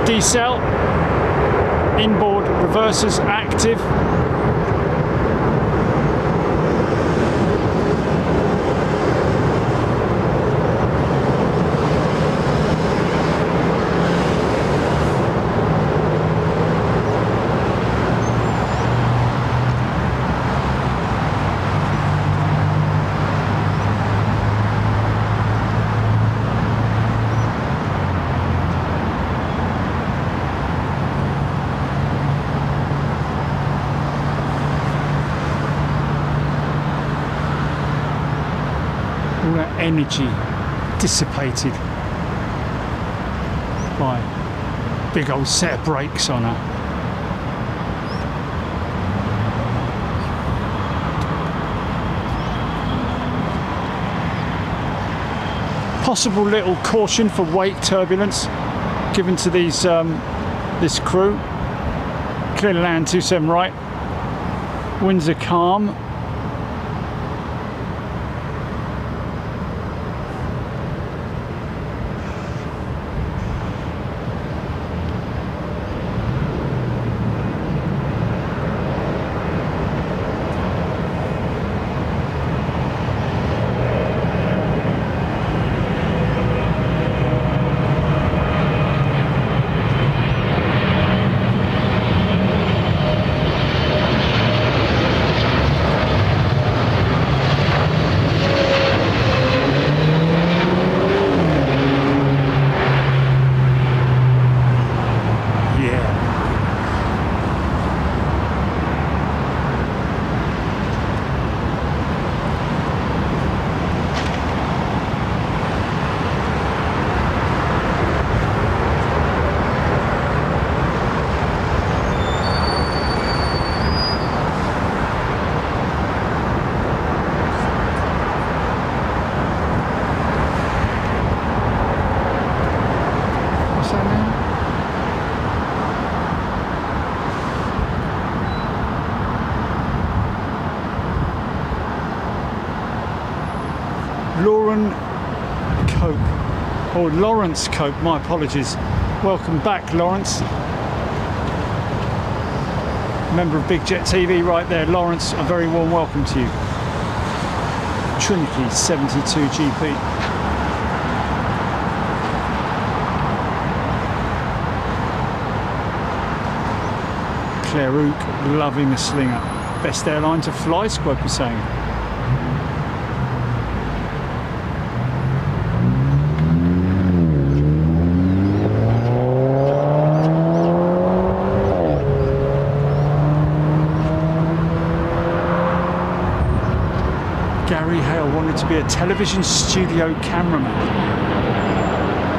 Decel, inboard reversers active. Energy dissipated by big old set of brakes on her. Possible little caution for wake turbulence given to these this crew. Clear to land 27 right. Winds are calm. Lauren Cope, or Lawrence Cope, my apologies. Welcome back, Lawrence. Member of Big Jet TV right there. Lawrence, a very warm welcome to you. Trinity 72GP. Claire Ook, loving the Slinger. Best airline to fly, Squad was saying. Gary Hale wanted to be a television studio cameraman,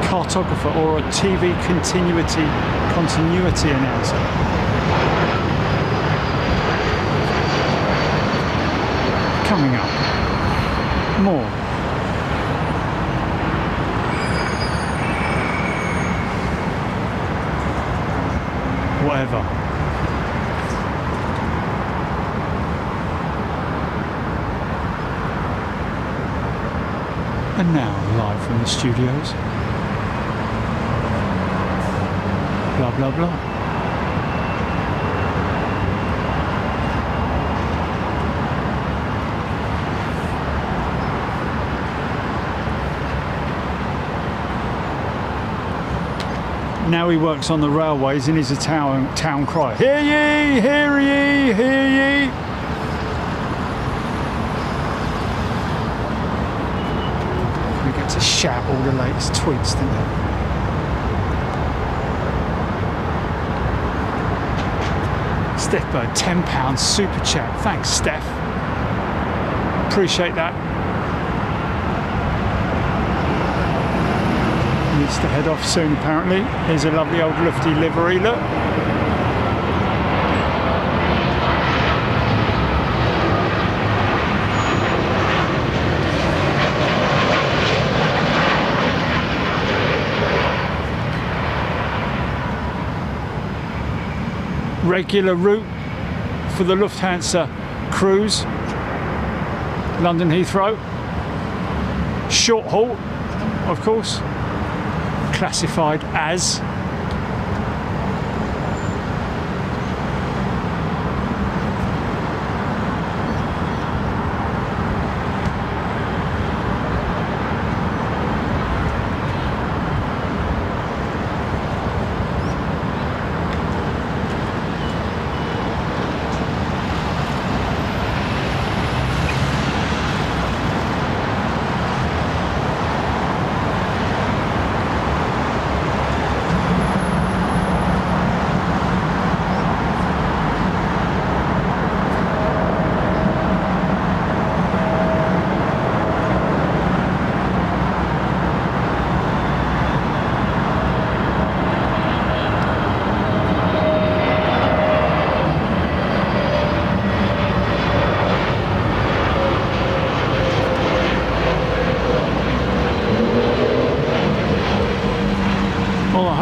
cartographer, or a TV continuity announcer. Coming up, more. Whatever. And now, live from the studios. Blah, blah, blah. Now he works on the railways and is a town crier. Hear ye, hear ye, hear ye. We get to shout all the latest tweets, don't we? Steph Bird, £10 super chat. Thanks, Steph. Appreciate that. Needs to head off soon, apparently. Here's a lovely old lufty livery, look. Regular route for the Lufthansa cruise, London Heathrow. Short haul, of course. Classified as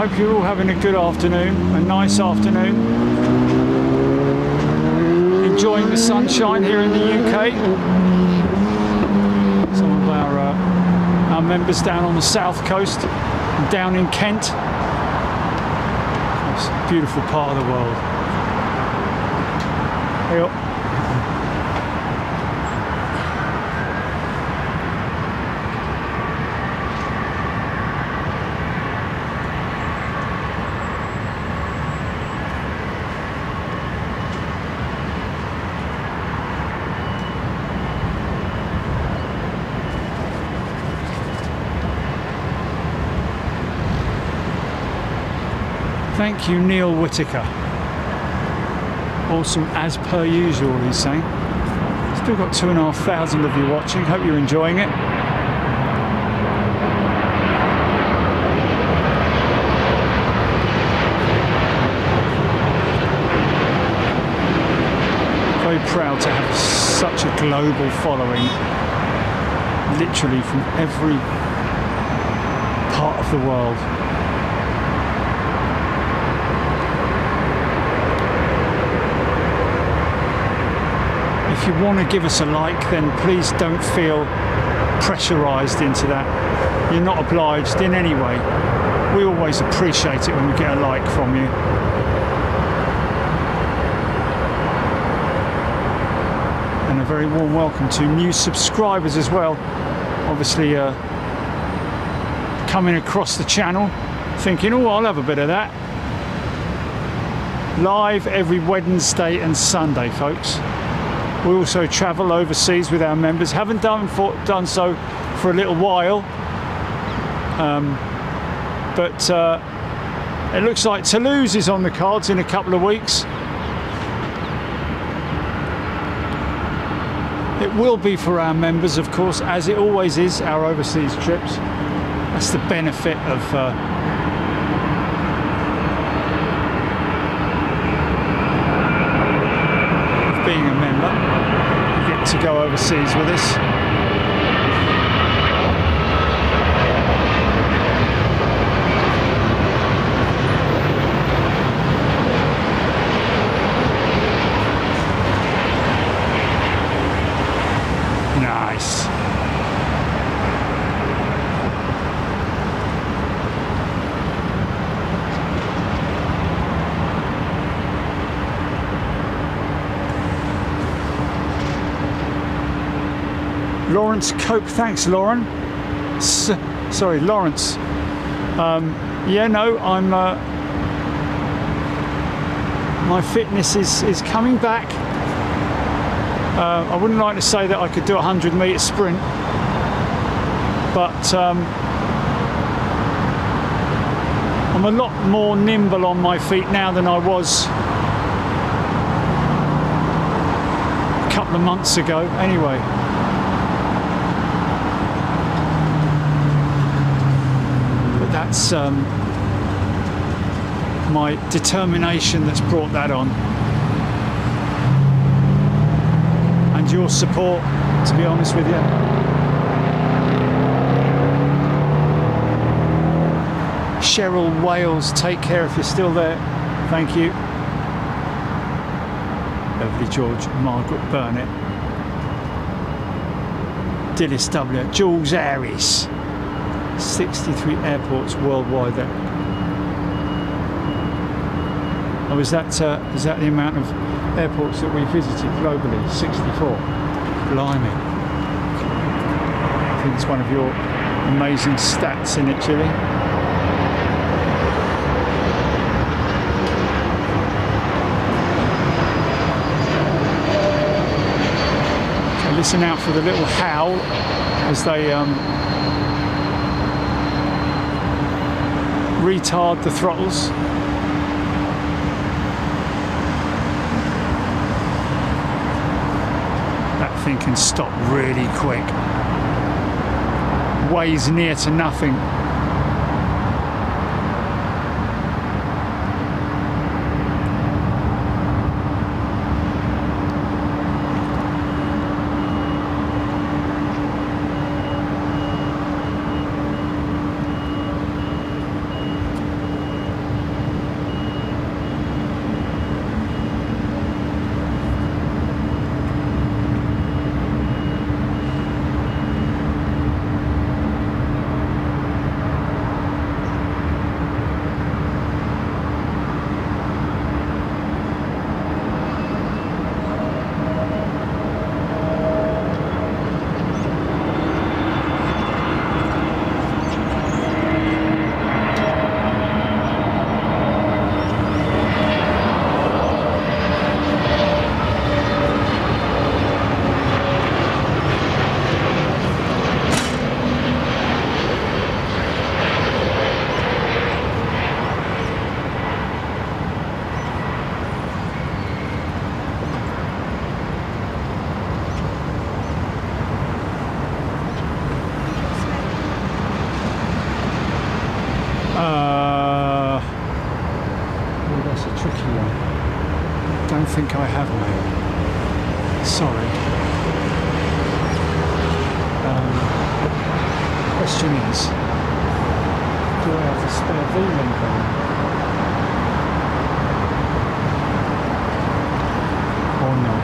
hope you're all having a good afternoon, a nice afternoon. Enjoying the sunshine here in the UK. Some of our members down on the south coast, down in Kent. It's a beautiful part of the world. Hey up. Thank you, Neil Whittaker. Awesome as per usual, he's saying. Still got 2,500 of you watching. Hope you're enjoying it. Very proud to have such a global following, literally from every part of the world. If you want to give us a like, then please don't feel pressurised into that. You're not obliged in any way. We always appreciate it when we get a like from you. And a very warm welcome to new subscribers as well. Obviously coming across the channel thinking, oh, I'll have a bit of that. Live every Wednesday and Sunday, folks. We also travel overseas with our members. Haven't done so for a little while, but it looks like Toulouse is on the cards in a couple of weeks. It will be for our members, of course, as it always is, our overseas trips. That's the benefit of being a member. You get to go overseas with us. Nice. Lawrence Cope, thanks Lauren. Sorry, Lawrence. Yeah, no, I'm. My fitness is coming back. I wouldn't like to say that I could do a 100-metre sprint, but I'm a lot more nimble on my feet now than I was a couple of months ago. Anyway. That's my determination that's brought that on, and your support, to be honest with you. Cheryl Wales, take care if you're still there. Thank you. Lovely George, Margaret Burnett, Dillis W, Jules Harris. 63 airports worldwide. Oh, is that the amount of airports that we visited globally? 64. Blimey. I think it's one of your amazing stats in it, Chile. Okay, listen out for the little howl as they retard the throttles. That thing can stop really quick. Weighs near to nothing. Think I have, mate. Sorry. Question is, do I have a spare V-link on? Or not?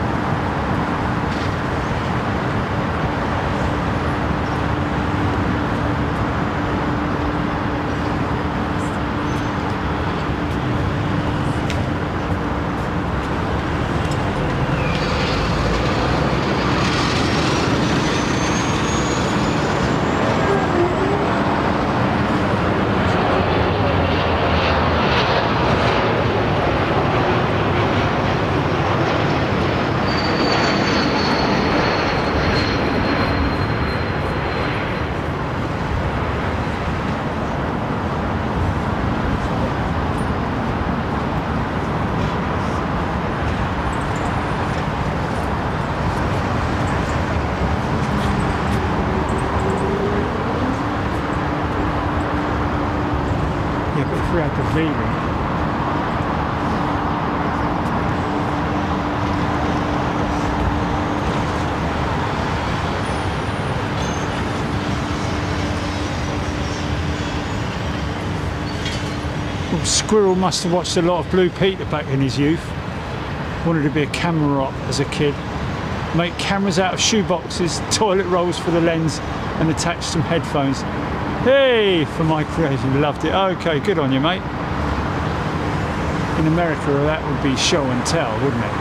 V-Link. Well, Squirrel must have watched a lot of Blue Peter back in his youth. Wanted to be a camera op as a kid. Make cameras out of shoeboxes, toilet rolls for the lens, and attach some headphones. Hey, for my creation, loved it. Okay, good on you, mate. In America, that would be show and tell, wouldn't it?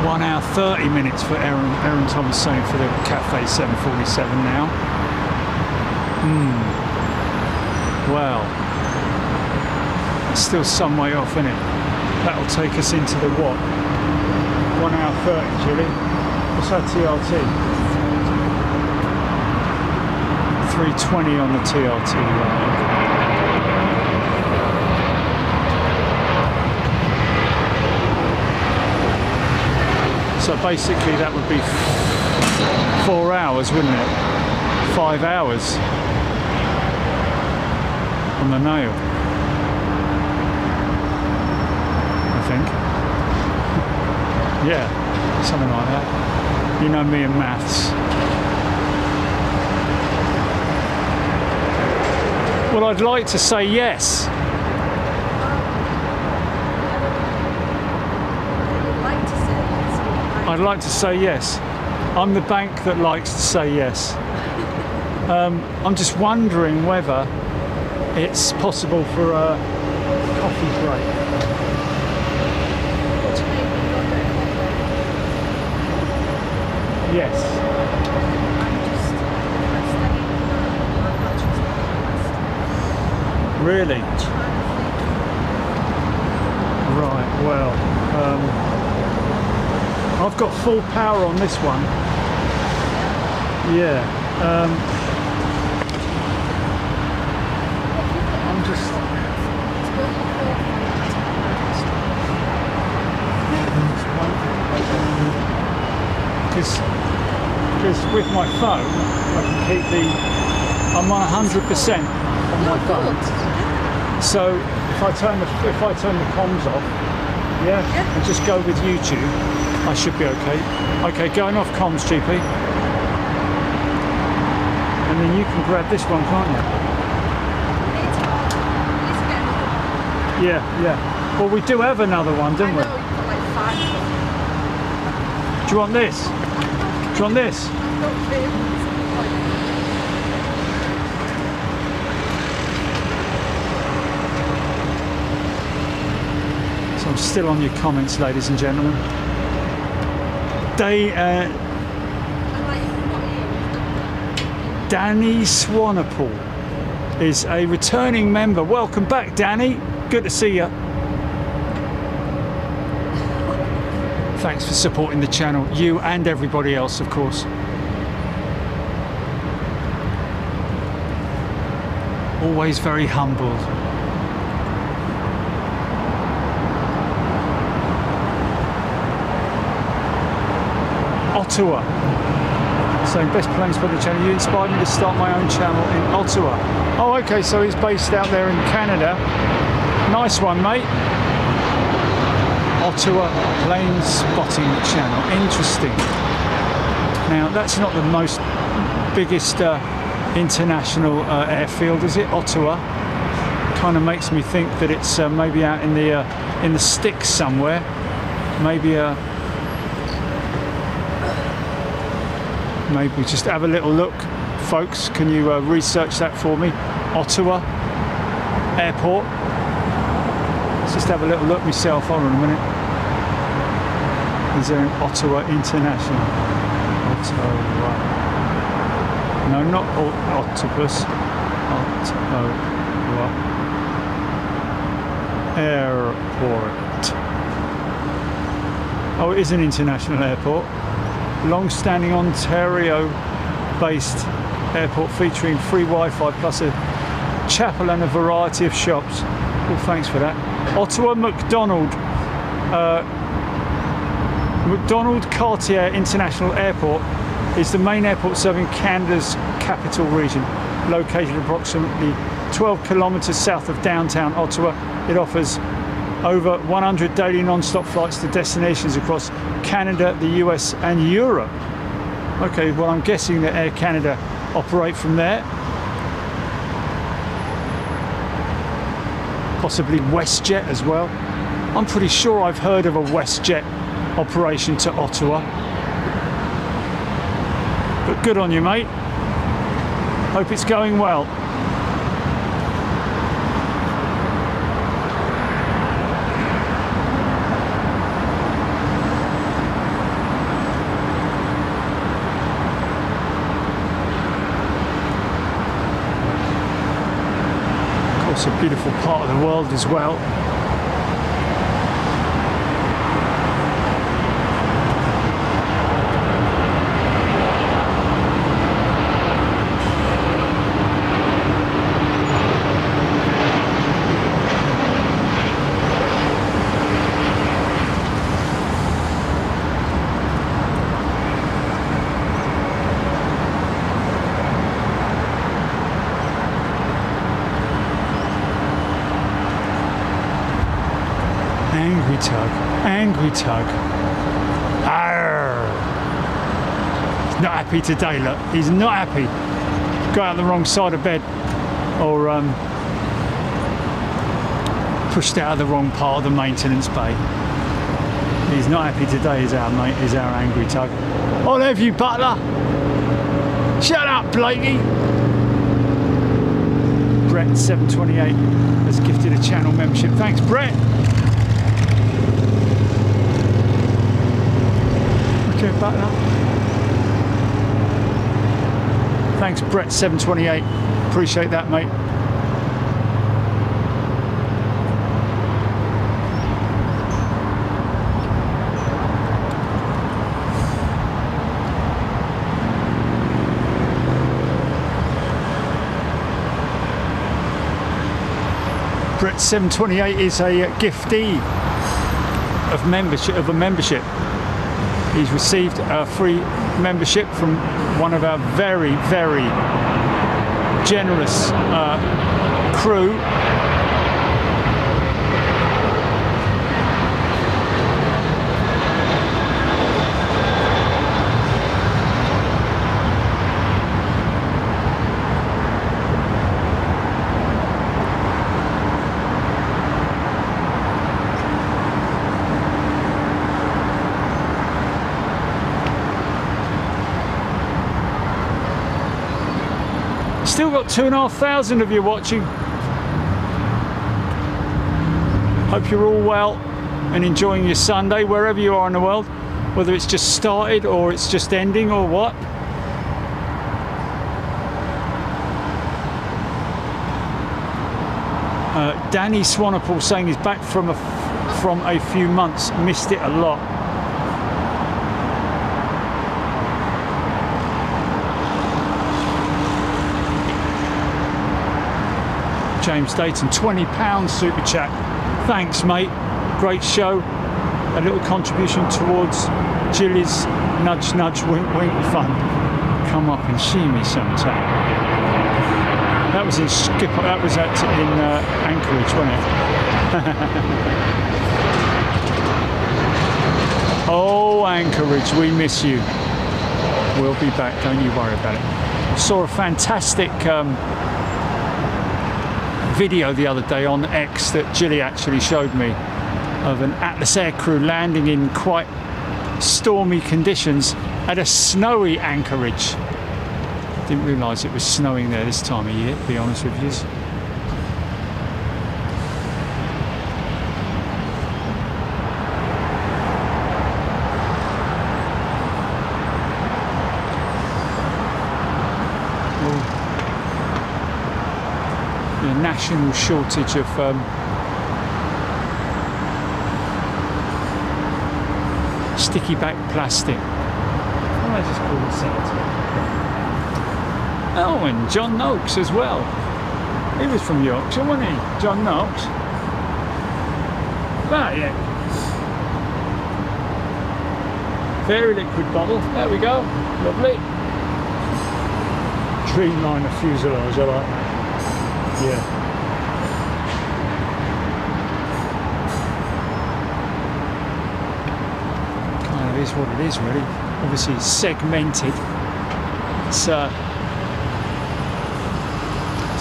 One hour 30 minutes for Aaron Thomas saying for the Cathay 747 now. Well, it's still some way off, isn't it? That'll take us into the what? 1 hour 30, Julie. What's our TRT? 320 on the TRT line. So basically that would be 4 hours, wouldn't it? 5 hours on the nail, I think. Yeah, something like that. You know me and maths. Well, I'd like to say yes. I'd like to say yes. I'm the bank that likes to say yes. I'm just wondering whether it's possible for a coffee break. Yes. Really? Right, well, I've got full power on this one. Yeah. I'm just... Because with my phone, I can keep I'm on 100% on my phone. So if I turn the comms off, and just go with YouTube, I should be okay. Okay, going off comms, GP. And then you can grab this one, can't you? Yeah. Well, we do have another one, don't we? I know, you've got like 5. Do you want this? Do you want this? So I'm still on your comments, ladies and gentlemen. Danny Swanepoel is a returning member. Welcome back, Danny. Good to see you. Thanks for supporting the channel, you and everybody else, of course. Always very humbled. Ottawa. Saying best planes for the channel. You inspired me to start my own channel in Ottawa. Oh, okay, so he's based out there in Canada. Nice one, mate. Ottawa plane spotting channel. Interesting. Now, that's not the most biggest international airfield, is it? Ottawa. Kind of makes me think that it's maybe out in the sticks somewhere. Maybe maybe just have a little look, folks. Can you research that for me? Ottawa Airport. Let's just have a little look myself. Hold on a minute. Is there an Ottawa International? Ottawa. No, not octopus. Ottawa Airport. Oh, it is an international airport. Long-standing Ontario-based airport featuring free Wi-Fi plus a chapel and a variety of shops. Well, thanks for that. Ottawa McDonald Macdonald Cartier International Airport is the main airport serving Canada's capital region. Located approximately 12 kilometres south of downtown Ottawa, it offers over 100 daily non-stop flights to destinations across Canada, the US and Europe. Okay, well I'm guessing that Air Canada operate from there. Possibly Westjet as well. I'm pretty sure I've heard of a Westjet operation to Ottawa. But good on you, mate. Hope it's going well. Of course, a beautiful part of the world as well. Angry tug. Arr. He's not happy today, look. He's not happy. Got out the wrong side of bed, or pushed out of the wrong part of the maintenance bay. He's not happy today, is our mate, is our angry tug. I'll have you, butler. Shut up, Blakey. Brett 728 has gifted a channel membership. Thanks, Brett. Butler. Thanks, Brett 728. Appreciate that, mate. Brett 728 is a giftee of a membership. He's received a free membership from one of our very, very generous crew. Still got 2,500 of you watching. Hope you're all well and enjoying your Sunday wherever you are in the world, whether it's just started or it's just ending or what. Danny Swanepoel saying he's back from a few months, missed it a lot. James Dayton, £20 super chat. Thanks, mate. Great show. A little contribution towards Jilly's nudge, nudge, wink, wink fund. Come up and see me sometime. That was in Skipper. That was in Anchorage, wasn't it? Oh, Anchorage, we miss you. We'll be back. Don't you worry about it. I saw a fantastic video the other day on X that Jilly actually showed me of an Atlas aircrew landing in quite stormy conditions at a snowy Anchorage. Didn't realise it was snowing there this time of year, to be honest with you. National shortage of sticky back plastic. What do I just call it? Oh, and John Noakes as well. He was from Yorkshire, wasn't he? John Noakes. But yeah. Fairy liquid bottle. There we go. Lovely. Dreamliner fuselage. I like that. Yeah. Kind of is what it is, really. Obviously segmented. It's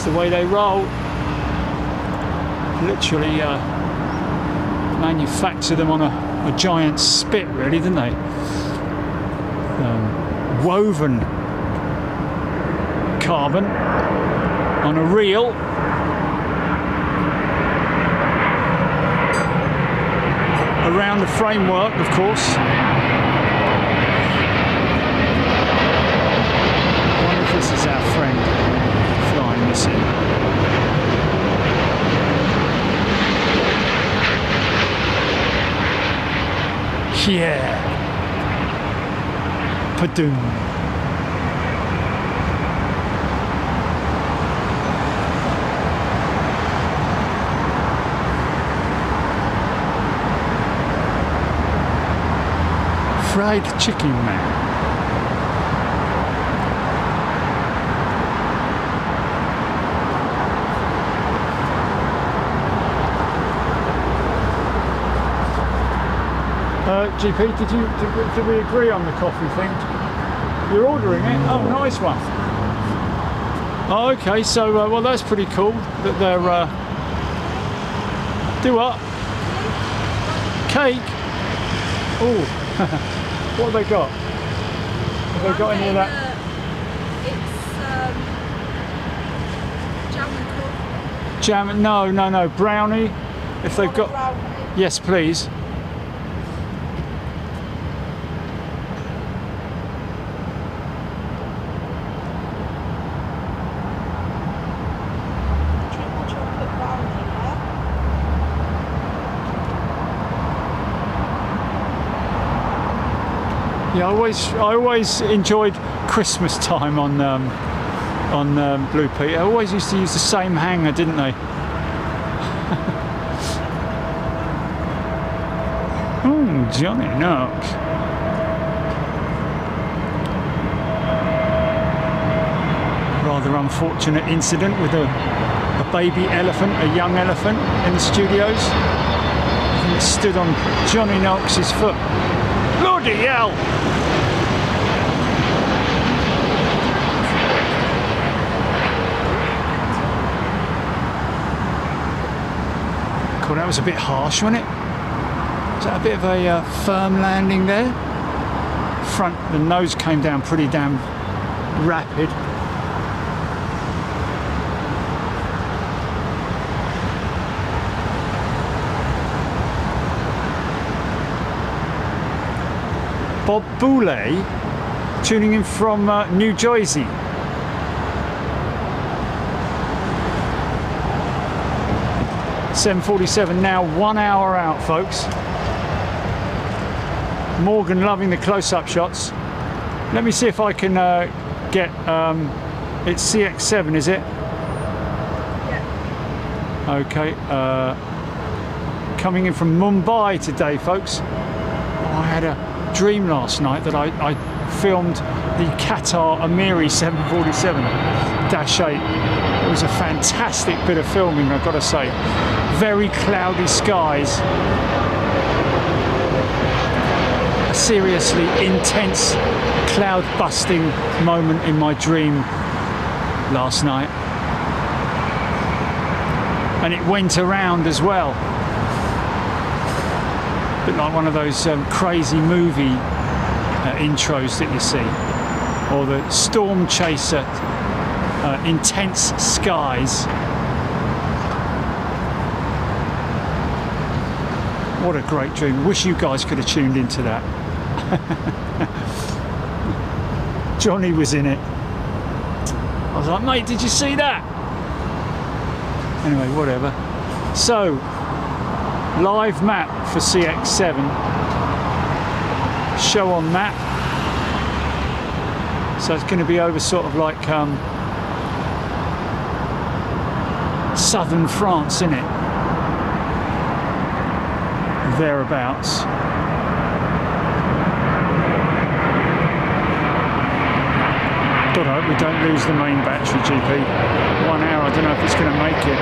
the way they roll. Literally manufacture them on a giant spit, really, didn't they? Woven carbon on a reel. Around the framework, of course. I wonder if this is our friend flying this in. Yeah. Padoom. Fried chicken, man. GP, did we agree on the coffee thing? You're ordering it? Oh, nice one. Oh, okay, so well, that's pretty cool that they're do what? Cake? Oh, what have they got? Have they got any of that? It's jam and cook. Jam? No, brownie. If they've got, Brownie. yes, please. Yeah, I always enjoyed Christmas time on Blue Peter. They always used to use the same hanger, didn't they? Johnny Knox. Rather unfortunate incident with a baby elephant, a young elephant in the studios. I think it stood on Johnny Knox's foot. Bloody hell! Cool, that was a bit harsh, wasn't it? Was that a bit of a firm landing there? The nose came down pretty damn rapid. Bob Boulay tuning in from New Jersey. .747 now 1 hour out, folks. Morgan loving the close-up shots. Let me see if I can get it's CX7, is it? Yeah. Okay. Coming in from Mumbai today, folks. Oh, I had a dream last night that I filmed the Qatar Emirates 747-8. It was a fantastic bit of filming, I've got to say. Very cloudy skies. A seriously intense cloud busting moment in my dream last night. And it went around as well. A bit like one of those crazy movie intros that you see, or the storm chaser, intense skies. What a great dream. Wish you guys could have tuned into that. Johnny was in it. I was like, mate, did you see that? Anyway, whatever. So, live map for CX7. Show on map. So it's going to be over sort of like southern France, isn't it? Thereabouts. God, I hope we don't lose the main battery, GP. 1 hour, I don't know if it's going to make it.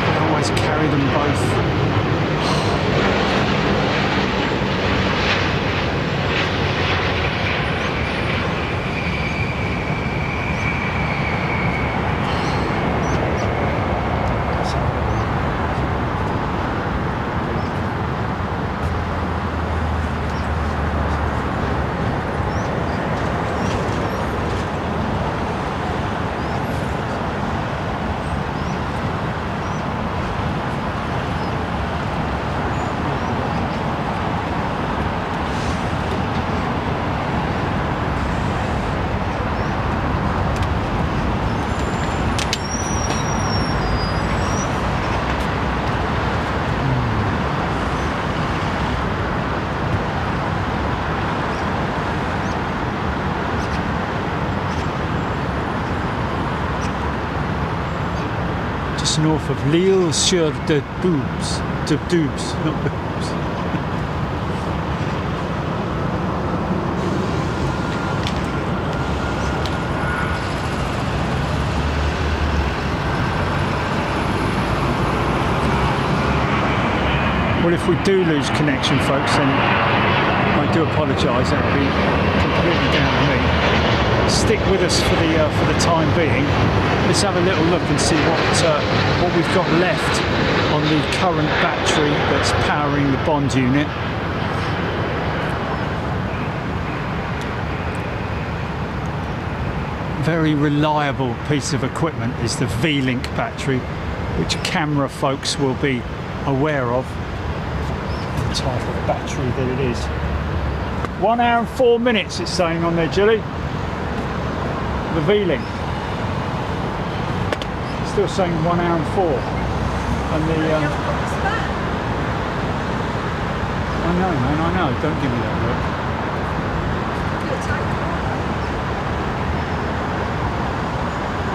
I always carry them both. North of Lille-sur-de-Doubs, not Boobs. Well, if we do lose connection, folks, then I do apologise. That'll be completely down to me. Stick with us for the time being. Let's have a little look and see what we've got left on the current battery that's powering the bond unit. Very reliable piece of equipment is the V-Link battery, which camera folks will be aware of. The type of battery that it is. 1 hour and 4 minutes it's saying on there, Julie. The V-Link. Still saying 1 hour and 4. And the I know, man, I know. Don't give me that look.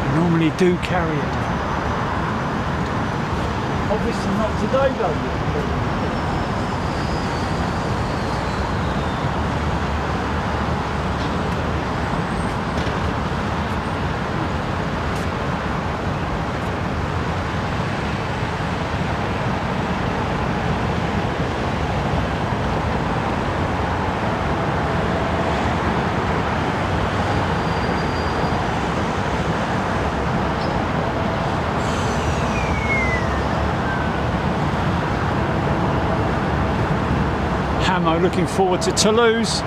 I normally do carry it. Obviously not today though. Looking forward to Toulouse.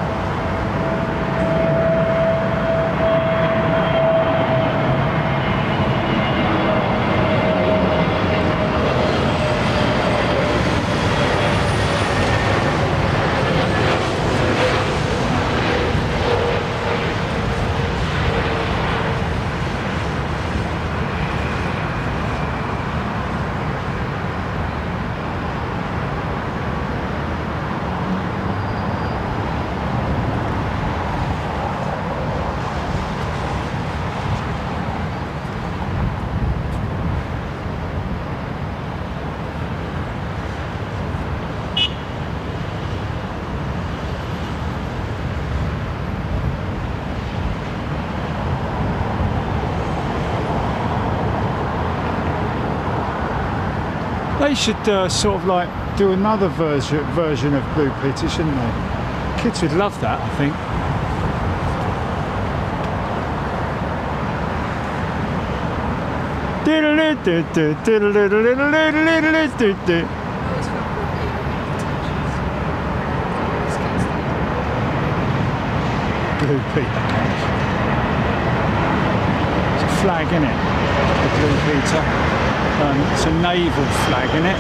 They should sort of like do another version of Blue Peter, shouldn't they? Kids would love that, I think. Blue Peter. It's a flag, isn't it? The Blue Peter. It's a naval flag, isn't it?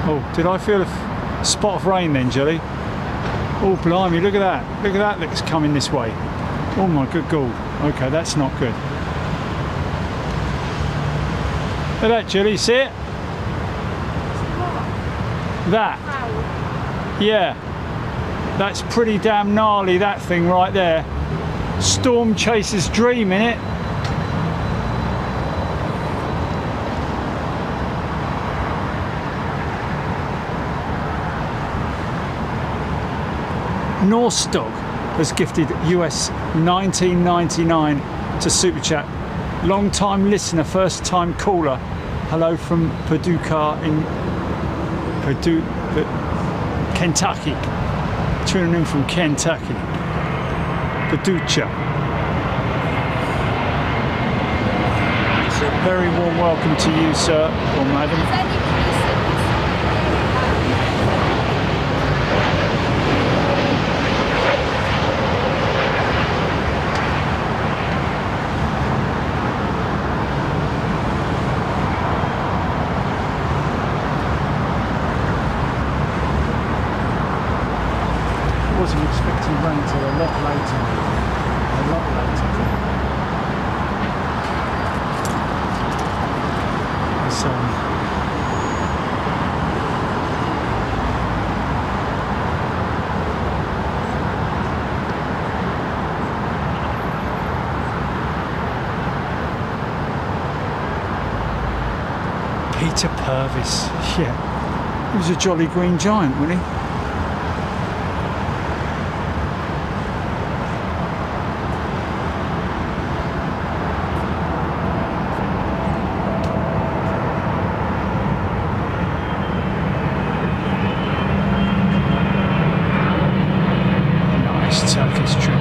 Oh, did I feel a spot of rain then, Jelly? Oh, blimey, look at that. Look at that that's coming this way. Oh my good God. Okay, that's not good. Look at that, Jelly, see it? That. Yeah, that's pretty damn gnarly, that thing right there. Storm chaser's dream, innit? Norstog has gifted US 1999 to Super Chat. Long time listener, first time caller. Hello from Paducah in Kentucky. Tuning in from Kentucky. Paducah. So very warm welcome to you, sir or madam. I wasn't expecting rain until a lot later. So Peter Purvis, yeah, he was a jolly green giant, wasn't he? Turkish trip.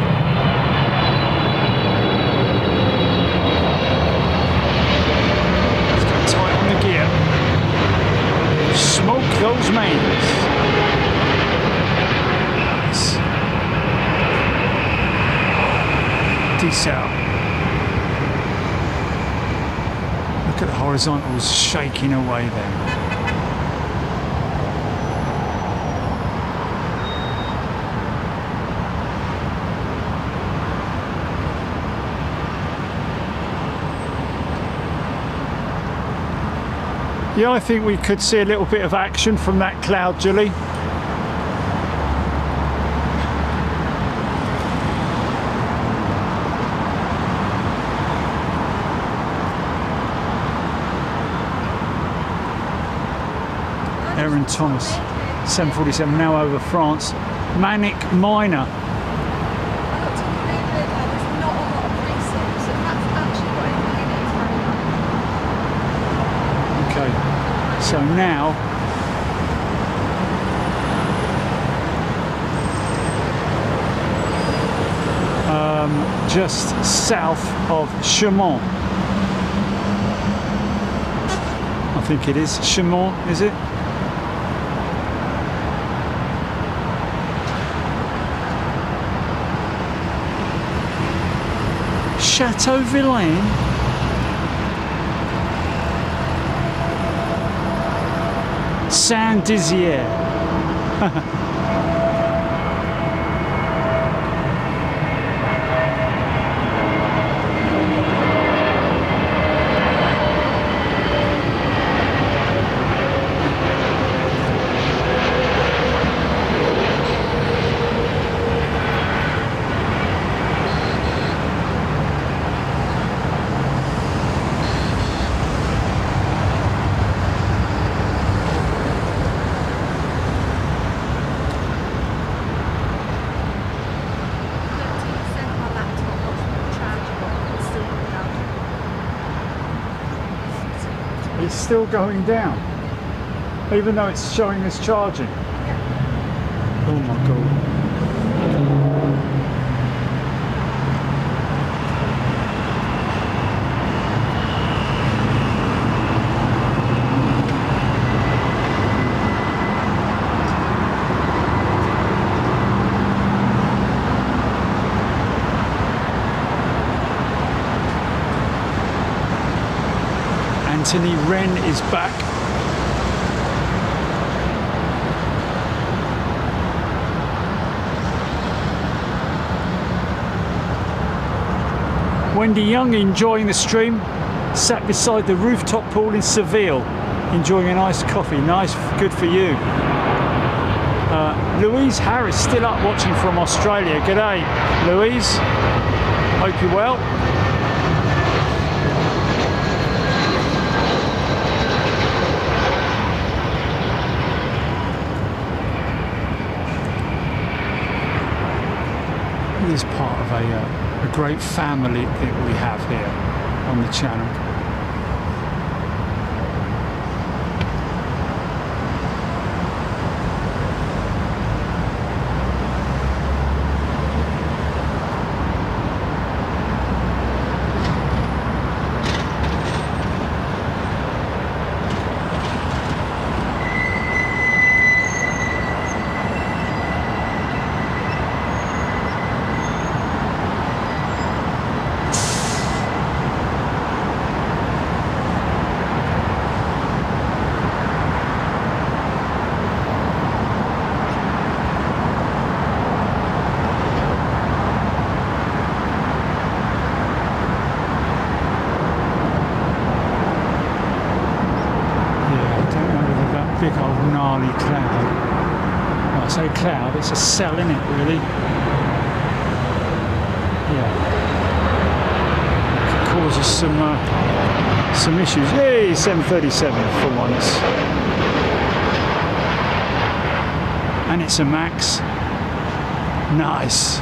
Let's go tight on the gear. Smoke those mains. Nice. Decel. Look at the horizontals shaking away there. Yeah, I think we could see a little bit of action from that cloud, Julie. Aaron Thomas, 747 now over France. Manic Miner. So now just south of Chaumont. I think it is Chaumont, is it? Chateau Villain. Saint-Dizier. It's still going down, even though it's showing us charging. Oh my God. Anthony Wren is back. Wendy Young enjoying the stream, sat beside the rooftop pool in Seville, enjoying a nice coffee. Nice, good for you. Louise Harris still up watching from Australia. G'day, Louise. Hope you're well. is part of a great family that we have here on the channel. Big old gnarly cloud. Well, I say cloud, it's a cell in it really. Yeah. Could cause us some issues. Yay, 737 for once. And it's a Max. Nice.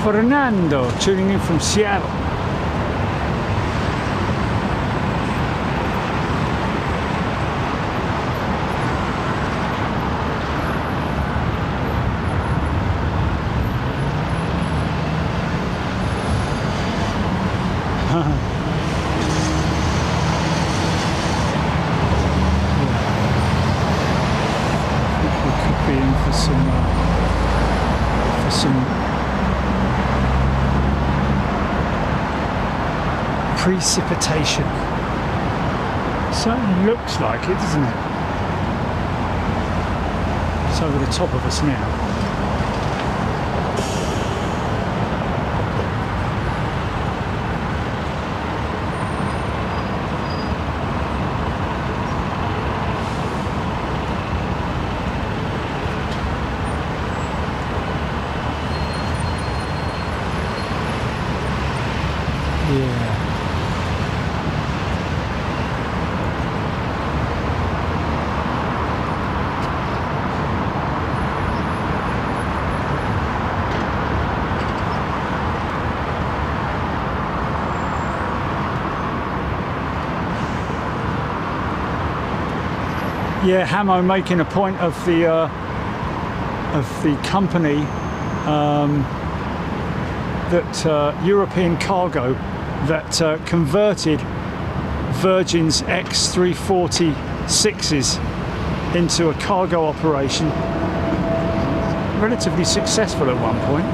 Fernando tuning in from Seattle. We could be in for some precipitation. Certainly looks like it, doesn't it? It's over the top of us now. Yeah. Yeah, Hamo making a point of the company that European Cargo that converted Virgin's X340-6s into a cargo operation. Relatively successful at one point.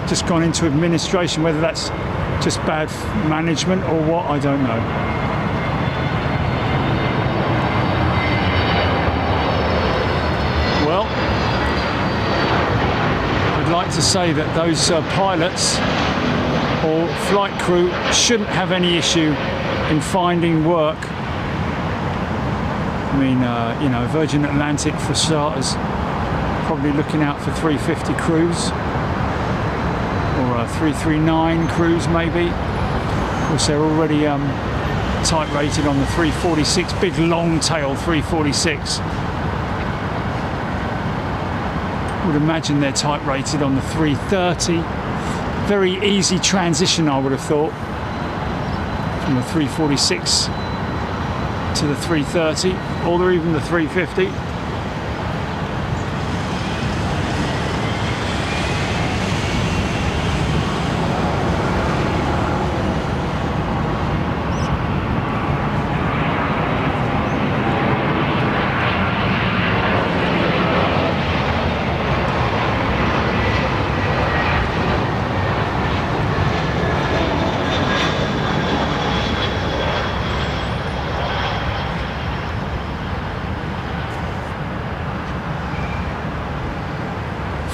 Just gone into administration, whether that's just bad management or what, I don't know. Well, I'd like to say that those pilots or flight crew shouldn't have any issue in finding work. I mean, you know, Virgin Atlantic for starters, probably looking out for 350 crews or 339 crews maybe. Of course, they're already type rated on the 346, big long tail 346. Would imagine they're type rated on the 330. Very easy transition, I would have thought, from the 346 to the 330 or even the 350.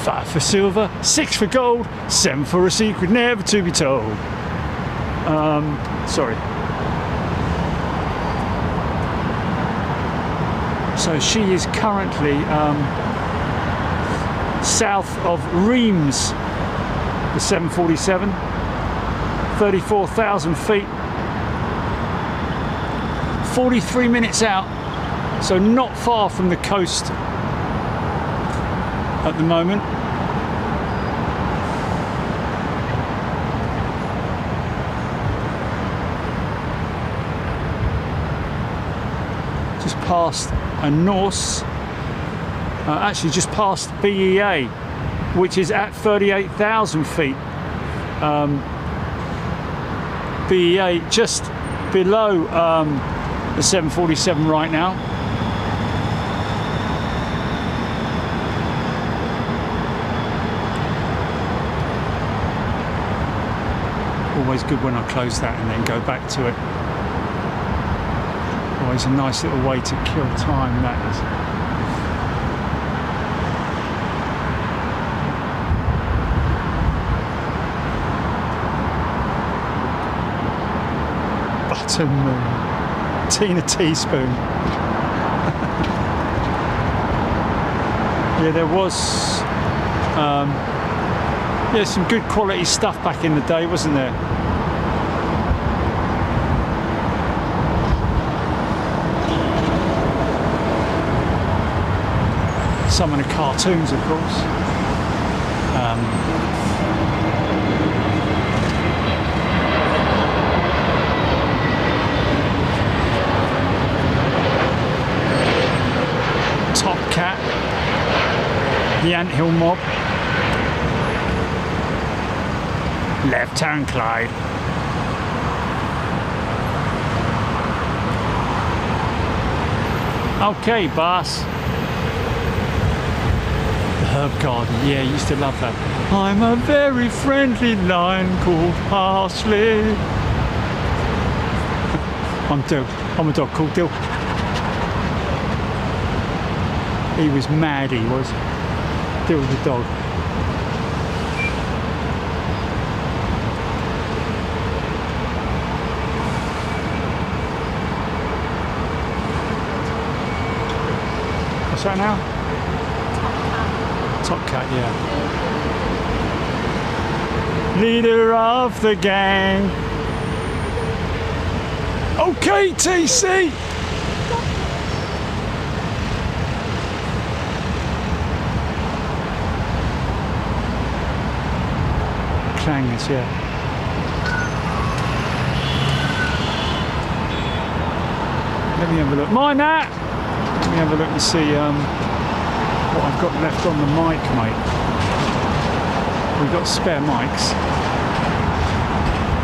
5 for silver, 6 for gold, 7 for a secret never to be told. Sorry. So she is currently south of Reims, the 747, 34,000 feet, 43 minutes out, so not far from the coast at the moment. Just past a Norse, actually just past BEA, which is at 38,000 feet. BEA just below the 747 right now. Always good when I close that and then go back to it. Always a nice little way to kill time, that is. Button moon. Tina teaspoon. Yeah, there was yeah, some good quality stuff back in the day, wasn't there? Some of the cartoons, of course. Top Cat, the Anthill Mob, Left Hand Clyde. Okay, boss. Herb Garden, yeah, I used to love that. I'm a very friendly lion called Parsley. I'm Dill. I'm a dog called Dill. He was mad, he was. Dill the dog. What's that now? Top Cat, yeah. Leader of the gang. Okay, TC. Clangers, yeah. Let me have a look. Mind that. Let me have a look and see. What I've got left on the mic, mate. We've got spare mics.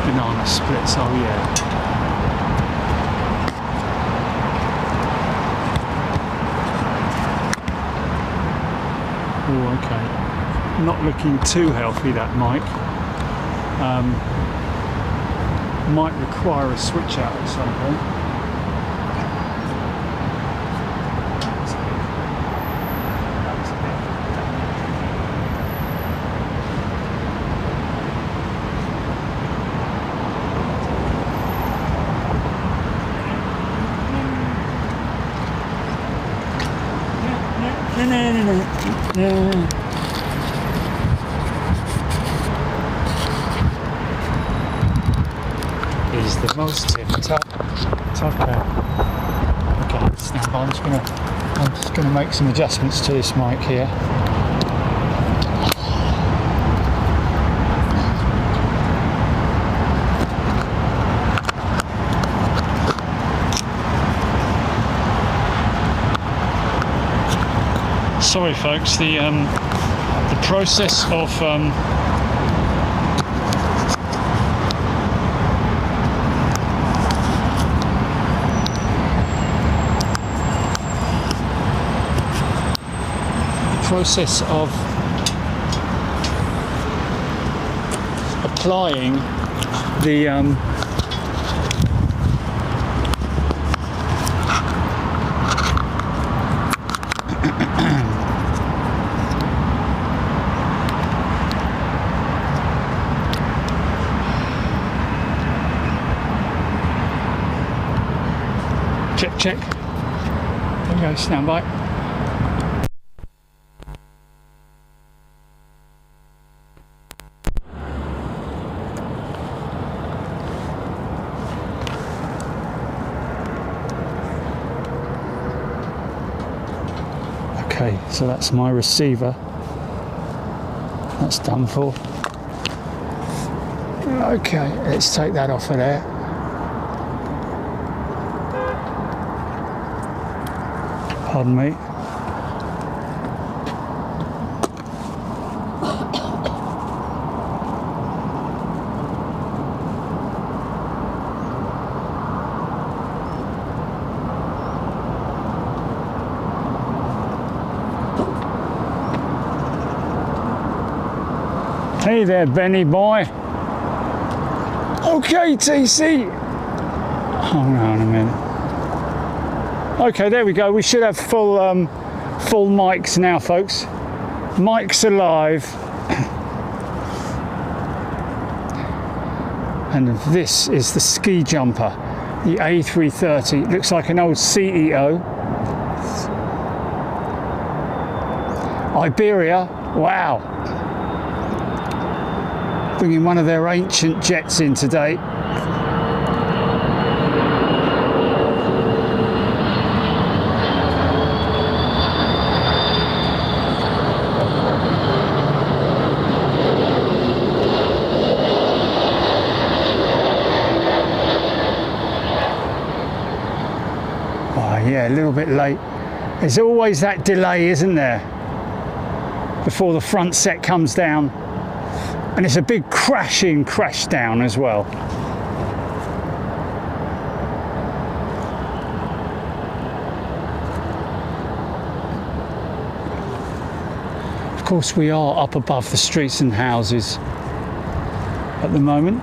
Banana splits, oh yeah. Oh, okay. Not looking too healthy, that mic. Might require a switch out at some point. Is the most tip-top cat. Okay, stand by. I'm just gonna make some adjustments to this mic here. Sorry folks, the process of applying the check. There we go, stand by. Okay, so that's my receiver. That's done for. Okay, let's take that off of there. Pardon me. Hey there, Benny boy. Okay, TC. Hold on a minute. Okay, there we go. We should have full mics now, folks. Mics are live. And this is the ski jumper, the A330. It looks like an old CEO. Iberia, wow. Bringing one of their ancient jets in today. Yeah, a little bit late. There's always that delay, isn't there? Before the front set comes down. And it's a big crashing crash down as well. Of course, we are up above the streets and houses at the moment.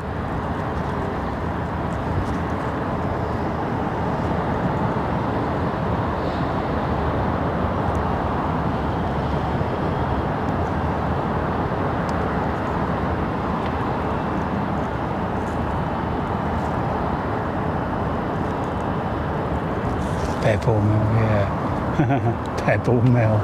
Pebble Mill, yeah. Pebble Mill.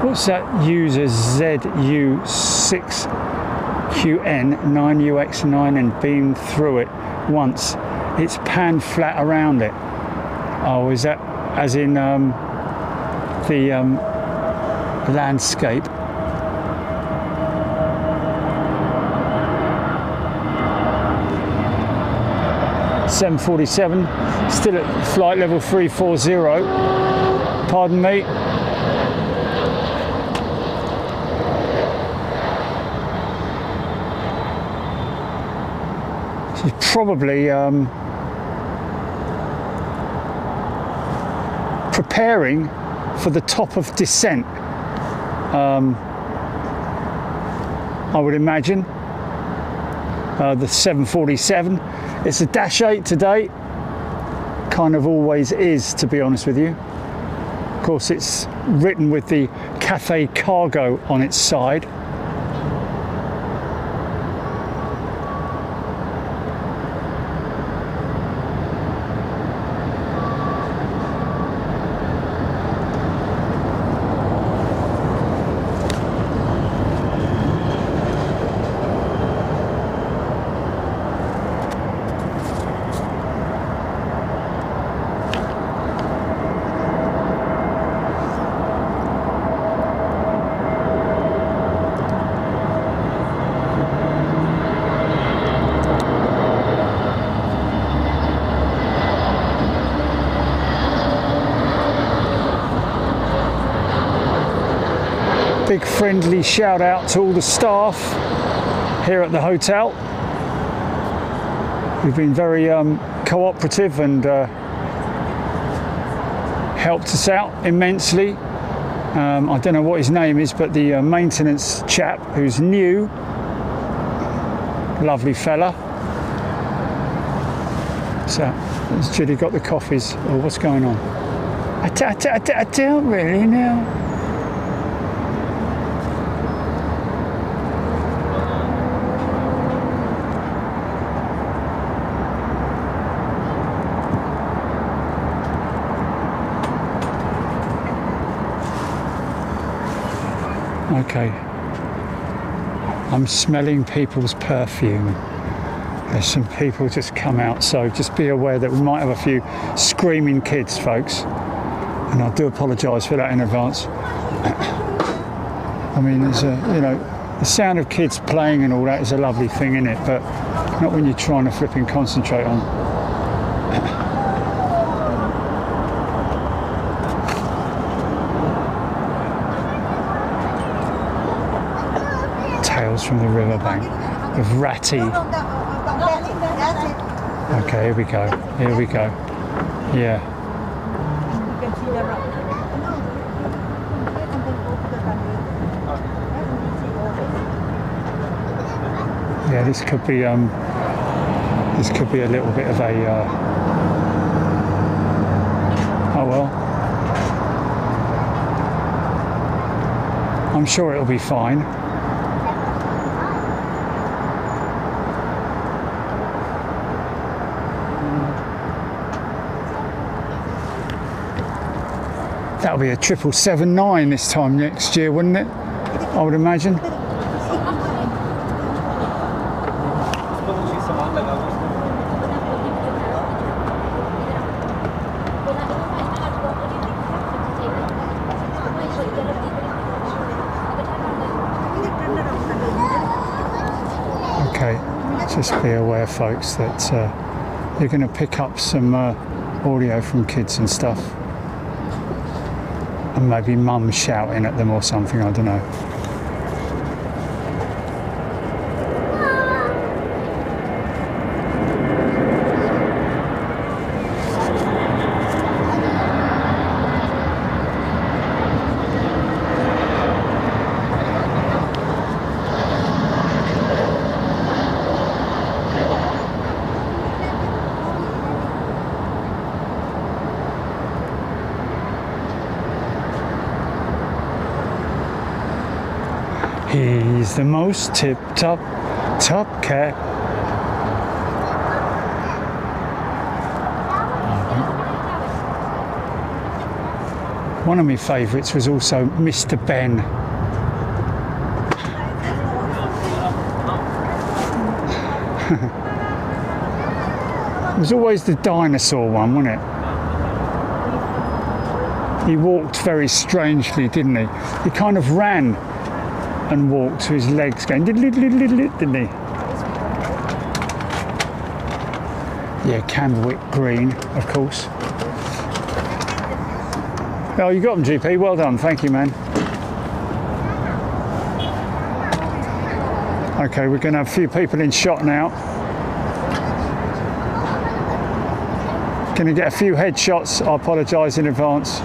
What's that user ZU6QN9UX9 and beam through it once? It's pan flat around it. Oh, is that as in the landscape? (747) still at flight level 340. Pardon me. Probably preparing for the top of descent, I would imagine. The 747. It's a -8 today. Kind of always is, to be honest with you. Of course, it's written with the Cathay Cargo on its side. Big friendly shout out to all the staff here at the hotel. We've been very cooperative and helped us out immensely. I don't know what his name is, but the maintenance chap who's new, lovely fella. So, has Judy got the coffees? Or what's going on? I don't really know. Okay, I'm smelling people's perfume. There's some people just come out, so just be aware that we might have a few screaming kids, folks. And I do apologise for that in advance. I mean, there's a, you know, the sound of kids playing and all that is a lovely thing, isn't it? But not when you're trying to flipping concentrate on. From the riverbank with Ratty. Okay, here we go. Here we go. Yeah. Yeah, this could be a little bit of a oh well. I'm sure it'll be fine. That'll be a 777-9 this time next year, wouldn't it? I would imagine. Okay, just be aware, folks, that you're going to pick up some audio from kids and stuff. And maybe mum shouting at them or something, I don't know. He's the most top cat. One of my favourites was also Mr. Ben. It was always the dinosaur one, wasn't it? He walked very strangely, didn't he? He kind of ran and walked to his legs going didn't he? Yeah, Camberwick Green, of course. Oh, you got them, GP. Well done. Thank you, man. Okay, we're going to have a few people in shot now. Going to get a few headshots. I apologise in advance.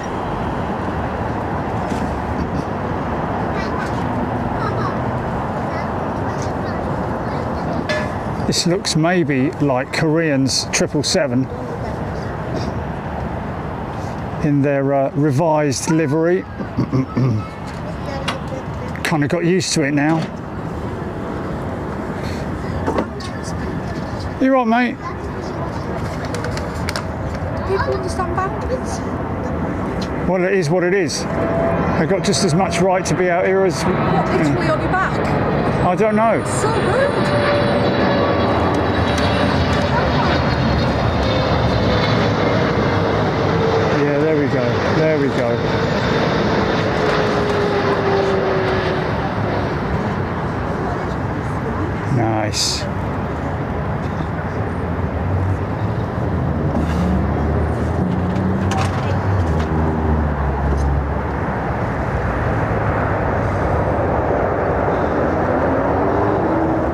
This looks maybe like Korean's 777 in their revised livery. Kind of got used to it now. You right, mate? People understand boundaries. Well, it is what it is. They've got just as much right to be out here as... What, literally on your back? I don't know. So rude. There we go. Nice.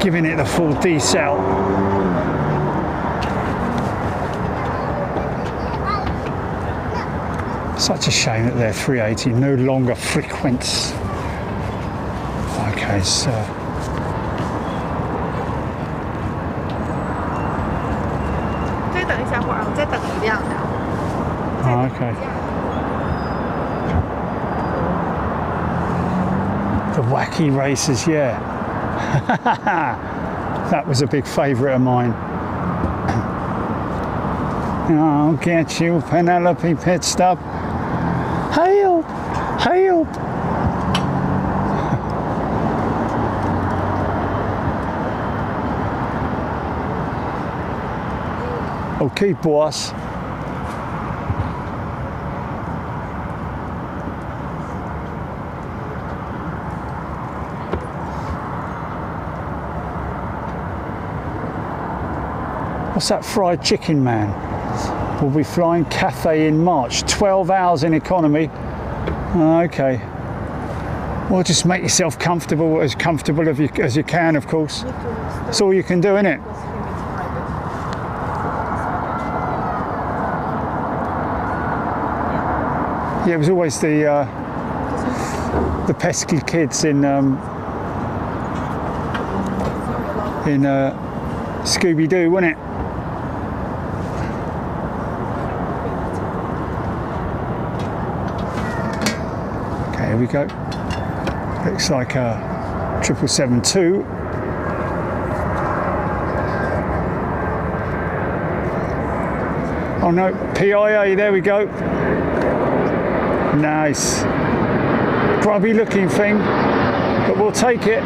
Giving it the full decel. Such a shame that their 380 no longer frequents. Okay, so oh, okay. The wacky races, yeah. That was a big favourite of mine. I'll get you, Penelope pit stop. Help! Help! Okay, boss. What's that fried chicken, man? We'll be flying Cathay in March. 12 hours in economy. Okay. Well, just make yourself comfortable as you can, of course. That's all you can do, innit? Yeah, it was always the pesky kids in Scooby-Doo, wasn't it? Okay, here we go. Looks like a 777-2. Oh no, PIA, there we go. Nice. Grubby looking thing, but we'll take it.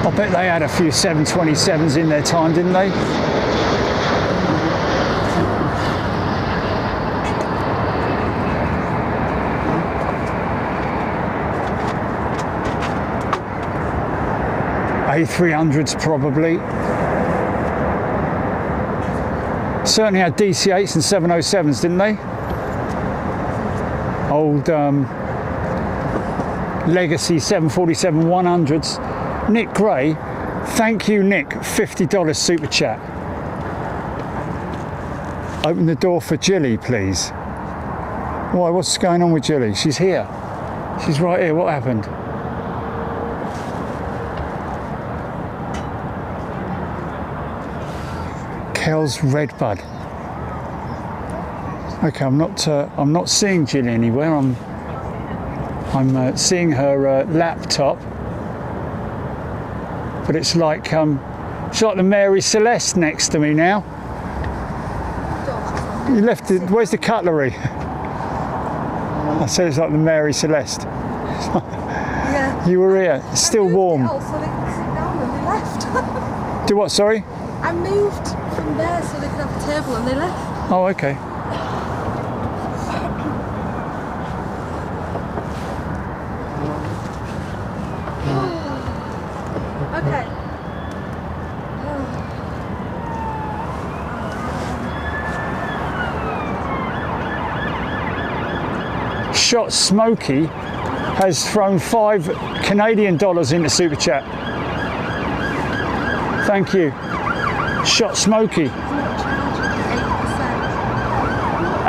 I bet they had a few 727s in their time, didn't they? A300s probably. Certainly had DC-8s and 707s, didn't they? Old legacy 747-100s. Nick Gray, thank you, Nick. $50 super chat. Open the door for Jilly, please. Why? What's going on with Jilly? She's here. She's right here. What happened? Kel's Redbud. Okay, I'm not seeing Jilly anywhere. I'm seeing her laptop, but it's like the Mary Celeste next to me now. You left it. Where's the cutlery? I said it's like the Mary Celeste. Yeah. You were here. It's still warm. So they could sit down and they left. Do what? Sorry. I moved from there so they could have a table and they left. Oh, okay. Okay. Shot Smokey has thrown $5 Canadian into Super Chat. Thank you. Shot Smokey.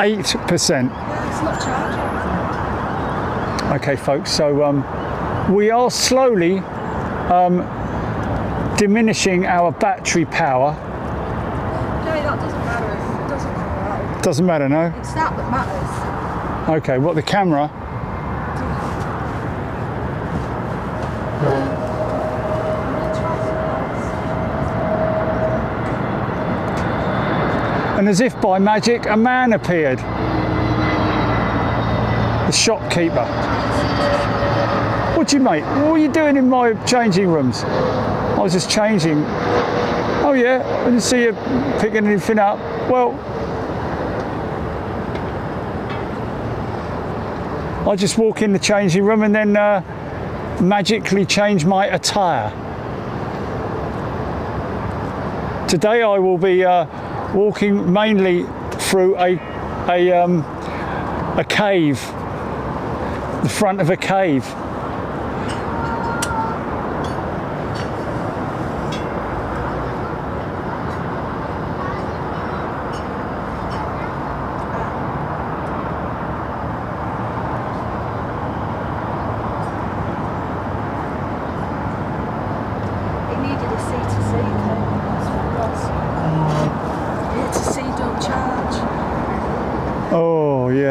8%. Yeah, it's not charging. Okay, folks, so we are slowly diminishing our battery power. Jerry, that doesn't matter. It doesn't matter. Doesn't matter, no? It's that matters. Okay, what, the camera? And as if by magic, a man appeared. The shopkeeper. What do you, mate? What were you doing in my changing rooms? I was just changing. Oh yeah, I didn't see you picking anything up. Well, I just walk in the changing room and then magically change my attire. Today I will be walking mainly through a cave, the front of a cave.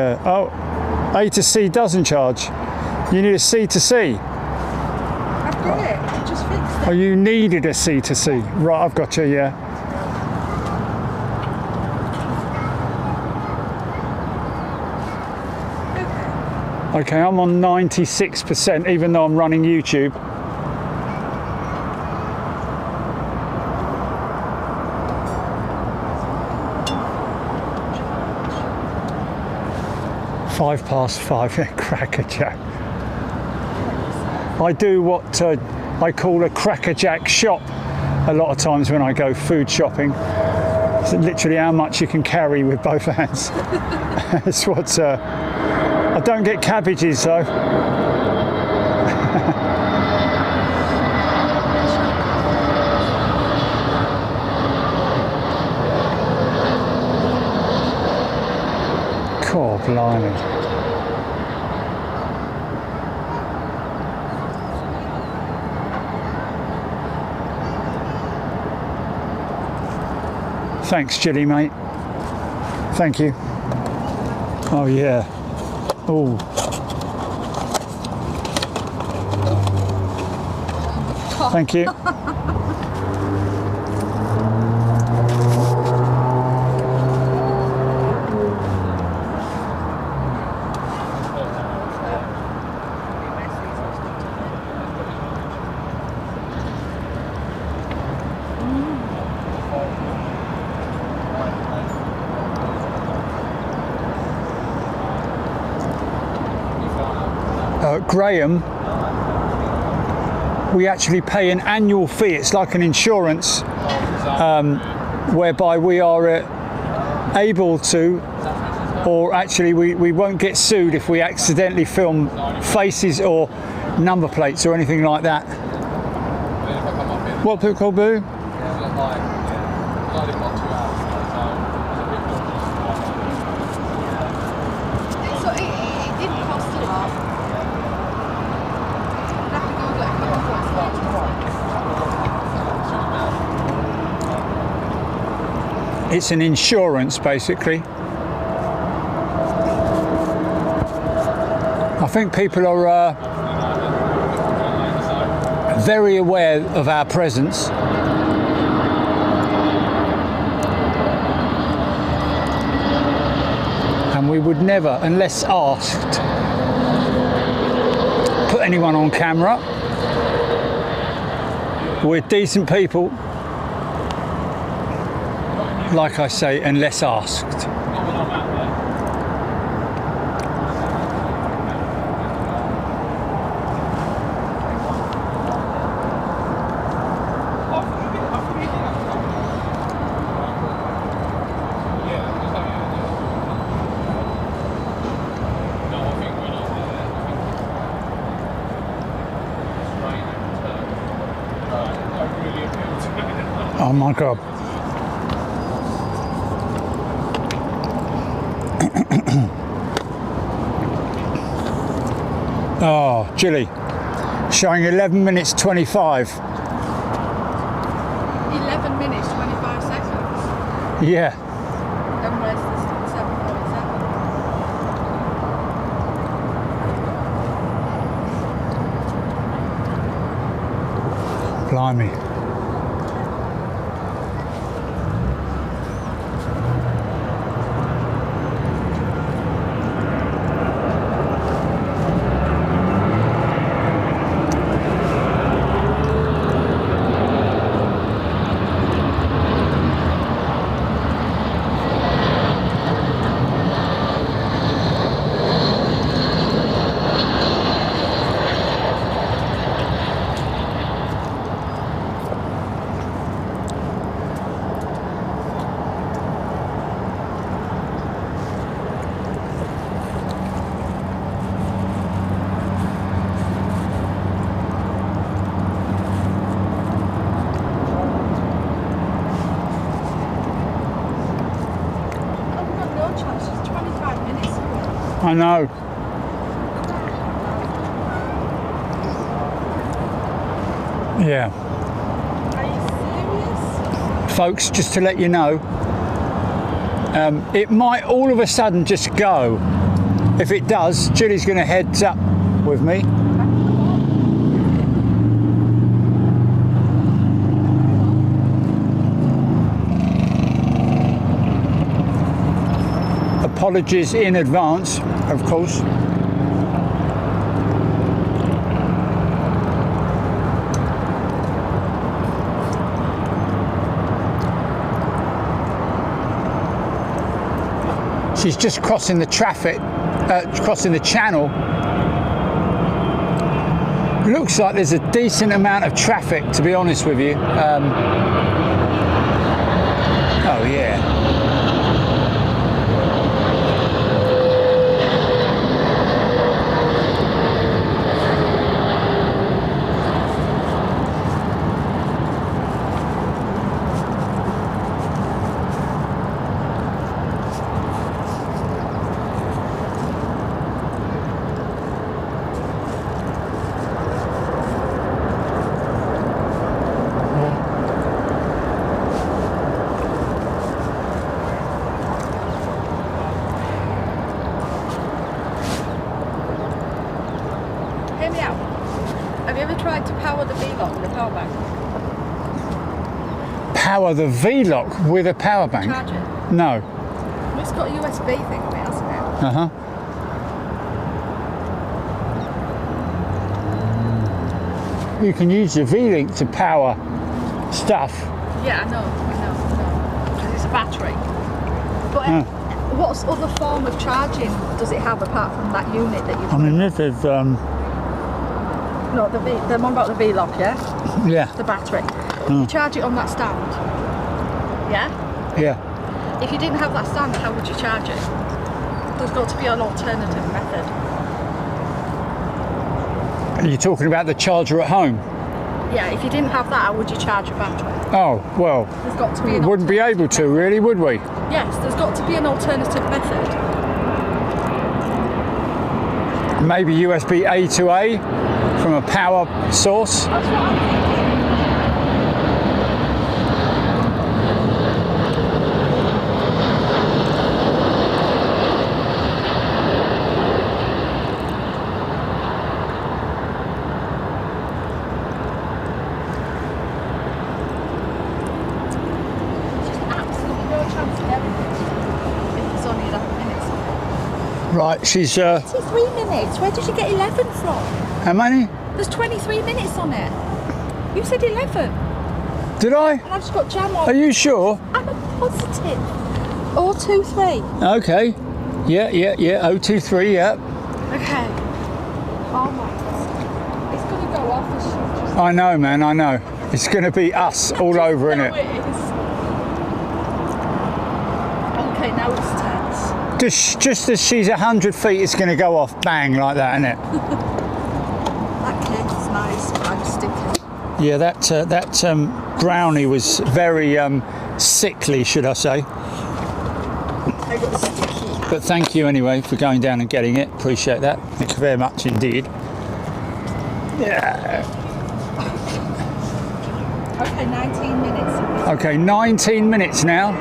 Yeah. Oh, A to C doesn't charge. You need a C to C. I've got it. I just fixed it. Oh, you needed a C to C. Right, I've got you, yeah. Okay, I'm on 96%, even though I'm running YouTube. Five past five, crackerjack. I do what I call a crackerjack shop a lot of times when I go food shopping. It's literally how much you can carry with both hands. That's what. I don't get cabbages though. God blimey. Thanks, Jilly, mate. Thank you. Oh yeah. Oh. Thank you. Graham, we actually pay an annual fee. It's like an insurance, whereby we are able to, or actually we won't get sued if we accidentally film faces or number plates or anything like that. What pickle boo? So it didn't cost a lot. It's an insurance, basically. I think people are very aware of our presence. And we would never, unless asked, put anyone on camera. We're decent people. Like I say, unless asked. Oh my God. Oh, Jilly, showing 11 minutes 25. 11 minutes, 25 seconds. Yeah. Emirates is 7.7. Blimey. I know. Yeah. Are you serious? Folks, just to let you know, it might all of a sudden just go. If it does, Julie's going to head up with me. Apologies in advance, of course. She's just crossing the crossing the channel. Looks like there's a decent amount of traffic, to be honest with you. Oh yeah. Hear me out. Have you ever tried to power the V-lock with a power bank? Power the V-lock with a power bank? Charge it? No. Well, it's got a USB thing on it, hasn't it? Uh-huh. You can use the V-Link to power stuff. Yeah, I know. Because it's a battery. But what other form of charging does it have apart from that unit that you've I mean, this is, No, the one about the V-lock, yeah? yeah. The battery. You charge it on that stand. Yeah? Yeah. If you didn't have that stand, how would you charge it? There's got to be an alternative method. Are you talking about the charger at home? Yeah, if you didn't have that, how would you charge your battery? Oh, well, There's got to be an wouldn't be able to, really, would we? Yes, there's got to be an alternative method. Maybe USB A to A from a power source. That's what I'm thinking. Just absolutely no chance of getting it if it's only 11 minutes. Right, she's, 23 minutes? Where did you get 11 from? how many? There's 23 minutes on it. You said 11. Did I? And I've just got jam on. Are you sure? I'm a positive. 023. Okay. Yeah. 023, yeah. Okay. Oh my God. It's going to go off as she just... I know, man, I know. It's going to be us all over, No, innit? it is. Okay, now it's tense. Just as she's 100 feet, it's going to go off, bang, like that, innit? That cake is nice, but I'm sticky. Yeah, that brownie was very sickly, should I say. I got sticky. But thank you anyway for going down and getting it. Appreciate that. Thank you very much indeed. Yeah. Okay, 19 minutes. Okay, 19 minutes now.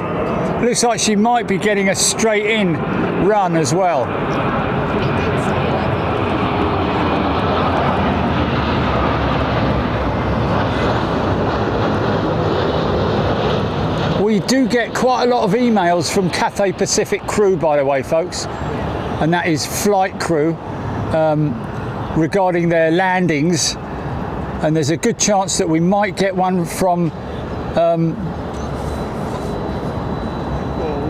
Looks like she might be getting a straight in run as well. We do get quite a lot of emails from Cathay Pacific crew, by the way, folks, and that is flight crew, regarding their landings, and there's a good chance that we might get one from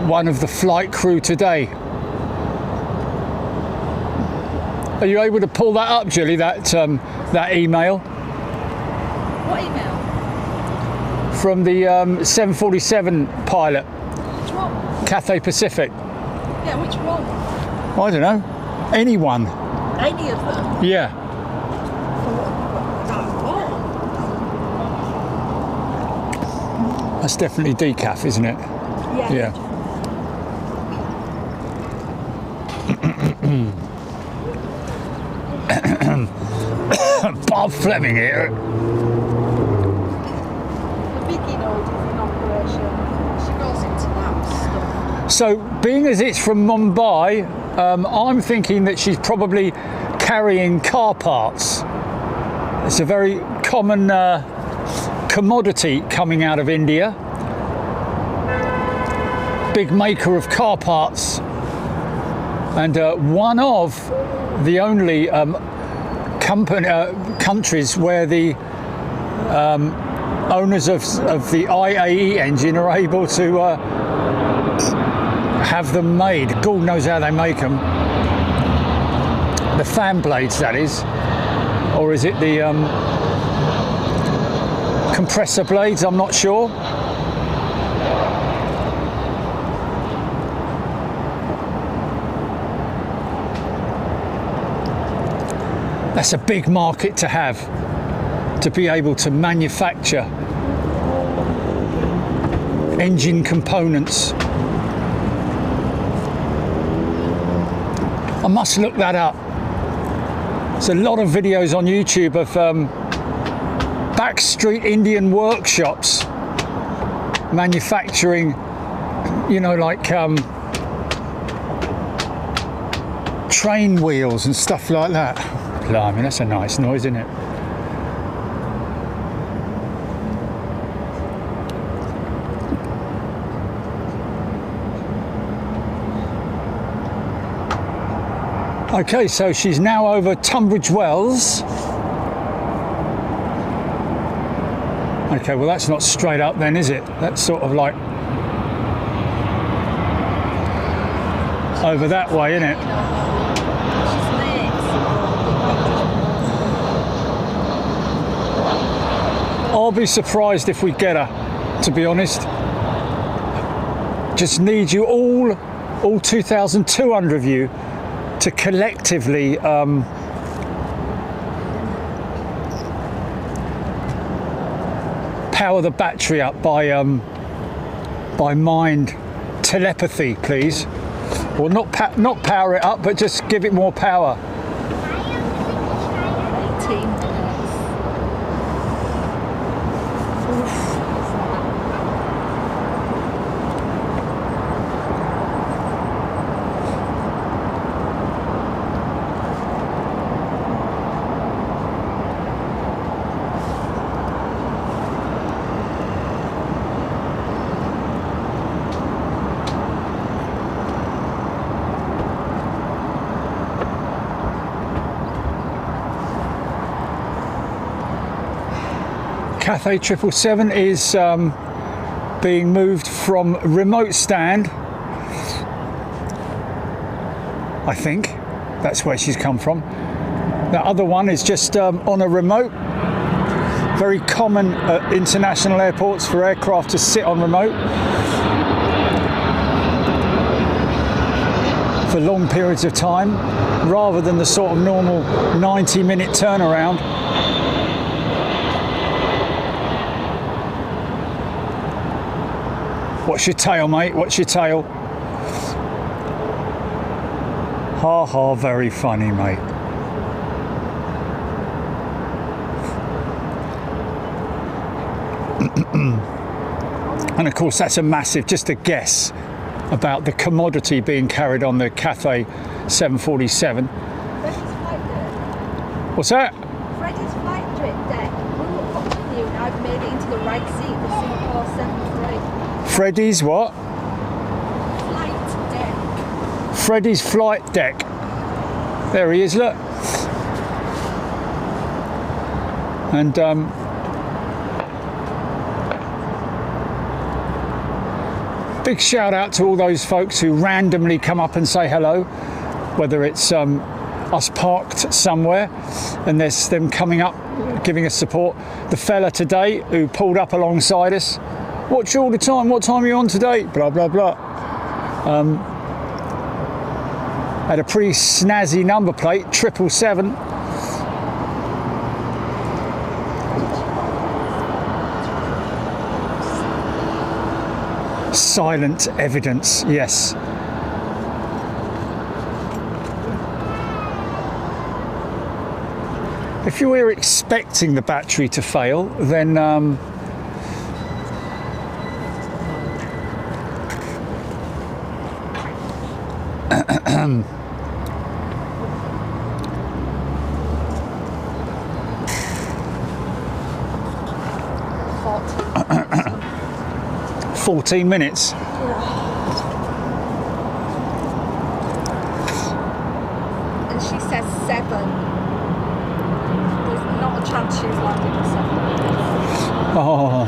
one of the flight crew today. Are you able to pull that up, Julie, that email? What email? From the 747 pilot, Which one? Cathay Pacific. Yeah, which one? I don't know. Anyone. Any of them? Yeah. That's definitely decaf, isn't it? Yeah. Bob Fleming here. The biggie node is in operation. She goes into that stuff. So, being as it's from Mumbai, I'm thinking that she's probably carrying car parts. It's a very common commodity coming out of India. Big maker of car parts, and one of the only countries where the owners of the IAE engine are able to have them made. God knows how they make them. The fan blades, that is. Or is it the compressor blades? I'm not sure. That's a big market to have, to be able to manufacture engine components. I must look that up. There's a lot of videos on YouTube of backstreet Indian workshops manufacturing, you know, like train wheels and stuff like that. Blimey, that's a nice noise, isn't it? Okay, so she's now over Tunbridge Wells. Okay, well that's not straight up then, is it? That's sort of like over that way, isn't it? I'll be surprised if we get her, to be honest. Just need you all 2,200 of you to collectively power the battery up by mind telepathy, please. Or not power it up, but just give it more power. 18 minutes. Cathay 777 is being moved from remote stand. I think that's where she's come from. The other one is just on a remote. Very common at international airports for aircraft to sit on remote for long periods of time, rather than the sort of normal 90-minute turnaround. What's your tail, mate? What's your tail? Ha ha, very funny, mate. And of course, that's a massive, just a guess about the commodity being carried on the Cathay 747. What's that? Freddie's flight deck. When we're watching you, and I've made it into the right seat for Singapore 73. Freddie's what? Flight deck. Freddie's flight deck. There he is, look. And big shout out to all those folks who randomly come up and say hello, whether it's us parked somewhere and there's them coming up giving us support. The fella today who pulled up alongside us, watch you all the time, what time are you on today? Blah blah blah. Had a pretty snazzy number plate, 777. Silent evidence, yes. If you were expecting the battery to fail, then 14 minutes. And she says 7. There's not a chance she's landing at 7. Oh.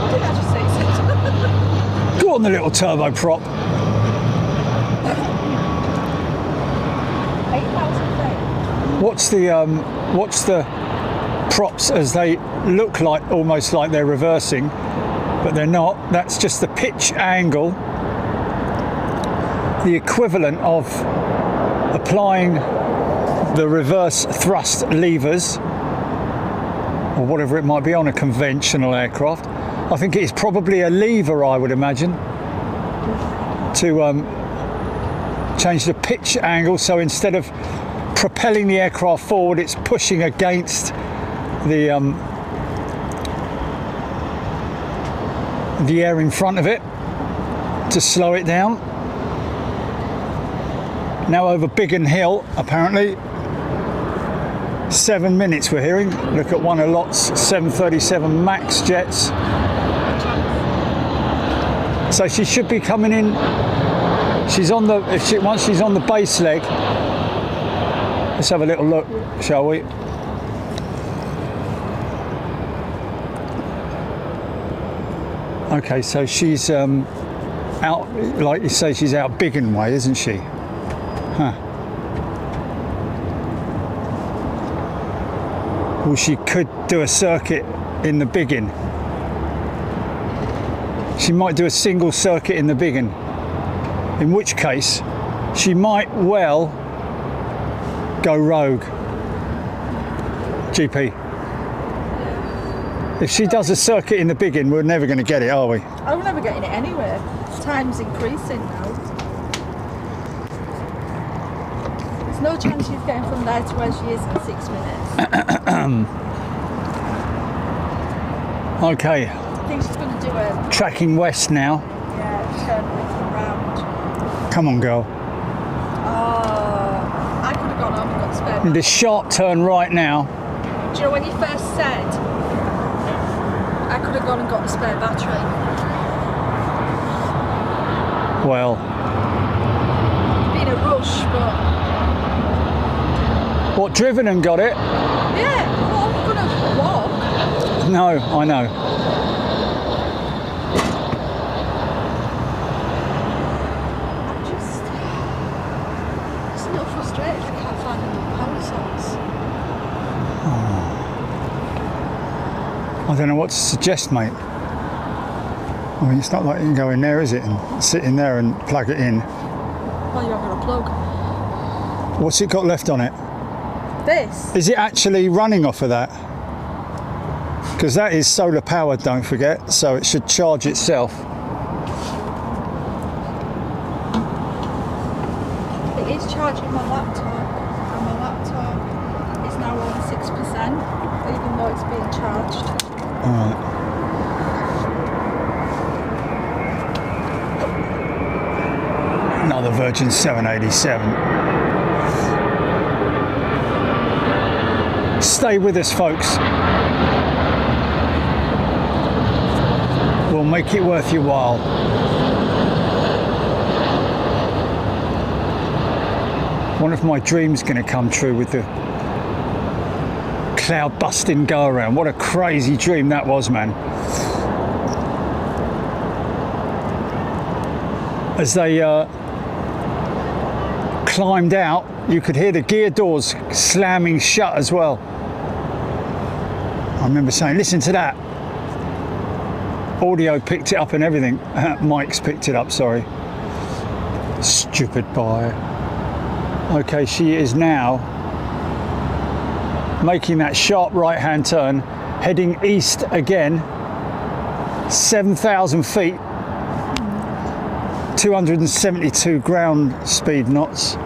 What did I just say? Go on the little turboprop. 8,000 feet. What's the props as they look like almost like they're reversing, but they're not. That's just the pitch angle, the equivalent of applying the reverse thrust levers or whatever it might be on a conventional aircraft. I think it is probably a lever, I would imagine, to change the pitch angle, so instead of propelling the aircraft forward, it's pushing against the air in front of it to slow it down. Now over Biggin Hill, apparently 7 minutes we're hearing. Look at one of Lot's 737 MAX jets. So she should be coming in. She's on the once she's on the base leg. Let's have a little look, shall we? Okay, so she's out, like you say, she's out Biggin way, isn't she? Huh. Well, she could do a circuit in the Biggin. She might do a single circuit in the Biggin, in which case she might well go rogue. GP. If she does a circuit in the Biggin, we're never going to get it, are we? Oh, we're never getting it anywhere. Time's increasing now. There's no chance she's getting from there to where she is in 6 minutes. Okay. I think she's going to do a... Tracking west now. Yeah, turn around. Come on, girl. Oh, I could have gone home and got spare. This sharp turn right now. Do you know when you first said I could have gone and got the spare battery? Well, It'd been a rush, but what, driven and got it? yeah, well, I'm gonna walk. No, I know. I'm just a little frustrated I can't find any power source. I don't know what to suggest, mate. I mean, it's not like you can go in there, is it, and sit in there and plug it in. Well, you haven't got a plug. What's it got left on it? This? Is it actually running off of that? Because that is solar powered, don't forget, so it should charge itself. It is charging my laptop, and my laptop is now on 6%, even though it's being charged. Alright. Another Virgin 787. Stay with us, folks. We'll make it worth your while. One of my dreams going to come true with the cloud busting go around. What a crazy dream that was, man. As they climbed out, you could hear the gear doors slamming shut as well. I remember saying, listen to that. Audio picked it up and everything. Mike's picked it up, sorry. Stupid buyer. Okay, she is now making that sharp right-hand turn, heading east again, 7,000 feet, 272 ground speed knots.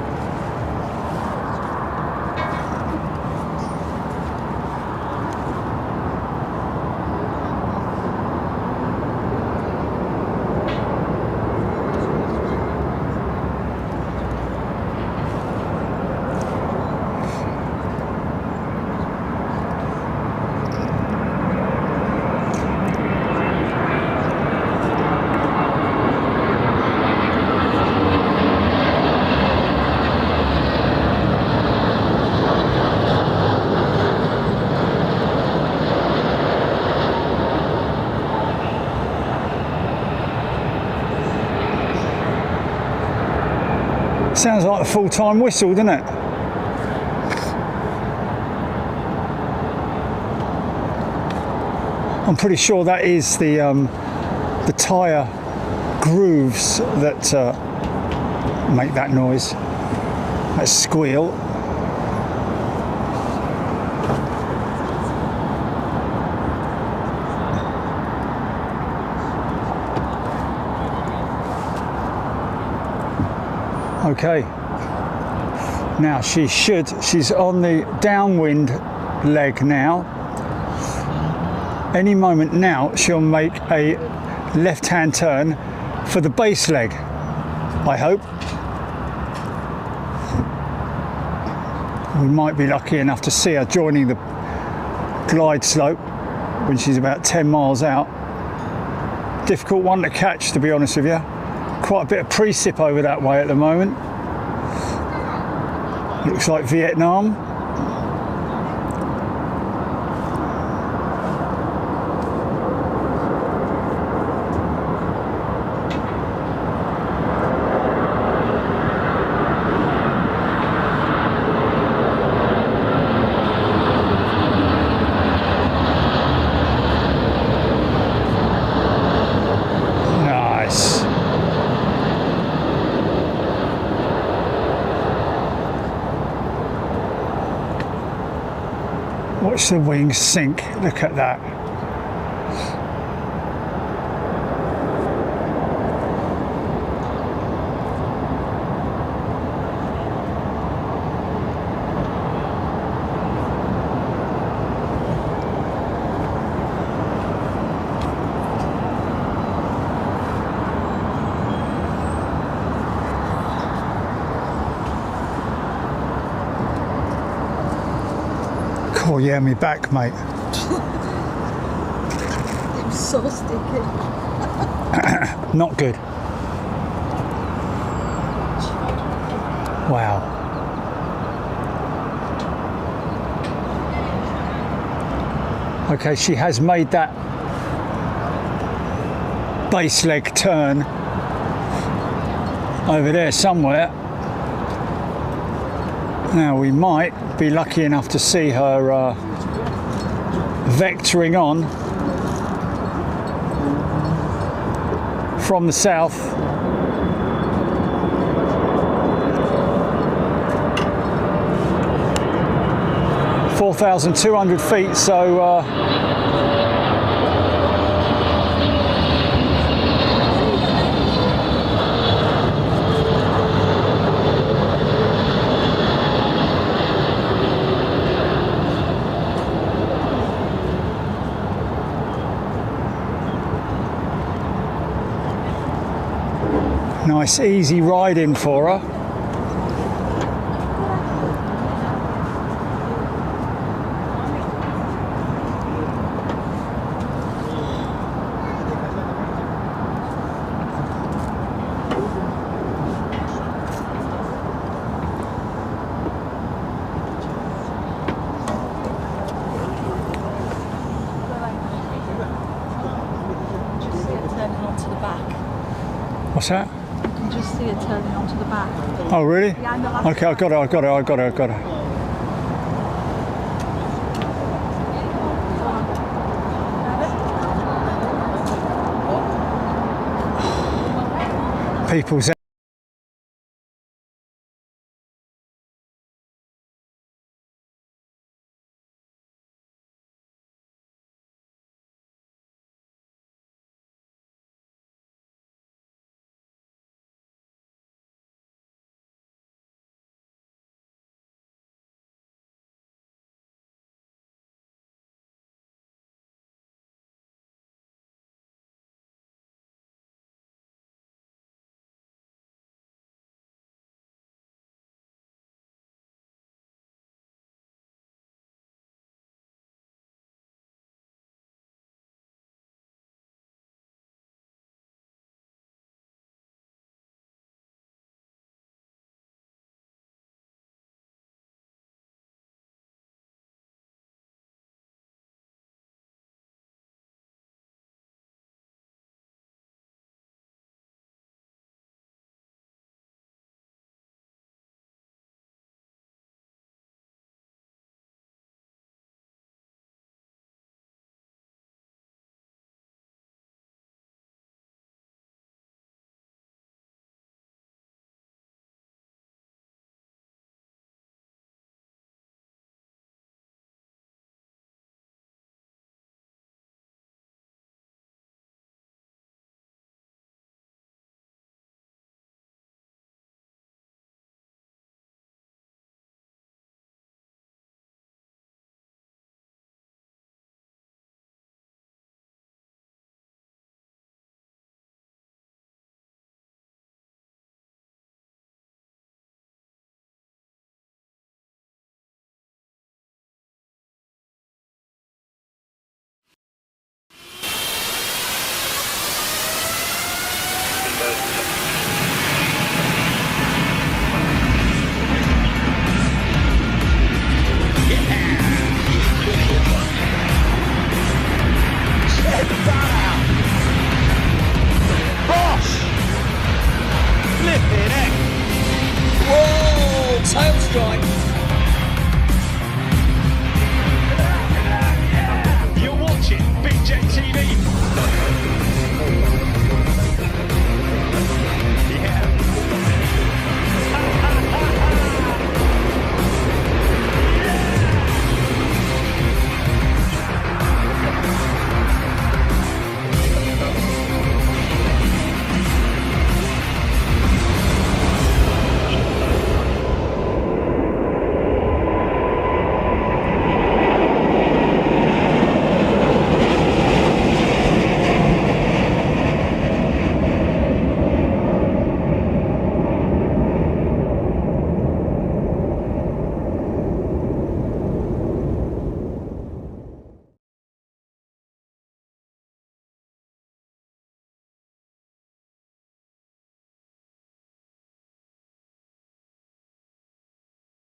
Sounds like a full-time whistle, doesn't it? I'm pretty sure that is the tyre grooves that make that noise, that squeal. Okay, now she's on the downwind leg now. Any moment now she'll make a left-hand turn for the base leg, I hope. We might be lucky enough to see her joining the glide slope when she's about 10 miles out. Difficult one to catch, to be honest with you. Quite a bit of precip over that way at the moment. Looks like Vietnam. Watch the wings sink, look at that. Oh yeah, me back, mate. It was so sticky. Not good. Wow. Okay, she has made that base leg turn over there somewhere. Now we might be lucky enough to see her vectoring on from the south. (4,200 feet), so nice easy ride in for her. What's that? Just see it turning onto the back. Oh really? Yeah, no, okay, I got it. People's subscribe.